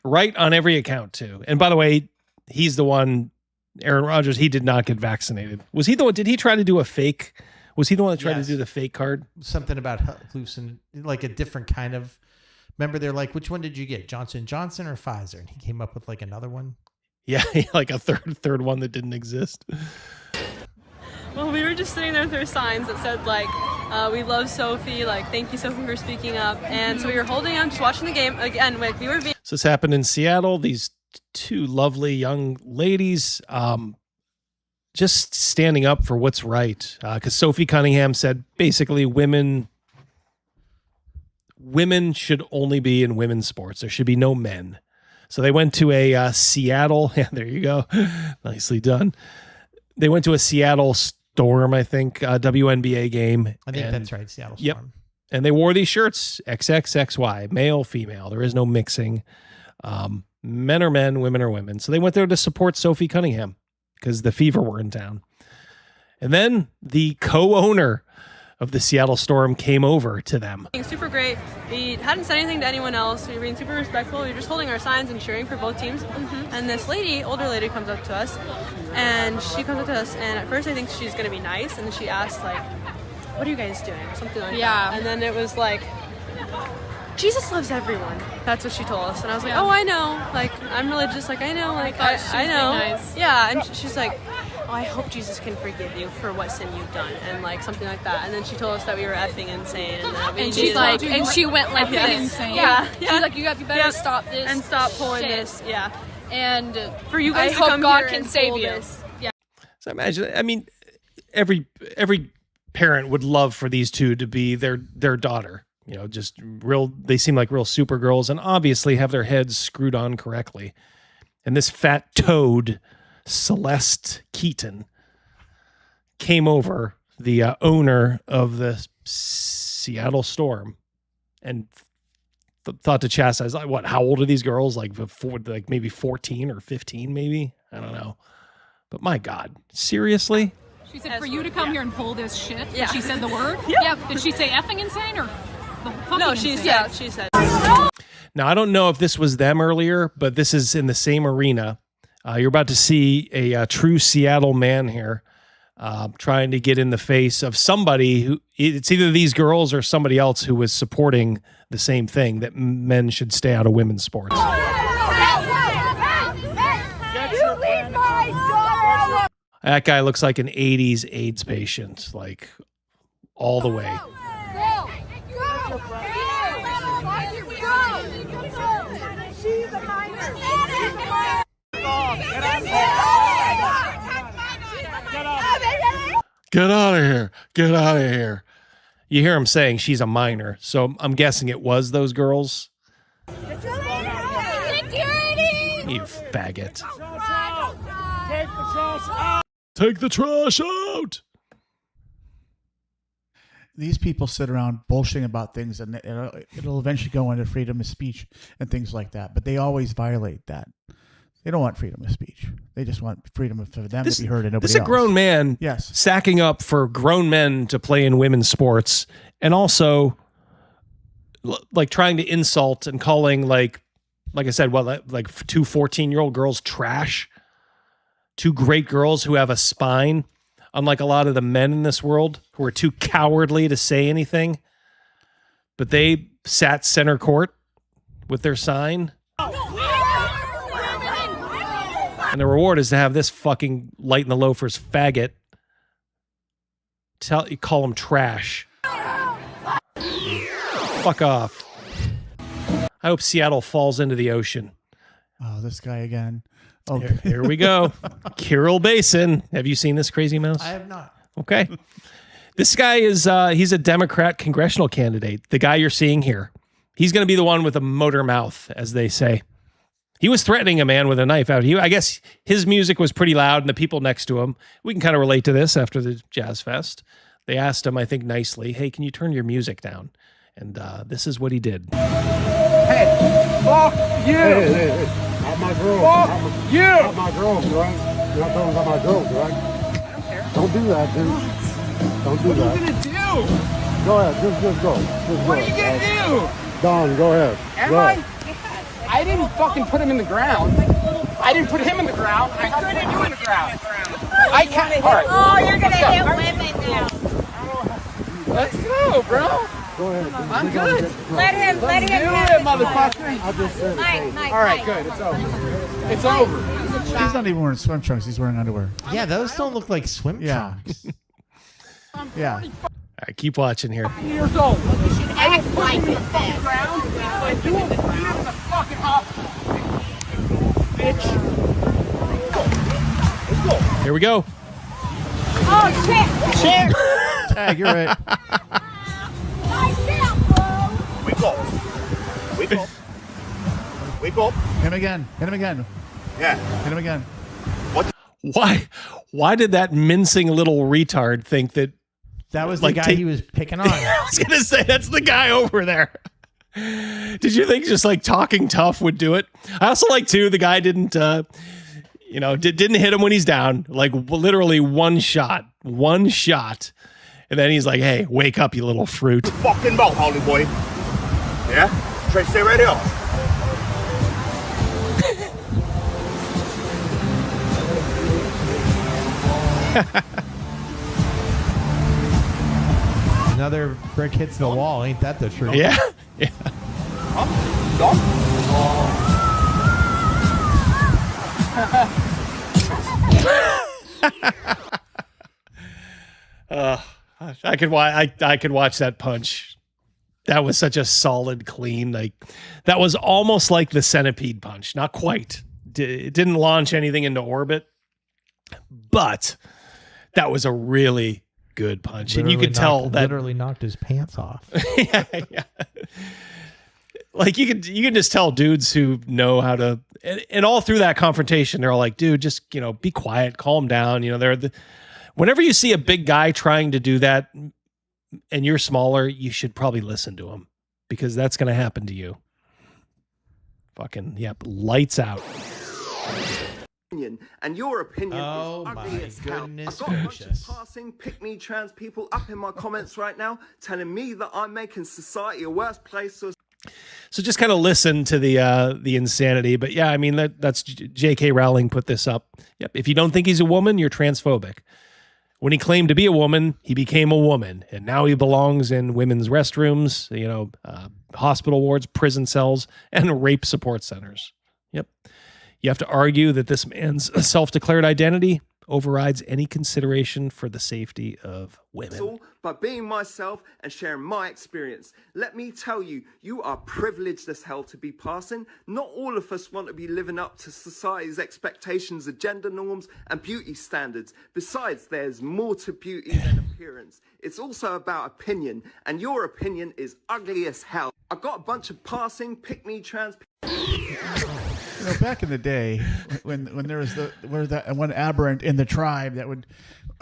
F: Right on every account, too. And by the way, he's the one, Aaron Rodgers, he did not get vaccinated. Was he the one, did he try to do a fake? Was he the one that tried to do the fake card?
U: Something about hallucin, like a different kind of, remember they're like, which one did you get? Johnson & Johnson or Pfizer? And he came up with like another one.
F: Yeah, like a third one that didn't exist.
V: Well, we were just sitting there with our signs that said, like, we love Sophie, like, thank you, Sophie, for speaking up. And so we were holding on, just watching the game. Again, like, we were being...
F: So this happened in Seattle. These two lovely young ladies just standing up for what's right. Because Sophie Cunningham said, basically, women should only be in women's sports. There should be no men. So they went to a Seattle... Yeah, there you go. Nicely done. They went to a Seattle Storm, I think, WNBA game.
U: I think that's right, Seattle Storm.
F: Yep. And they wore these shirts, XXXY, male, female. There is no mixing. Men are men, women are women. So they went there to support Sophie Cunningham because the Fever were in town. And then the co-owner of the Seattle Storm came over to them.
V: Super great. We hadn't said anything to anyone else. We were being super respectful. We were just holding our signs and cheering for both teams. And this lady, older lady, comes up to us. And she comes up to us, and at first I think she's going to be nice. And then she asked, like, what are you guys doing? Or something like that. And then it was like, Jesus loves everyone. That's what she told us. And I was like, oh, I know. Like, I'm religious. Like, I know. Like, I know. Nice. Yeah. And she's like, oh, I hope Jesus can forgive you for what sin you've done, and like something like that. And then she told us that we were effing insane, and that we
X: and she's like, and she went like this. Insane.
V: Yeah.
X: She's like, you better stop this
V: and stop pulling
X: shit.
V: this. Yeah.
X: And
V: for you guys
X: I
V: to
X: hope
V: come
X: God
V: here
X: can
V: and
X: save
V: pull
X: you.
V: This. Yeah.
F: So imagine, I mean, every parent would love for these two to be their daughter. Just real, they seem like real super girls and obviously have their heads screwed on correctly. And this fat toad, Celeste Keaton, came over, the owner of the Seattle Storm, and thought to chastise, like, what, how old are these girls? Like, before, like maybe 14 or 15, maybe? I don't know. But my God, seriously?
X: She said, for you to come here and pull this shit,
V: Yeah.
X: she said the word?
V: Yeah.
X: Did she say effing insane or
V: No, she said.
F: Now, I don't know if this was them earlier, but this is in the same arena. You're about to see a true Seattle man here trying to get in the face of somebody who, it's either these girls or somebody else who was supporting the same thing, that men should stay out of women's sports. That guy looks like an 80s AIDS patient, like all the way. Get out of here. Get out of here. You hear him saying she's a minor, so I'm guessing it was those girls.
X: Security!
F: You faggot. Take the trash out.
A: These people sit around bullshitting about things, and it'll eventually go into freedom of speech and things like that. But they always violate that. They don't want freedom of speech. They just want freedom for them to be heard and nobody else.
F: This is a grown man sacking up for grown men to play in women's sports, and also like trying to insult and calling like I said, like two 14-year-old girls trash. Two great girls who have a spine, unlike a lot of the men in this world who are too cowardly to say anything. But they sat center court with their sign. And the reward is to have this fucking light in the loafers faggot call him trash. Fuck off. I hope Seattle falls into the ocean.
A: Oh, this guy again. Oh,
F: here we go. Kirill Basin. Have you seen this crazy mouse?
U: I have not.
F: Okay. This guy is, he's a Democrat congressional candidate. The guy you're seeing here. He's going to be the one with a motor mouth, as they say. He was threatening a man with a knife out. I guess his music was pretty loud, and the people next to him, we can kind of relate to this after the Jazz Fest. They asked him, I think nicely, hey, can you turn your music down? And this is what he did.
H: Hey, fuck you!
M: Hey. Not my girl.
H: Fuck you!
M: Not my girl, right? You're not talking about my girl, right?
H: I don't care.
M: Don't do that, dude. Don't do that.
H: What are you gonna do?
M: Go ahead. Just go.
H: What are you gonna do?
M: Don, go ahead.
H: Am I? I didn't fucking put him in the ground. I didn't put him in the ground. I put you in the ground. I can't. All right.
X: Oh, you're gonna hit women now.
H: Let's go, bro.
M: Go ahead.
H: I'm good.
X: Let him
H: Do it, motherfucker.
M: I just said
X: Mike.
H: All right, good. It's over. It's over.
A: He's not even wearing swim trunks. He's wearing underwear.
U: Yeah, those don't look like swim
A: Yeah.
U: trunks.
A: Yeah.
F: All right, keep watching here.
H: Years old.
X: You should act like it then.
H: You in the fucking hospital, bitch. Let's go.
F: Here we go.
X: Oh, shit.
A: Tag, you're right.
H: We go.
A: Hit him again.
H: Yeah.
A: Hit him again.
F: Why did that mincing little retard think that
U: was the guy he was picking on?
F: I was going to say, that's the guy over there. Did you think just like talking tough would do it? I also like, too, the guy didn't, didn't hit him when he's down. Like, literally one shot. And then he's like, hey, wake up, you little fruit.
H: Fucking mouth, Holly boy. Yeah? Try to stay right here.
U: Another brick hits the wall. Ain't that the truth?
F: Yeah. I could watch that punch. That was such a solid, clean. Like that was almost like the centipede punch. Not quite. It didn't launch anything into orbit, but that was a really good punch, and you could tell that
U: literally knocked his pants off.
F: yeah. Like you can just tell dudes who know how to, and all through that confrontation, they're all like, dude, just be quiet, calm down. Whenever you see a big guy trying to do that, and you're smaller, you should probably listen to him because that's going to happen to you. Fucking yep, lights out.
E: And your opinion
U: Oh
E: is
U: my
E: ugly as hell.
U: goodness
E: I've got a bunch
U: gracious.
E: of passing pick-me trans people up in my comments right now telling me that I'm making society a worse place.
F: So just kind of listen to the insanity. But yeah, I mean, that's J.K. Rowling put this up. Yep. If you don't think he's a woman, you're transphobic. When he claimed to be a woman, he became a woman. And now he belongs in women's restrooms, hospital wards, prison cells, and rape support centers. Yep. You have to argue that this man's self-declared identity overrides any consideration for the safety of women.
E: By being myself and sharing my experience. Let me tell you, you are privileged as hell to be passing. Not all of us want to be living up to society's expectations of gender norms and beauty standards. Besides, there's more to beauty than appearance. It's also about opinion, and your opinion is ugly as hell. I got a bunch of passing pick-me trans
A: back in the day, when there was that one aberrant in the tribe that would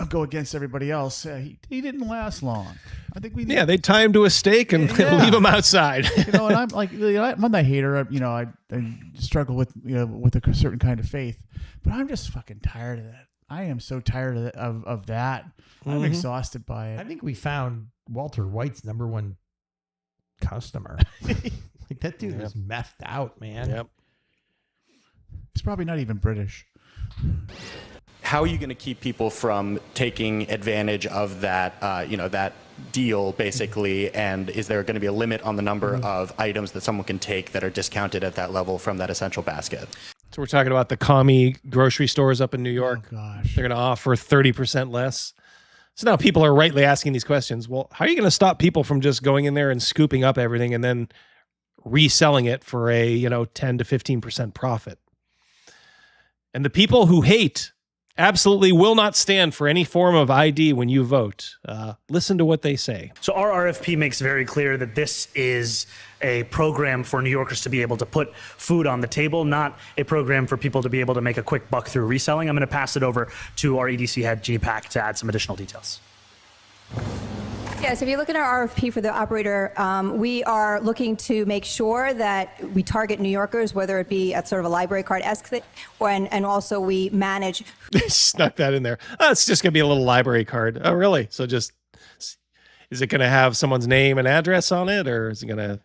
A: go against everybody else, he didn't last long. I think
F: they tie him to a stake and leave him outside.
A: And I'm like, I'm not a hater. I struggle with a certain kind of faith, but I'm just fucking tired of that. I am so tired of that. I'm exhausted by it.
U: I think we found Walter White's #1 customer. Like that dude was methed out, man.
F: Yep.
A: He's probably not even British.
J: How are you going to keep people from taking advantage of that, that deal, basically? And is there going to be a limit on the number of items that someone can take that are discounted at that level from that essential basket?
F: So we're talking about the commie grocery stores up in New York.
A: Oh, gosh.
F: They're going to offer 30% less. So now people are rightly asking these questions. Well, how are you going to stop people from just going in there and scooping up everything and then reselling it for a 10 to 15% profit? And the people who hate absolutely will not stand for any form of ID when you vote. Listen to what they say.
O: So our RFP makes very clear that this is a program for New Yorkers to be able to put food on the table, not a program for people to be able to make a quick buck through reselling. I'm going to pass it over to our EDC head, G-Pack, to add some additional details.
P: Yes, if you look at our RFP for the operator, we are looking to make sure that we target New Yorkers, whether it be at sort of a library card-esque thing, and also we manage.
F: Snuck that in there. Oh, it's just going to be a little library card. Oh, really? So just, is it going to have someone's name and address on it, or is it going to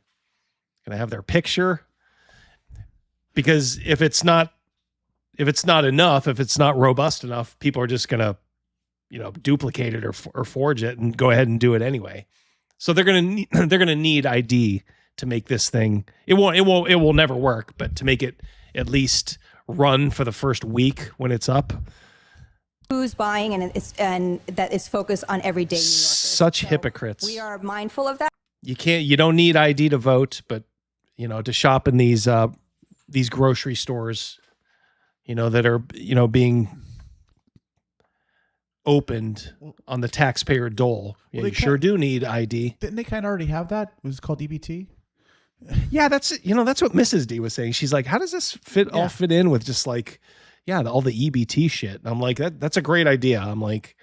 F: have their picture? Because if it's not enough, if it's not robust enough, people are just going to duplicate it or forge it and go ahead and do it anyway. So they're going to need ID to make this thing. It will never work, but to make it at least run for the first week when it's up.
P: Who's buying and that is focused on everyday New Yorkers.
F: Such hypocrites.
P: We are mindful of that.
F: You don't need ID to vote, but to shop in these grocery stores, that are being opened on the taxpayer dole. Yeah, you sure do need ID.
A: Didn't they kind of already have that? Was it called EBT?
F: Yeah, that's what Mrs. D was saying. She's like, how does this all fit in with just like, all the EBT shit? And I'm like, that's a great idea. I'm like,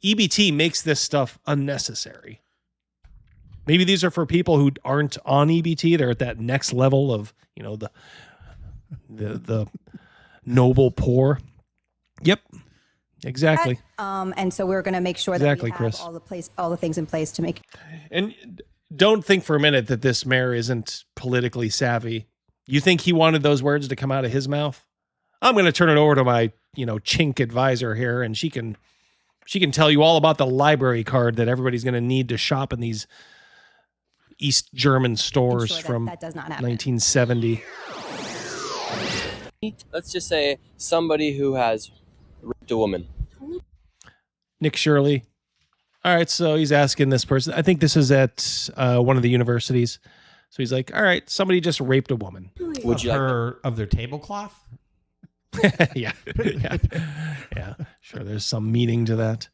F: EBT makes this stuff unnecessary. Maybe these are for people who aren't on EBT. They're at that next level of, the noble poor. Yep, exactly.
P: And so we're going to make sure that we have
F: Chris.
P: all the things in place to make.
F: And don't think for a minute that this mayor isn't politically savvy. You think he wanted those words to come out of his mouth? I'm going to turn it over to my, chink advisor here, and she can tell you all about the library card that everybody's going to need to shop in these East German stores from
P: that does not happen.
F: 1970.
Q: Let's just say somebody who has raped a woman.
F: Nick Shirley. All right, so he's asking this person. I think this is at one of the universities. So he's like, all right, somebody just raped a woman.
U: Would you of their tablecloth?
F: yeah. Sure, there's some meaning to that.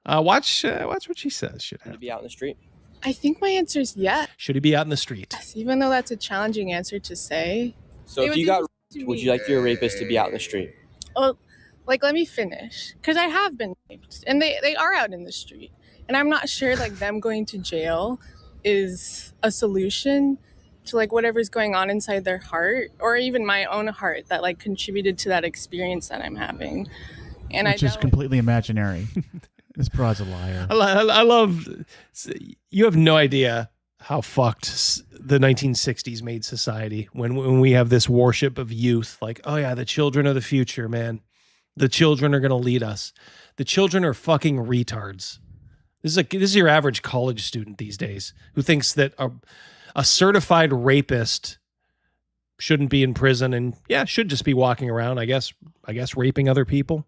F: Watch what she says. Should
Q: he be out in the street?
S: I think my answer is yes.
F: Should he be out in the street?
S: Yes, even though that's a challenging answer to say.
Q: So if you got raped, would you like your rapist to be out in the street?
S: Well, let me finish. Because I have been raped. And they are out in the street. And I'm not sure, them going to jail is a solution to, whatever's going on inside their heart. Or even my own heart that, contributed to that experience that I'm having. And
A: Which is completely imaginary. This broad's a liar.
F: I love... You have no idea how fucked the 1960s made society when we have this worship of youth. Like, oh yeah, the children are the future, man. The children are going to lead us. The children are fucking retards. This is your average college student these days who thinks that a certified rapist shouldn't be in prison and should just be walking around, I guess raping other people.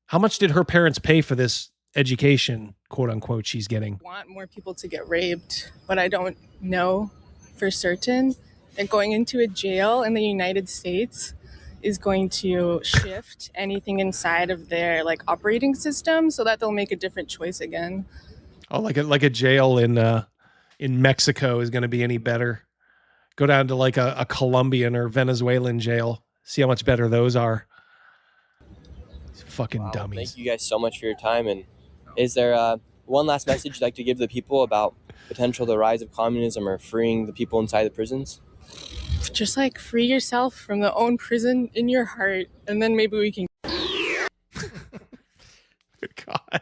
F: How much did her parents pay for this education, quote unquote, she's getting?
S: I want more people to get raped, but I don't know for certain that going into a jail in the United States is going to shift anything inside of their operating system so that they'll make a different choice again.
F: Oh, like a jail in Mexico is going to be any better. Go down to a Colombian or Venezuelan jail. See how much better those are. Fucking dummies.
Q: Thank you guys so much for your time. And is there one last message you'd like to give the people about the rise of communism or freeing the people inside the prisons?
S: Just free yourself from the own prison in your heart, and then maybe we can.
F: God.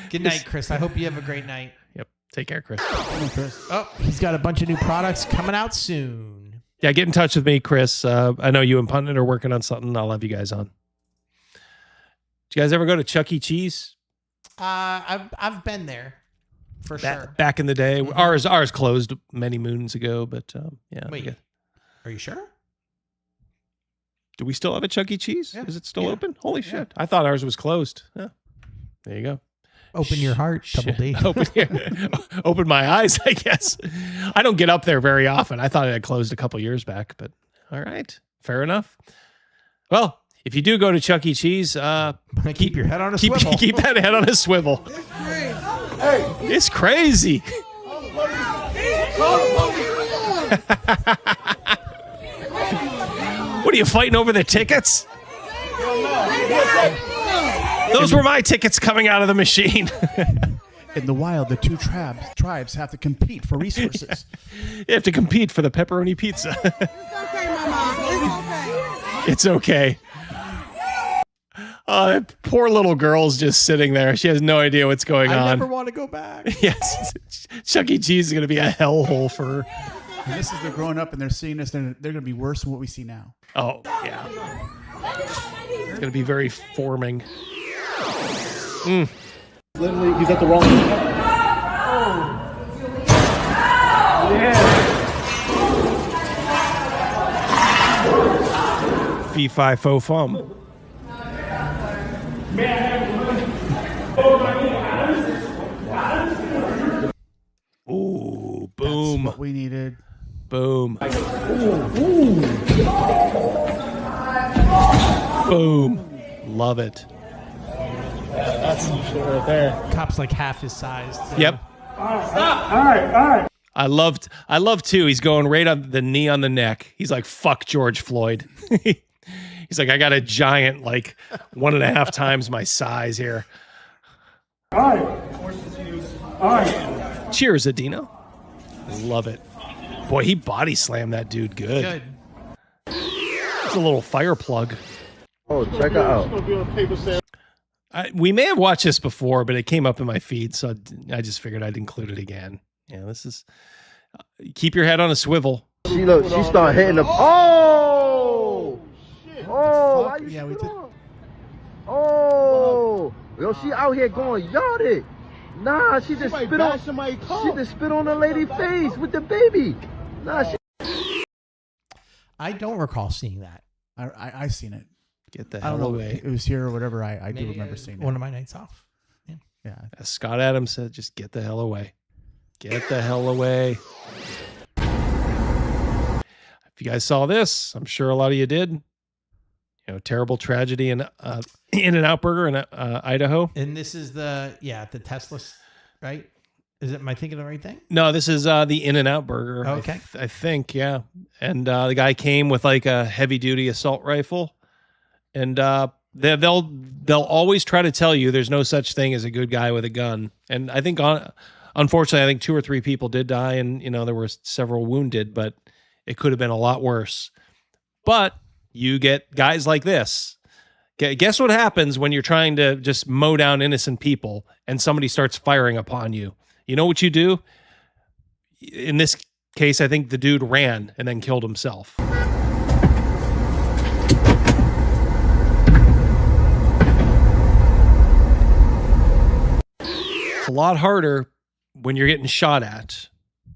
U: Good night, Chris. I hope you have a great night.
F: Yep. Take care, Chris.
U: Oh, he's got a bunch of new products coming out soon.
F: Yeah, get in touch with me, Chris. I know you and Pundit are working on something. I'll have you guys on. Did you guys ever go to Chuck E. Cheese?
U: I've been there for sure.
F: Back in the day, ours closed many moons ago. But yeah.
U: Wait, Are you sure?
F: Do we still have a Chuck E. Cheese? Is it still open? Holy shit. I thought ours was closed. Yeah. There you go.
U: Open your heart, Double D.
F: Open my eyes, I guess. I don't get up there very often. I thought it had closed a couple years back, but all right. Fair enough. Well, if you do go to Chuck E. Cheese,
U: keep your head on a swivel.
F: Keep that head on a swivel. It's crazy. What are you fighting over the tickets? Those were my tickets coming out of the machine.
A: In the wild, the two tribes have to compete for resources.
F: You have to compete for the pepperoni pizza. It's okay. That poor little girl's just sitting there. She has no idea what's going on.
U: I never want to go back.
F: Yes. Chuck E. Cheese is going to be a hellhole for her.
A: And this is they're growing up and they're seeing this. They're going to be worse than what we see now.
F: Oh, yeah. It's going to be very forming.
C: Literally, he's at the wrong.
F: Fee fi fo fum. Ooh, boom.
A: That's what we needed.
F: Boom. Boom. Love it.
C: That's some shit right there.
U: Cop's like half his size. Too.
F: Yep.
C: Stop. All right.
F: I love too. He's going right on the knee on the neck. He's like, fuck George Floyd. He's like, I got a giant, like 1.5 times my size here.
C: All right.
F: Cheers, Adino. Love it. Boy, he body slammed that dude good. It's a little fire plug.
C: Oh, check it out.
F: We may have watched this before, but it came up in my feed, so I just figured I'd include it again. Yeah, this is... keep your head on a swivel.
C: She started hitting the... Oh! Shit. Oh, why you
A: yeah, we did.
C: Oh! Yo, she out here going yarded. Nah, she just spit on... She just spit on the lady's face with the baby. Nah, she...
U: I don't recall seeing that.
A: I seen it.
F: Get the
A: I don't
F: hell
A: know.
F: away.
A: It was here or whatever. I do remember seeing it.
U: One of my nights off.
A: Yeah.
F: As Scott Adams said, just get the hell away. Get the hell away. If you guys saw this, I'm sure a lot of you did. You know, terrible tragedy in In-N-Out Burger in Idaho.
U: And this is the Tesla, right? Am I thinking the right thing?
F: No, this is the In-N-Out Burger.
U: Okay.
F: I think, yeah. And the guy came with like a heavy-duty assault rifle. And they'll always try to tell you there's no such thing as a good guy with a gun. And I think, unfortunately, I think 2 or 3 people did die, and there were several wounded, but it could have been a lot worse. But you get guys like this. Guess what happens when you're trying to just mow down innocent people and somebody starts firing upon you? You know what you do? In this case, I think the dude ran and then killed himself. It's a lot harder when you're getting shot at,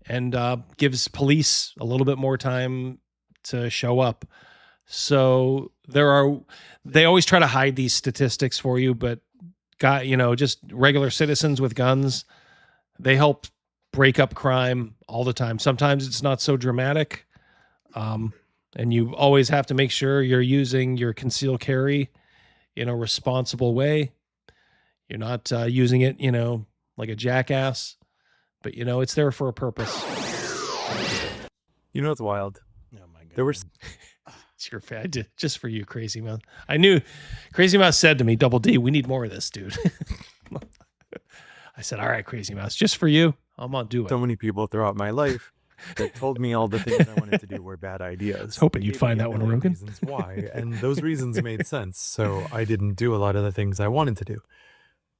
F: and gives police a little bit more time to show up. So they always try to hide these statistics for you, but just regular citizens with guns, they help break up crime all the time. Sometimes it's not so dramatic. And you always have to make sure you're using your concealed carry in a responsible way. You're not using it, like a jackass, but it's there for a purpose.
D: You know what's wild?
U: Oh my god.
D: There were
F: It's your fan, just for you, Crazy Mouse. I knew Crazy Mouse said to me, Double D, we need more of this, dude. I said, all right, Crazy Mouse, just for you, I'm gonna do it.
D: So many people throughout my life that told me all the things I wanted to do were bad ideas.
F: I was hoping you'd find that one, Rogan.
D: Reasons why, and those reasons made sense. So I didn't do a lot of the things I wanted to do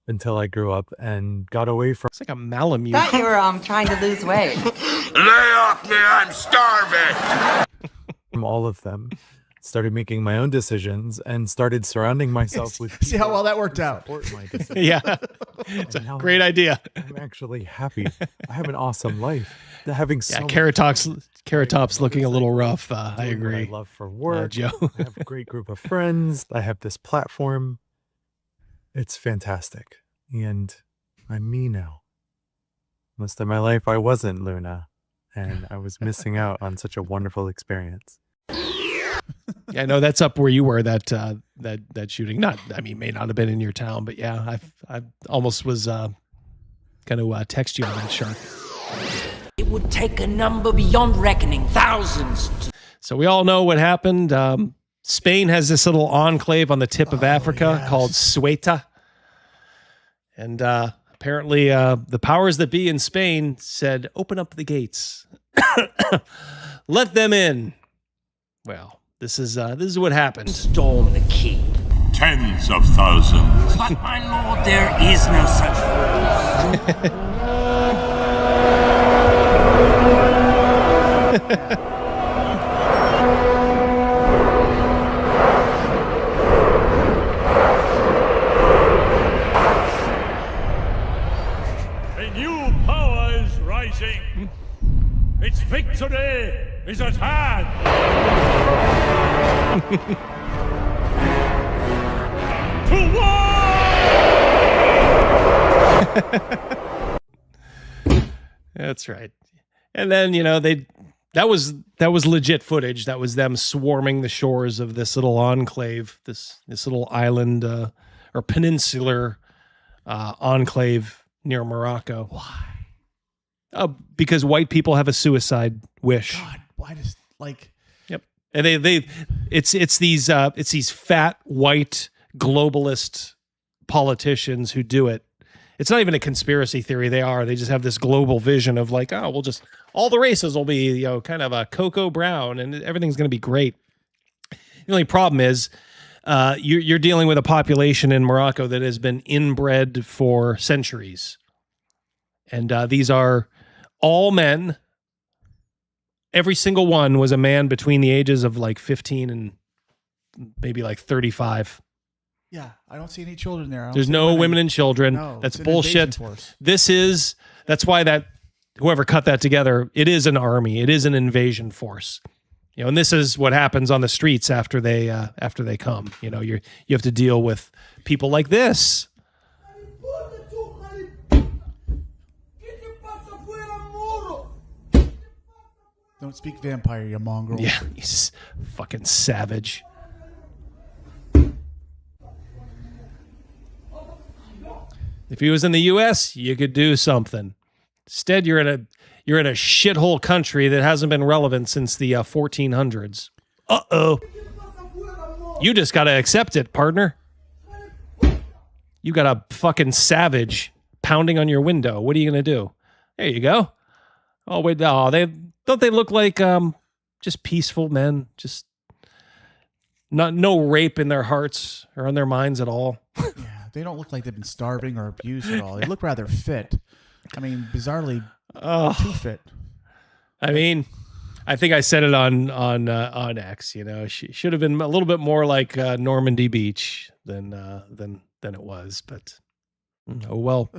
D: until I grew up and got away from.
F: It's like a Malamute.
N: Thought you were trying to lose weight.
M: Lay off me, I'm starving.
D: From all of them. started making my own decisions, and started surrounding myself with
A: See how well that worked out.
D: support my decisions.
F: Yeah, it's a great idea.
D: I'm actually happy. I have an awesome life. Having so much
F: Carrot Top's looking a little rough. I
D: doing what
F: agree.
D: I love for work.
F: Joe.
D: I have a great group of friends. I have this platform. It's fantastic. And I'm me now. Most of my life I wasn't Luna, and I was missing out on such a wonderful experience.
F: Yeah, I know that's up where you were, that shooting. Not, I mean, may not have been in your town, but yeah, I almost was going to text you on that, Shark.
I: It would take a number beyond reckoning, thousands.
F: So we all know what happened. Spain has this little enclave on the tip of Africa called Ceuta. And apparently the powers that be in Spain said, open up the gates. Let them in. Well, this is what happened.
I: Storm the keep.
M: Tens of thousands.
I: But my lord, there is no such force.
G: A new power is rising. Its victory is at hand. To
F: war! That's right. And then, that was legit footage. That was them swarming the shores of this little enclave, this little island or peninsular enclave near Morocco.
A: Why?
F: Because white people have a suicide wish.
A: God, why does
F: Yep. And it's these fat white globalist politicians who do it. It's not even a conspiracy theory. They just have this global vision of like, oh, all the races will be, kind of a cocoa brown and everything's going to be great. The only problem is you're dealing with a population in Morocco that has been inbred for centuries. And these are all men. Every single one was a man between the ages of like 15 and maybe like 35.
A: Yeah, I don't see any children there.
F: There's no women and children.
A: No,
F: that's
A: it's an
F: bullshit.
A: invasion force.
F: That's why whoever cut that together, it is an army. It is an invasion force. And this is what happens on the streets after they come. You have to deal with people like this.
A: Don't speak vampire, you mongrel.
F: Yeah, he's fucking savage. If he was in the U.S., you could do something. Instead, you're in a shithole country that hasn't been relevant since the 1400s. Uh-oh. You just got to accept it, partner. You got a fucking savage pounding on your window. What are you going to do? There you go. Oh, wait. Oh, don't they look like just peaceful men? Just no rape in their hearts or on their minds at all.
A: Yeah, they don't look like they've been starving or abused at all. They look rather fit. I mean, bizarrely too fit.
F: I mean, I think I said it on X. She should have been a little bit more like Normandy Beach than it was. But oh well.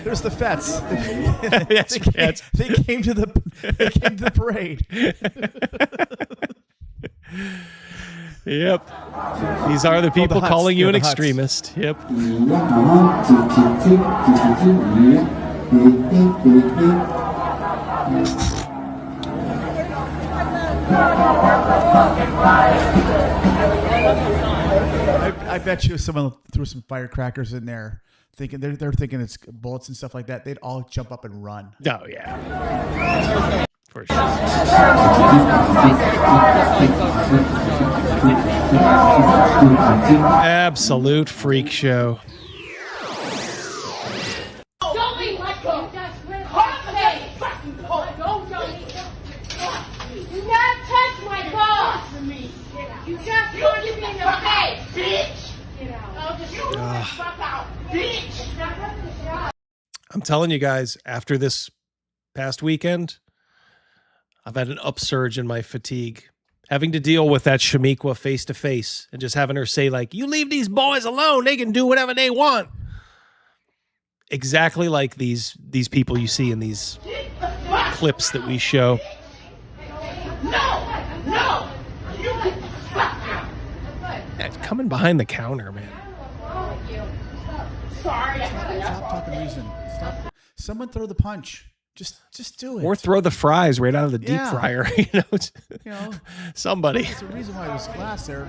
A: There's the Fets.
F: Yes,
A: they came to the parade.
F: Yep. These are the people calling you an extremist. Yep.
A: I bet you if someone threw some firecrackers in there, thinking they're thinking it's bullets and stuff like that, they'd all jump up and run.
F: Oh yeah, for sure. Absolute freak show. telling you guys, after this past weekend, I've had an upsurge in my fatigue. Having to deal with that Shamiqua face to face and just having her say, like, you leave these boys alone. They can do whatever they want. Exactly like these people you see in these clips that we show.
X: No!
F: It's coming behind the counter, man.
X: Sorry.
A: Stop talking reason. Stop. Someone throw the punch. Just do it.
F: Or throw the fries right out of the deep
A: Yeah.
F: fryer. Somebody.
A: There's a reason why there's glass there.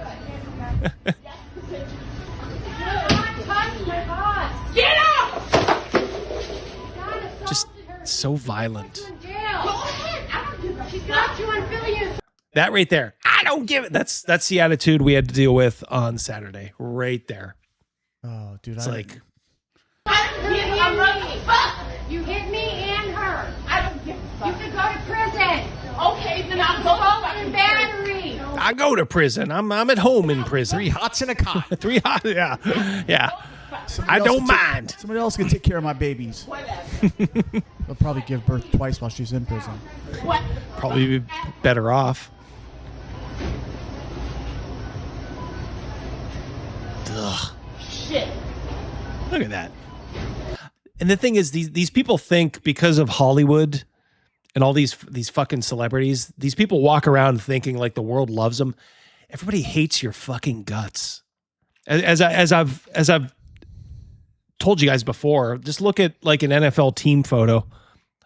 X: Get up!
F: Just so violent.
X: Go ahead. She's got you on video.
F: That right there. I don't give it. That's the attitude we had to deal with on Saturday. Right there.
A: Oh, dude.
F: It's like,
X: You hit me and her. I don't give a fuck. You could go to prison. Okay, then I'll go in battery.
F: I go to prison. I'm at home in prison.
U: 3 hots and a cot.
F: 3 hot. Yeah. Yeah.
A: Somebody
F: I
A: else
F: don't
A: can take-
F: mind.
A: Somebody else can take care of my babies. They'll probably give birth twice while she's in prison.
X: What?
F: Probably be better off. Ugh.
X: Shit.
F: Look at that. And the thing is, these people think because of Hollywood and all these fucking celebrities, these people walk around thinking like the world loves them. Everybody hates your fucking guts. As I've told you guys before, just look at like an NFL team photo.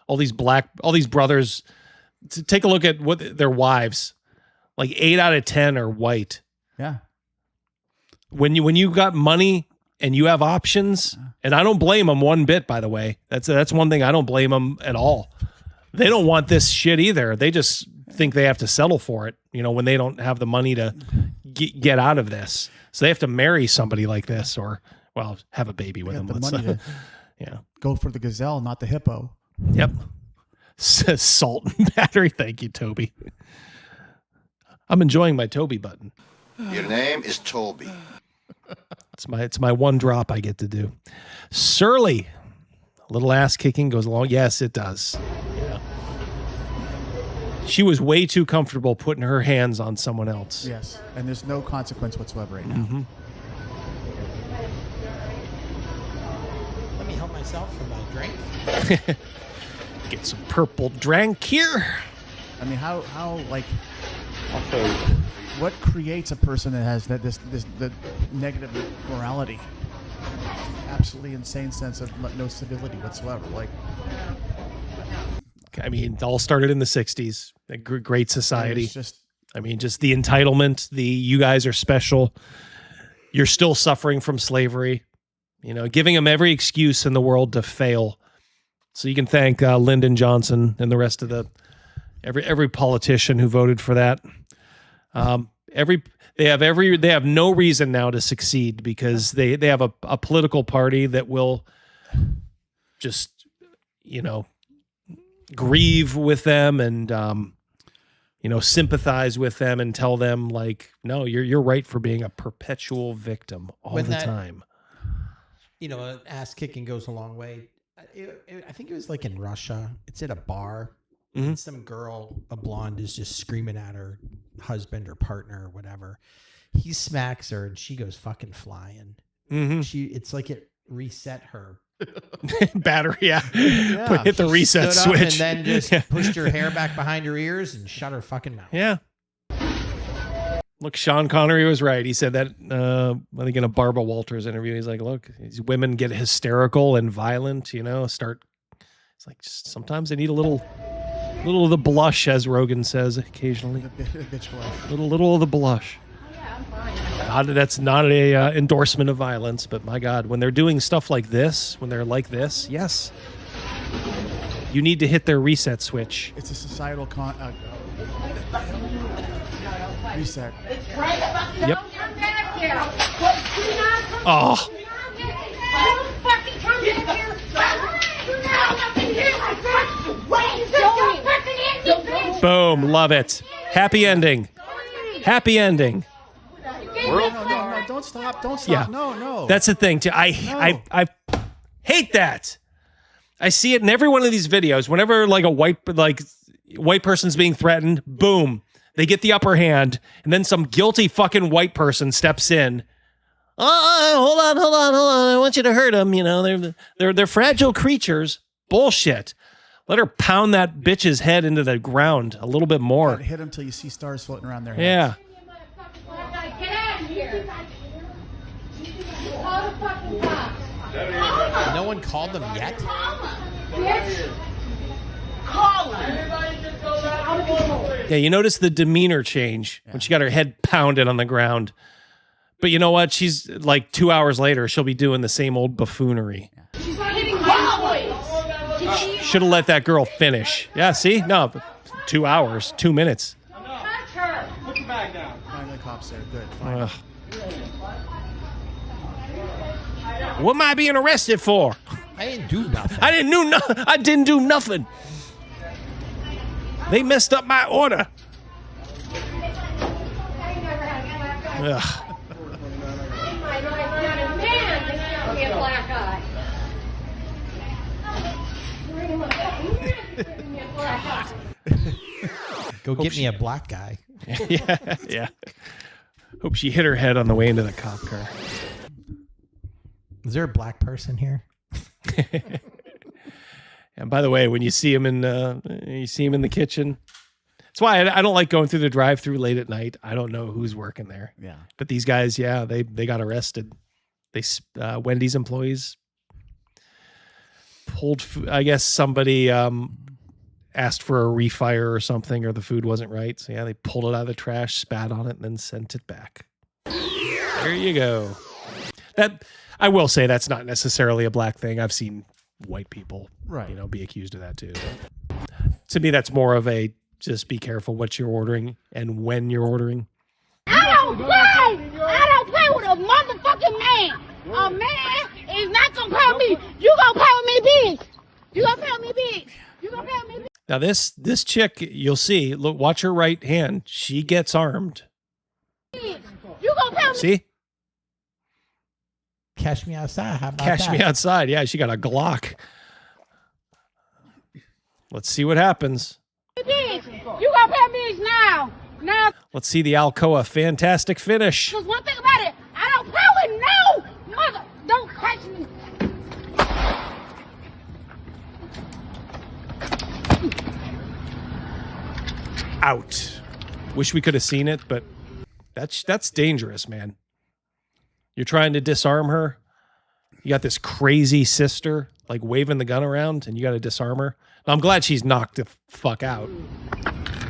F: All these brothers. Take a look at what their wives. Like 8 out of 10 are white.
A: Yeah.
F: When you got money and you have options, and I don't blame them one bit, by the way. That's one thing I don't blame them at all. They don't want this shit either. They just think they have to settle for it, when they don't have the money to get out of this. So they have to marry somebody like this or, well, have a baby with them.
A: The money to go for the gazelle, not the hippo.
F: Yep. Salt and battery. Thank you, Toby. I'm enjoying my Toby button.
N: Your name is Toby.
F: It's my one drop I get to do. Surly. A little ass kicking goes along. Yes, it does. Yeah. She was way too comfortable putting her hands on someone else.
A: Yes, and there's no consequence whatsoever right now.
F: Mm-hmm.
U: Let me help myself from my drink.
F: Get some purple drink here.
A: I mean, how like what creates a person that has the negative morality? Absolutely insane sense of no civility whatsoever. Like,
F: I mean, it all started in the 60s. A great society.
A: It's just
F: the entitlement, you guys are special. You're still suffering from slavery. Giving them every excuse in the world to fail. So you can thank Lyndon Johnson and the rest of every politician who voted for that. They have no reason now to succeed because they have a political party that will just grieve with them and sympathize with them and tell them like, no, you're right for being a perpetual victim all the time.
U: Ass kicking goes a long way. I think it was like in Russia. It's at a bar.
F: Mm-hmm.
U: And some girl, a blonde, is just screaming at her husband or partner or whatever. He smacks her and she goes fucking flying.
F: Mm-hmm.
U: It's like it reset her
F: battery. Yeah. Hit the reset
U: stood up
F: switch
U: and then just pushed her hair back behind her ears and shut her fucking mouth.
F: Yeah. Look, Sean Connery was right. He said that, I think in a Barbara Walters interview, he's like, look, these women get hysterical and violent, it's like, just sometimes they need a little of the blush, as Rogan says occasionally. Little of the blush. That's not a endorsement of violence, but my God, when they're doing stuff like this, when they're like this, yes, you need to hit their reset switch.
A: It's a societal reset.
F: Yep. Oh. Boom. Love it. Happy ending. Happy ending.
A: No, don't stop. Don't stop.
F: Yeah.
A: No.
F: That's the thing too. I hate that. I see it in every one of these videos. Whenever like a white person's being threatened, boom, they get the upper hand, and then some guilty fucking white person steps in. Hold on. I want you to hurt them. You know, they're fragile creatures. Bullshit. Let her pound that bitch's head into the ground a little bit more.
A: Hit them till you see stars floating around their
F: heads.
A: Yeah.
X: Get out of here. Call the fucking cops.
U: No one called them yet?
X: Bitch. Call them.
F: Yeah, you notice the demeanor change when she got her head pounded on the ground. But you know what? She's like 2 hours later, she'll be doing the same old buffoonery.
X: She's not hitting my boys.
F: Should have let that girl finish. Yeah, see? No, 2 hours, 2 minutes.
X: Touch her.
A: Put your bag down. Finally, the cops there. Good.
F: What am I being arrested for?
U: I didn't do nothing.
F: I didn't do nothing. They messed up my order. Ugh.
U: Go get me a black guy.
F: Yeah. Hope she hit her head on the way into the cop car.
U: Is there a black person here?
F: And by the way, when you see him in the kitchen, that's why I don't like going through the drive-through late at night. I don't know who's working there.
A: Yeah.
F: But these guys, yeah, they got arrested. Wendy's employees pulled. I guess somebody asked for a refire or something, or the food wasn't right. So yeah, they pulled it out of the trash, spat on it, and then sent it back. There you go. That I will say that's not necessarily a black thing. I've seen white people, be accused of that too. But to me, that's more of a just be careful what you're ordering and when you're ordering.
X: I don't play with a motherfucking man. A man is not gonna play with me. You gonna play with me, bitch. You gonna play with me, bitch. You gonna play with me, bitch.
F: Now this chick, you'll see. Look, watch her right hand. She gets armed.
X: You gonna play with me?
F: See?
U: Cash me outside. How about
F: Cash
U: that?
F: me outside. Yeah, she got a Glock. Let's see what happens.
X: Bitch. You gonna play with me now.
F: Let's see the Alcoa fantastic finish.
X: Cause one thing about it, I don't play with no mother. Don't catch me.
F: Out. Wish we could have seen it, but that's dangerous, man. You're trying to disarm her. You got this crazy sister like waving the gun around, and you got to disarm her. Now, I'm glad she's knocked the fuck out.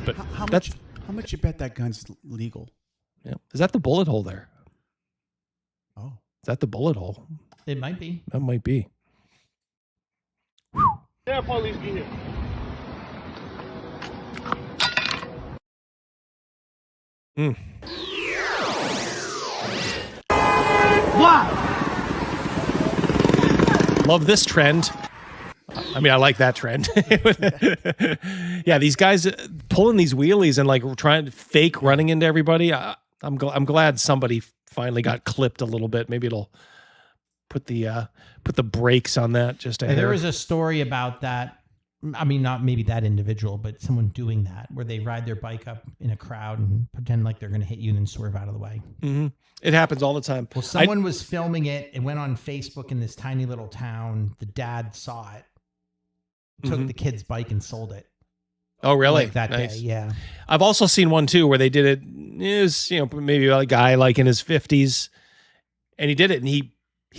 F: But
A: how much you bet that gun's legal?
F: Yeah. Is that the bullet hole there?
A: Oh.
F: Is that the bullet hole?
U: It might be.
F: That might be.
G: Yeah, police be here.
F: Wow. Love this trend. I mean, I like that trend. Yeah, these guys pulling these wheelies and like trying to fake running into everybody. I'm glad somebody finally got clipped a little bit. Maybe it'll put the brakes on that just a hair.
U: There was a story about that. I mean, not maybe that individual, but someone doing that where they ride their bike up in a crowd and pretend like they're going to hit you and then swerve out of the way.
F: Mm-hmm. It happens all the time.
U: Well, someone was filming it. It went on Facebook in this tiny little town. The dad saw it, took the kid's bike and sold it.
F: Oh, really?
U: Like that
F: Nice.
U: day, yeah.
F: I've also seen one too where they did it. It was, maybe a guy like in his 50s, and he did it, and he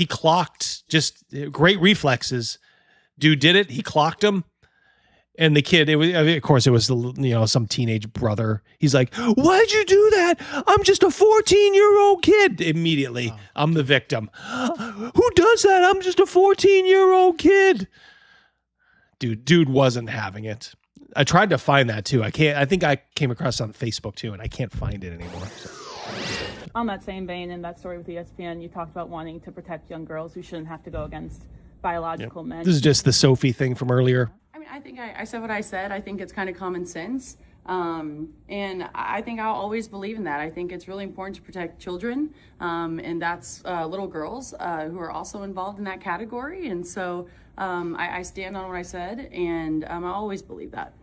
F: clocked, just great reflexes. Dude did it. He clocked him. And the kid, of course, it was some teenage brother. He's like, "Why'd you do that? I'm just a 14-year-old kid." Immediately, I'm the victim. Who does that? I'm just a 14-year-old kid. Dude wasn't having it. I tried to find that too. I think I came across it on Facebook too, and I can't find it anymore. So.
B: On that same vein, in that story with ESPN, you talked about wanting to protect young girls who shouldn't have to go against biological men.
F: This is just the Sophie thing from earlier.
B: I mean, I think I said what I said. I think it's kind of common sense. And I think I'll always believe in that. I think it's really important to protect children. And that's little girls who are also involved in that category. And so I stand on what I said, and I always believe that.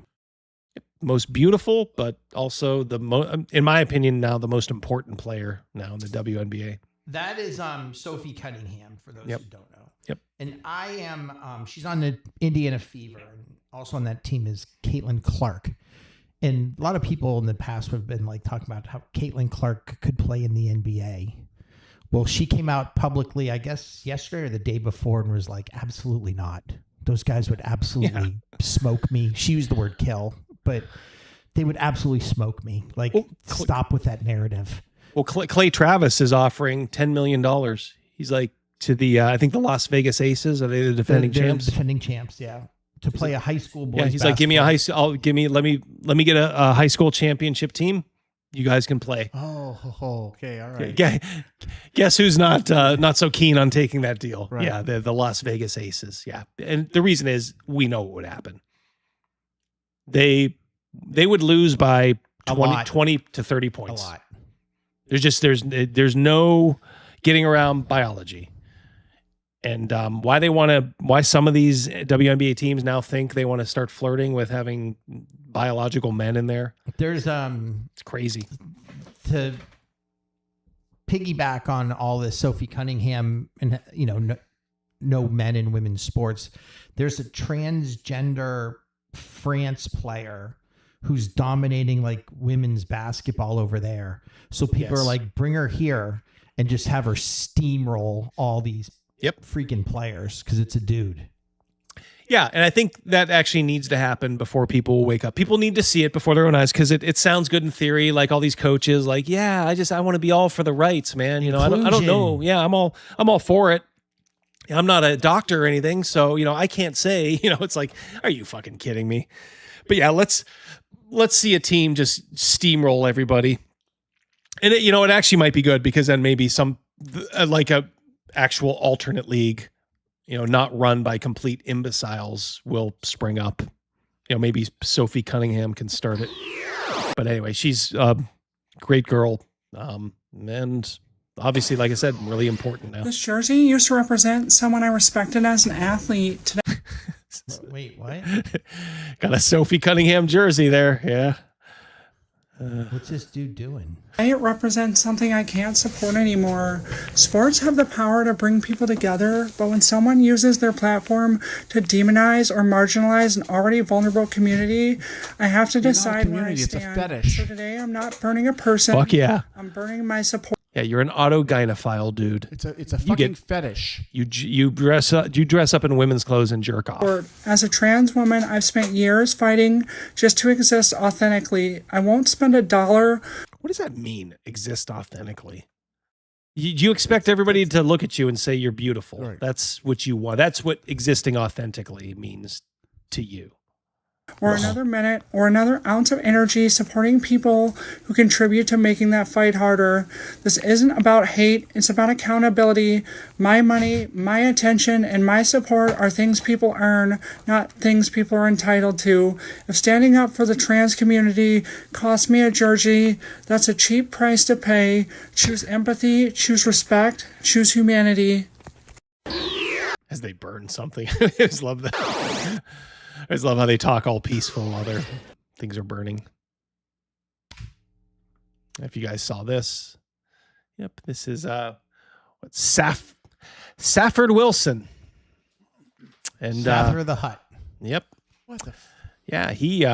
F: Most beautiful, but also in my opinion, now the most important player now in the WNBA.
U: That is Sophie Cunningham, for those who don't know.
F: Yep.
U: And I am, she's on the Indiana Fever, and also on that team is Caitlin Clark. And a lot of people in the past have been like talking about how Caitlin Clark could play in the NBA. Well, she came out publicly, I guess, yesterday or the day before and was like, absolutely not. Those guys would absolutely smoke me. She used the word kill, but they would absolutely smoke me. Like, stop with that narrative.
F: Well, Clay Travis is offering $10 million. He's like to the, I think the Las Vegas Aces. Are they the defending champs?
U: Defending champs, yeah. To play a high school boys.
F: Yeah, he's like, give me a high school. Let me get a high school championship team. You guys can play.
A: Oh, okay, all right.
F: Guess who's not so keen on taking that deal?
A: Right.
F: Yeah, the Las Vegas Aces. Yeah, and the reason is we know what would happen. They would lose by 20 to 30 points.
U: A lot.
F: There's no getting around biology. And why some of these WNBA teams now think they want to start flirting with having biological men in there.
U: There's
F: it's crazy.
U: To piggyback on all this Sophie Cunningham and no men in women's sports. There's a transgender France player who's dominating like women's basketball over there. So people are like, bring her here and just have her steamroll all these freaking players because it's a dude.
F: Yeah, and I think that actually needs to happen before people wake up. People need to see it before their own eyes because it sounds good in theory. Like all these coaches, like, yeah, I want to be all for the rights, man. I don't know. Yeah, I'm all for it. I'm not a doctor or anything, so I can't say. It's like, are you fucking kidding me? But yeah, let's see a team just steamroll everybody, and it actually might be good because then maybe some like a actual alternate league, not run by complete imbeciles will spring up. Maybe Sophie Cunningham can start it. But anyway, she's a great girl. And obviously, like I said, really important now.
L: This jersey used to represent someone I respected as an athlete. Today.
U: Wait, what?
F: Got a Sophie Cunningham jersey there. Yeah.
U: What's this dude doing?
L: It represents something I can't support anymore. Sports have the power to bring people together, but when someone uses their platform to demonize or marginalize an already vulnerable community, I have to decide where I stand.
A: It's a fetish.
L: So today I'm not burning a person.
F: Fuck yeah.
L: I'm burning my support.
F: Yeah, you're an autogynephile, dude.
A: It's a fucking fetish.
F: You dress up in women's clothes and jerk off.
L: As a trans woman, I've spent years fighting just to exist authentically. I won't spend $1.
F: What does that mean? Exist authentically? You expect everybody to look at you and say you're beautiful. Right. That's what you want. That's what existing authentically means to you.
L: Or another minute or another ounce of energy supporting people who contribute to making that fight harder. This isn't about hate, it's about accountability. My money, my attention, and my support are things people earn, not things people are entitled to. If standing up for the trans community costs me a jersey, that's a cheap price to pay. Choose empathy, choose respect, choose humanity.
F: As they burn something. I just love that. I just love how they talk all peaceful while their things are burning. If you guys saw this, this is Safford Wilson, and
U: Safford the Hutt.
F: Yep.
A: What the?
F: Yeah, he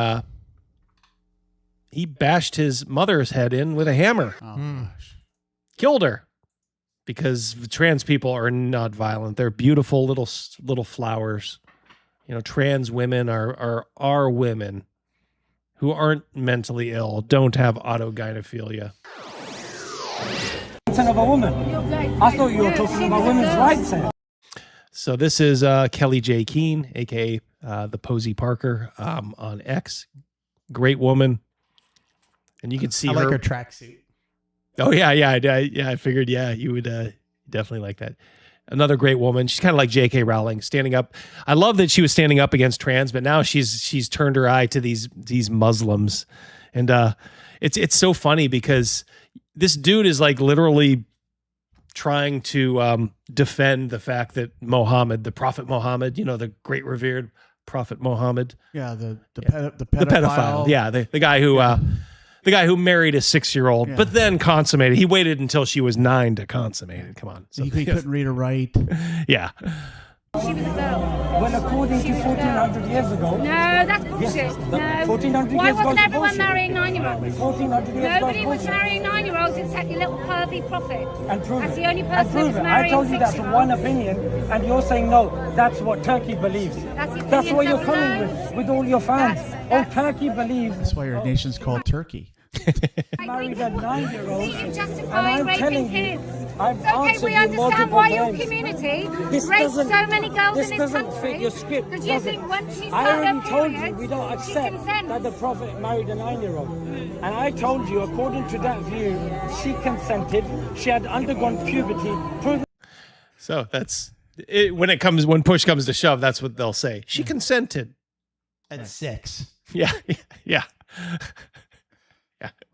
F: bashed his mother's head in with a hammer.
A: Oh gosh.
F: Killed her because trans people are not violent. They're beautiful little flowers. Trans women are women who aren't mentally ill, don't have autogynephilia.
R: Of a woman. I thought you were talking about women's rights here.
F: So this is Kelly J. Keene, aka the Posey Parker on X. Great woman, and you can see
U: I like her tracksuit.
F: Oh yeah. I figured you would definitely like that. Another great woman. She's kind of like J.K. Rowling, standing up. I love that she was standing up against trans, but now she's turned her eye to these Muslims, and it's so funny because this dude is like literally trying to defend the fact that Muhammad, the Prophet Muhammad, the great revered Prophet Muhammad.
A: Yeah, the
F: pedophile. The pedophile. Yeah, the guy who the guy who married a 6-year-old, but then consummated. He waited until she was 9 to consummate it. Come on.
A: So, he couldn't read or write.
F: Yeah.
X: She was a girl.
R: Well, according to 1400 years ago.
X: No, that's bullshit.
R: Yes,
X: No.
R: 1400
X: Why
R: years
X: wasn't
R: ago
X: everyone
R: bullshit.
X: marrying 9-year-olds?
R: 1400 years ago
X: Nobody was
R: bullshit.
X: marrying 9-year-olds except your little pervy prophet.
R: And prove
X: That's
R: it.
X: the only
R: And
X: person
R: prove
X: who's
R: it. I
X: marrying
R: told you that's
X: 6-year-olds.
R: one opinion, and you're saying no. That's what Turkey believes. That's what you're coming with all your fans. Turkey believes.
A: That's why your nation's called Turkey.
R: Married a 9-year-old,
X: See, you're
R: and
X: justifying
R: I'm
X: raping
R: telling you,
X: kids.
R: I've
X: It's okay,
R: answered
X: we
R: you
X: understand
R: multiple
X: why your
R: times.
X: community
R: This
X: rapes so
R: doesn't-
X: many girls
R: this
X: in this
R: doesn't fit
X: country.
R: your script,
X: Because you
R: does
X: think
R: it?
X: when she
R: I
X: started
R: already
X: her
R: told you
X: period,
R: we don't
X: she
R: accept
X: consents.
R: that the prophet married a 9-year-old. And I told you, according to that view, she consented. She had undergone puberty.
F: So that's it. When push comes to shove, that's what they'll say. She consented
U: at 6.
F: Yeah. Yeah.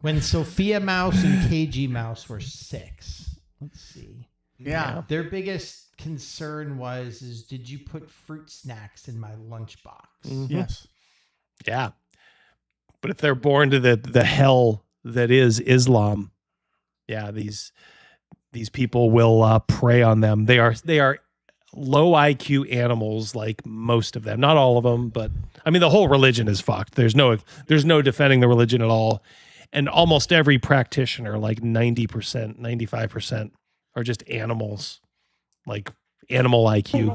U: When Sophia Mouse and KG Mouse were 6. Let's see.
A: Yeah.
U: Their biggest concern was, did you put fruit snacks in my lunchbox?
F: Mm-hmm.
A: Yes.
F: Yeah. But if they're born to the hell that is Islam, yeah, these people will prey on them. They are low IQ animals, like most of them. Not all of them, but I mean the whole religion is fucked. There's no defending the religion at all. And almost every practitioner, like 90%, 95%, are just animals, like animal IQ.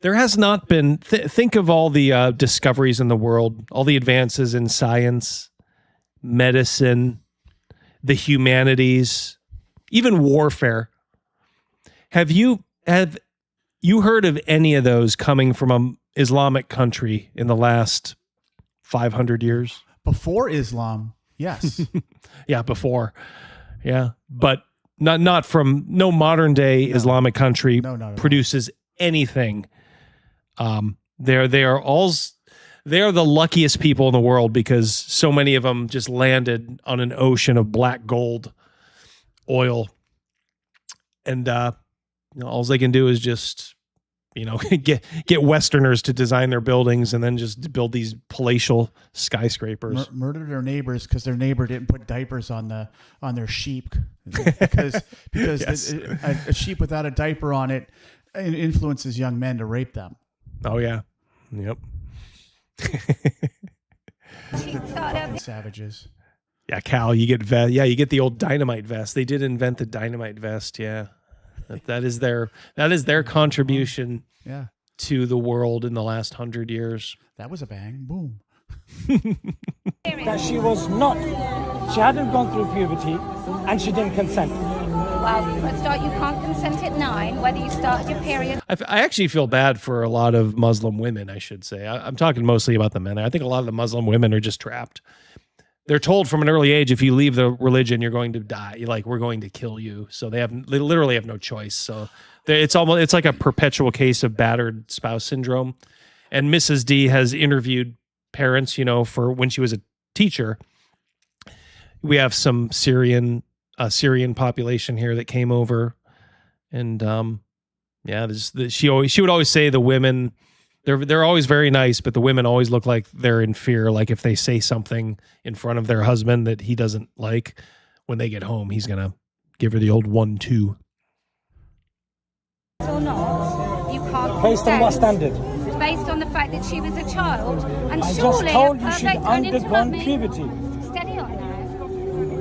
F: There has not been, think of all the discoveries in the world, all the advances in science, medicine, the humanities, even warfare. Have you heard of any of those coming from an Islamic country in the last 500 years?
A: Before Islam, yes.
F: Yeah, before. Yeah, but not from no modern day Islamic country produces anything. They are the luckiest people in the world because so many of them just landed on an ocean of black gold oil, and all they can do is just get Westerners to design their buildings and then just build these palatial skyscrapers.
A: Murder their neighbors because their neighbor didn't put diapers on their sheep because
F: Yes.
A: a sheep without a diaper on it influences young men to rape them.
F: Oh yeah, yep.
A: Fucking savages.
F: Yeah, Cal, you get vest. Yeah, you get the old dynamite vest. They did invent the dynamite vest. Yeah, that is their contribution.
A: Yeah.
F: To the world in the last 100 years.
A: That was a bang. Boom.
R: That she hadn't gone through puberty, and she didn't consent.
X: Well, for a start, you can't consent at 9, whether you started your period.
F: I actually feel bad for a lot of Muslim women, I should say. I'm talking mostly about the men. I think a lot of the Muslim women are just trapped. They're told from an early age, if you leave the religion, you're going to die. Like, we're going to kill you. So they literally have no choice. So it's like a perpetual case of battered spouse syndrome. And Mrs. D has interviewed parents, for when she was a teacher. We have some Syrian population here that came over, and she would always say the women, they're always very nice, but the women always look like they're in fear. Like if they say something in front of their husband that he doesn't like, when they get home, he's gonna give her the old 1-2.
X: Or not, you can't
R: Based on what
X: consent.
R: standard?
X: Based on the fact that she was a child, and
R: I
X: surely
R: just told you she'd
X: don't interrupt
R: undergone
X: me.
R: puberty.
X: Steady on now.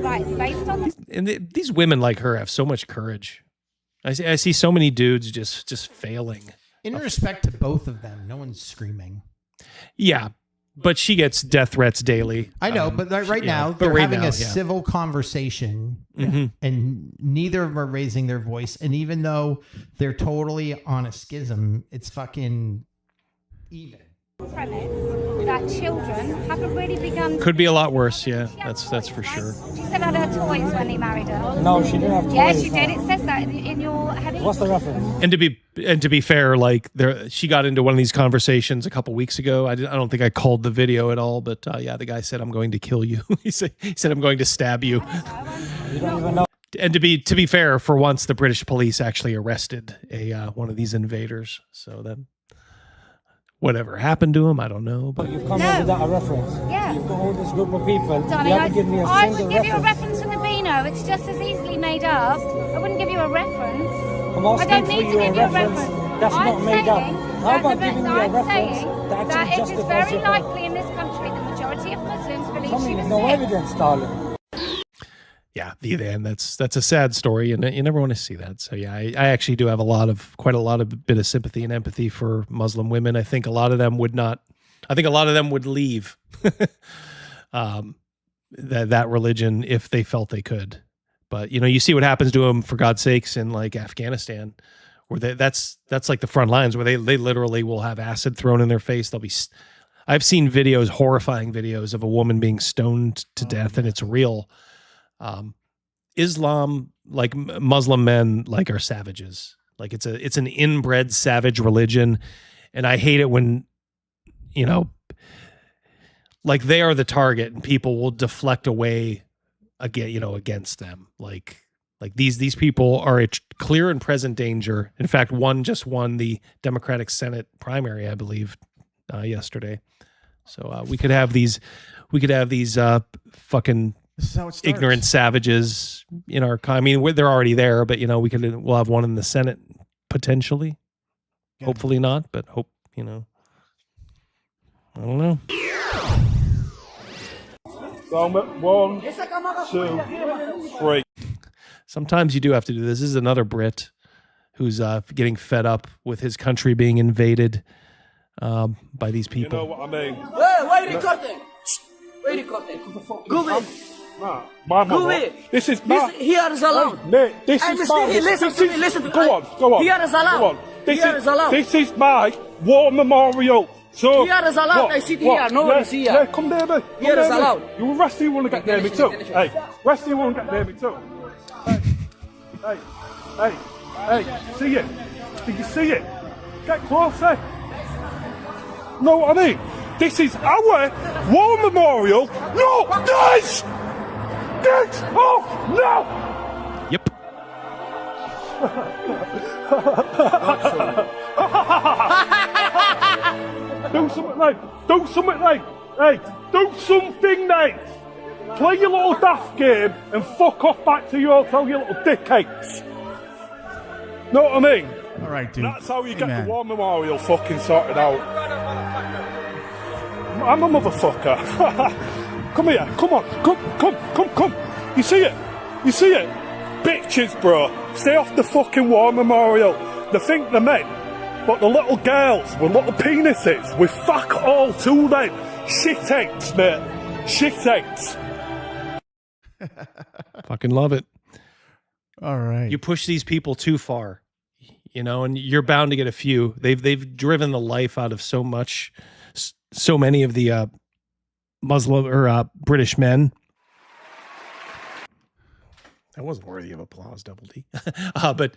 X: Right, based on the
F: And these women like her have so much courage. I see so many dudes just failing.
U: In respect to both of them, no one's screaming.
F: Yeah, but she gets death threats daily.
U: I know, but right now they're having a civil conversation, and neither of them are raising their voice. And even though they're totally on a schism, it's fucking even.
X: premise that children haven't really begun.
F: Could be a lot worse. Yeah, that's for sure.
X: She still had her toys when he married her.
R: No, she didn't have toys.
X: Yes, she did. It says that in your heading.
R: What's the reference?
F: And to be fair, like she got into one of these conversations a couple weeks ago. I don't think I called the video at all, but the guy said, "I'm going to kill you." he said, "I'm going to stab you."
R: You don't even know.
F: And to be fair, for once, the British police actually arrested one of these invaders. So then, whatever happened to him, I don't know. But
R: You've come here without a reference.
K: Yeah.
R: You've got all this group of people.
K: Darling,
R: you haven't given me a
K: I
R: single
K: would give you a
R: reference.
K: reference from the Beano. It's just as easily made up. I wouldn't give you a reference.
R: I'm
K: I
R: asking
K: don't
R: for
K: need to
R: you
K: give
R: a
K: you a
R: reference.
K: reference.
R: That's
K: I'm
R: not made up.
K: saying
R: How about
K: that
R: giving me a
K: I'm
R: reference
K: saying
R: that
K: that
R: actually
K: it is
R: justifies
K: very
R: your point?
K: likely in this country the majority of Muslims believe
R: Tell
K: she
R: me,
K: was
R: no
K: sick.
R: evidence, darling.
F: yeah, and that's a sad story, and you never want to see that. So yeah, I actually do have quite a lot of bit of sympathy and empathy for Muslim women. I think a lot of them would not. I think a lot of them would leave that religion if they felt they could. But you see what happens to them, for God's sakes, in like Afghanistan, where that's like the front lines, where they literally will have acid thrown in their face. They'll be. I've seen videos, horrifying videos of a woman being stoned to death, and it's real. Islam, like Muslim men, like are savages. Like it's an inbred savage religion, and I hate it when, like they are the target and people will deflect away against them. Like these people are a clear and present danger. In fact, one just won the Democratic Senate primary, I believe, yesterday. So we could have these fucking ignorant savages in our. I mean, they're already there, but we'll have one in the Senate potentially. Yeah. Hopefully not, but hope. I don't know.
G: One, 2, 3.
F: Sometimes you do have to do this. This is another Brit who's getting fed up with his country being invaded by these people.
G: You know what I mean?
I: Hey, why are you recording? Why are you recording? Google it.
G: Nah, my
I: Google
G: mother.
I: it.
G: This is my...
I: Here is allowed.
G: Hey, mate, this
I: Hey,
G: is
I: Mr.
G: my...
I: Listen to me, listen to me.
G: Go on.
I: Here is allowed.
G: Go on.
I: Here is allowed.
G: This is my war memorial. So,
I: here is allowed. I sit here. No one is here.
G: Yeah, come near me.
I: Here is allowed.
G: You rest of you want to get near me too. Hey, rest of you want to get near me too. Hey, see it? Did you see it? Get closer. Know what I mean? This is our war memorial. No, this! Oh, no!
F: Yep.
G: Do something like, hey, do something nice. Play your little daft game and fuck off back to your hotel, you little dickheads. Know what I mean?
A: All right, dude.
G: That's how you get the war memorial fucking sorted out. I'm a motherfucker. Come here, come on, come. You see it? Bitches, bro. Stay off the fucking war memorial. They think they're men, but the little girls with little penises, we fuck all to them. Shit eggs, mate. Shit eggs.
F: Fucking love it.
A: All right.
F: You push these people too far, and you're bound to get a few. They've driven the life out of so many of the Muslim or British men. That wasn't worthy of applause, Double D. But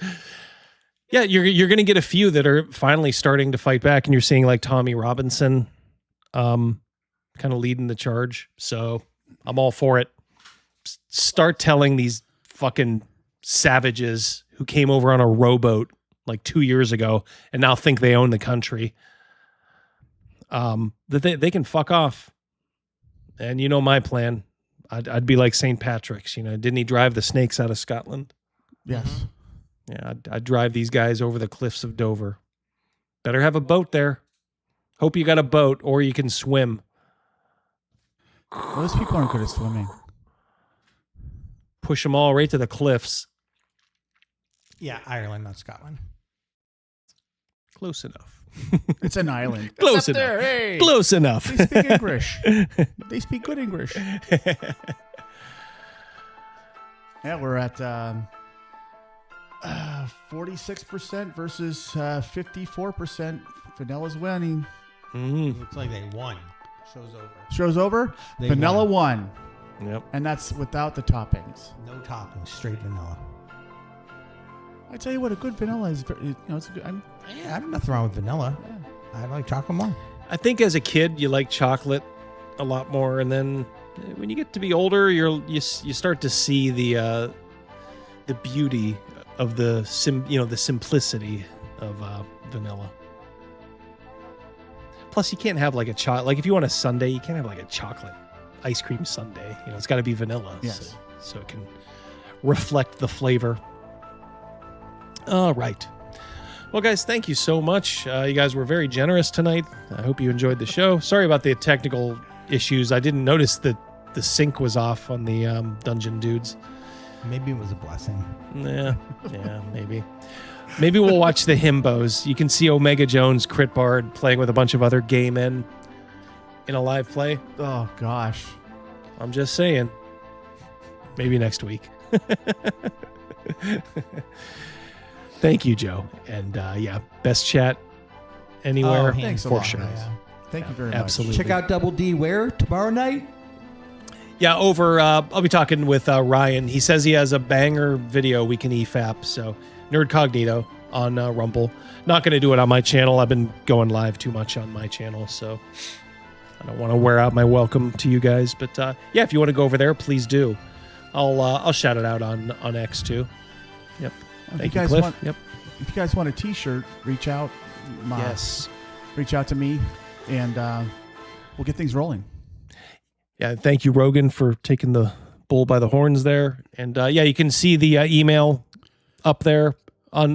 F: yeah, you're going to get a few that are finally starting to fight back, and you're seeing like Tommy Robinson, kind of leading the charge. So I'm all for it. Start telling these fucking savages who came over on a rowboat like 2 years ago and now think they own the country, that they can fuck off. And my plan. I'd be like St. Patrick's, didn't he drive the snakes out of Scotland?
A: Yes.
F: Yeah, I'd drive these guys over the cliffs of Dover. Better have a boat there. Hope you got a boat or you can swim.
A: Those people aren't good at swimming.
F: Push them all right to the cliffs.
U: Yeah, Ireland, not Scotland.
F: Close enough.
A: It's an island.
F: Close enough.
A: There, hey.
F: Close enough.
A: They speak English. They speak good English. Yeah, we're at 46% versus 54%. Vanille's winning.
U: Looks like they won. Show's over.
A: Show's over?
U: They
A: Vanilla won.
F: Yep.
A: And that's without the toppings.
U: No toppings, straight vanilla.
A: I tell you what, a good vanilla is. It's a good.
U: Yeah, I have nothing wrong with vanilla. Yeah. I like chocolate more.
F: I think as a kid you like chocolate a lot more, and then when you get to be older, you start to see the the beauty of the simplicity of vanilla. Plus, you can't have like a like if you want a sundae, you can't have like a chocolate ice cream sundae. It's got to be vanilla,
A: Yes.
F: so it can reflect the flavor. All right. Well, guys, thank you so much. You guys were very generous tonight. I hope you enjoyed the show. Sorry about the technical issues. I didn't notice that the sync was off on the Dungeon Dudes.
U: Maybe it was a blessing.
F: Yeah, maybe. Maybe we'll watch the Himbos. You can see Omega Jones, Crit Bard, playing with a bunch of other gay men in a live play.
A: Oh, gosh.
F: I'm just saying. Maybe next week. Thank you, Joe. And best chat anywhere
U: thanks
F: for
U: a lot,
F: sure.
U: guys.
A: Thank you very much.
F: Absolutely.
U: Check out Double D where tomorrow night?
F: Yeah, over. I'll be talking with Ryan. He says he has a banger video we can EFAP. So Nerdcognito on Rumble. Not going to do it on my channel. I've been going live too much on my channel, so I don't want to wear out my welcome to you guys. But if you want to go over there, please do. I'll shout it out on X too. Yep. Thank you, Cliff. Yep.
A: If you guys want a T-shirt, reach out.
F: Yes.
A: Reach out to me, and we'll get things rolling.
F: Yeah, thank you, Rogan, for taking the bull by the horns there. And you can see the email up there. I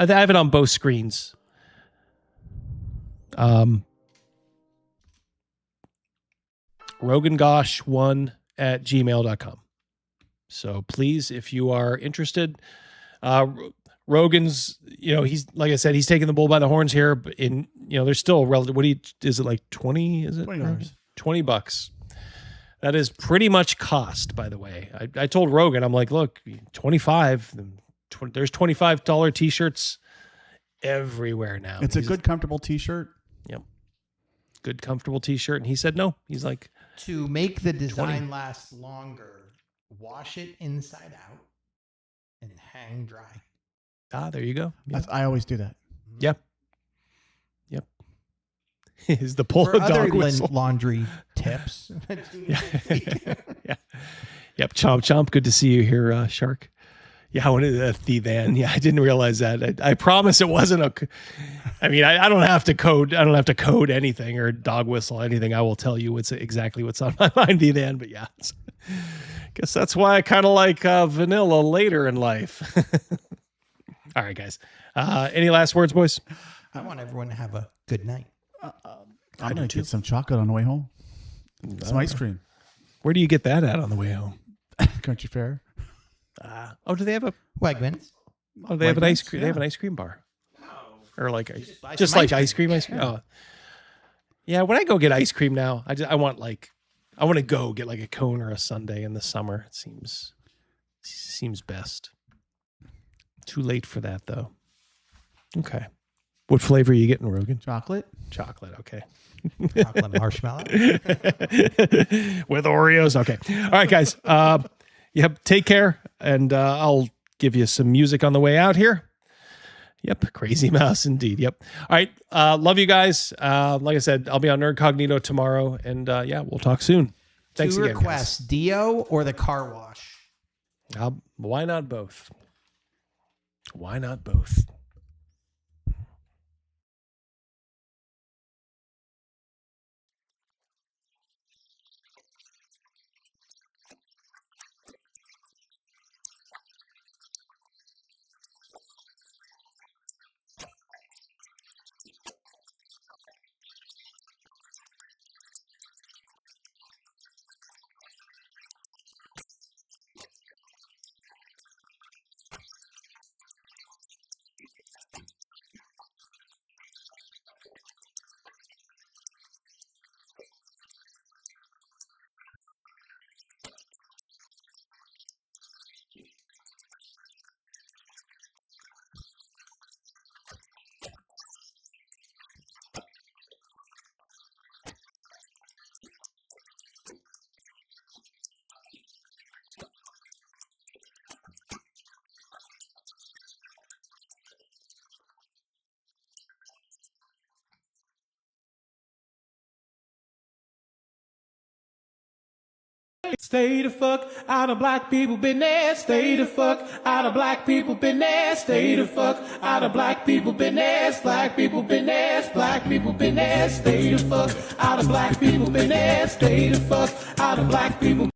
F: have it on both screens. rogangosh1@gmail.com. So please, if you are interested, Rogan's, he's, like I said, he's taking the bull by the horns here, but there's still a relative, is it like 20? Is it
A: $20?
F: $20. That is pretty much cost, by the way. I told Rogan, I'm like, look, 25, there's $25 t-shirts everywhere now.
A: It's a good, comfortable T-shirt.
F: Yep. Good, comfortable t-shirt. And he said, no, he's like,
U: to make the design last longer, wash it inside out and hang dry.
F: There you go. Yep.
A: I always do that.
F: Yep. Is the pull
U: For
F: a dog
U: other
F: whistle.
U: laundry tips.
F: Yeah. Yep. Chomp chomp. Good to see you here, Shark. Yeah, I wanted a Thivan. Yeah, I didn't realize that. I promise it wasn't I don't have to code. I don't have to code anything or dog whistle anything. I will tell you exactly what's on my mind, Thivan. But yeah, guess that's why I kind of like vanilla later in life. All right, guys. Any last words, boys?
U: I want everyone to have a good night.
A: I'm going to get some chocolate on the way home. Some ice cream.
F: Where do you get that at on the way home?
A: Country Fair.
F: Do they have a
U: Wegmans?
F: Oh, they have an ice cream.
A: Yeah.
F: They have an ice cream bar, or like
U: just like
F: ice cream. Ice cream. Oh, yeah. When I go get ice cream now, I want to go get like a cone or a sundae in the summer. It seems best. Too late for that though. Okay. What flavor are you getting, Rogan?
A: Chocolate.
F: Okay.
U: Chocolate marshmallow.
F: With Oreos. Okay. All right, guys. Yep. Take care. And I'll give you some music on the way out here. Yep. Crazy mouse indeed. Yep. All right. Love you guys. Like I said, I'll be on Nerdcognito tomorrow. And we'll talk soon. Thanks
U: Two
F: again,
U: requests, Dio or the car wash?
F: Why not both? Why not both?
H: Stay the fuck out of black people business. Stay the fuck out of black people business. Stay the fuck out of black people business. Black people business. Black people business. Stay the fuck out of black people business. Stay the fuck out of black people.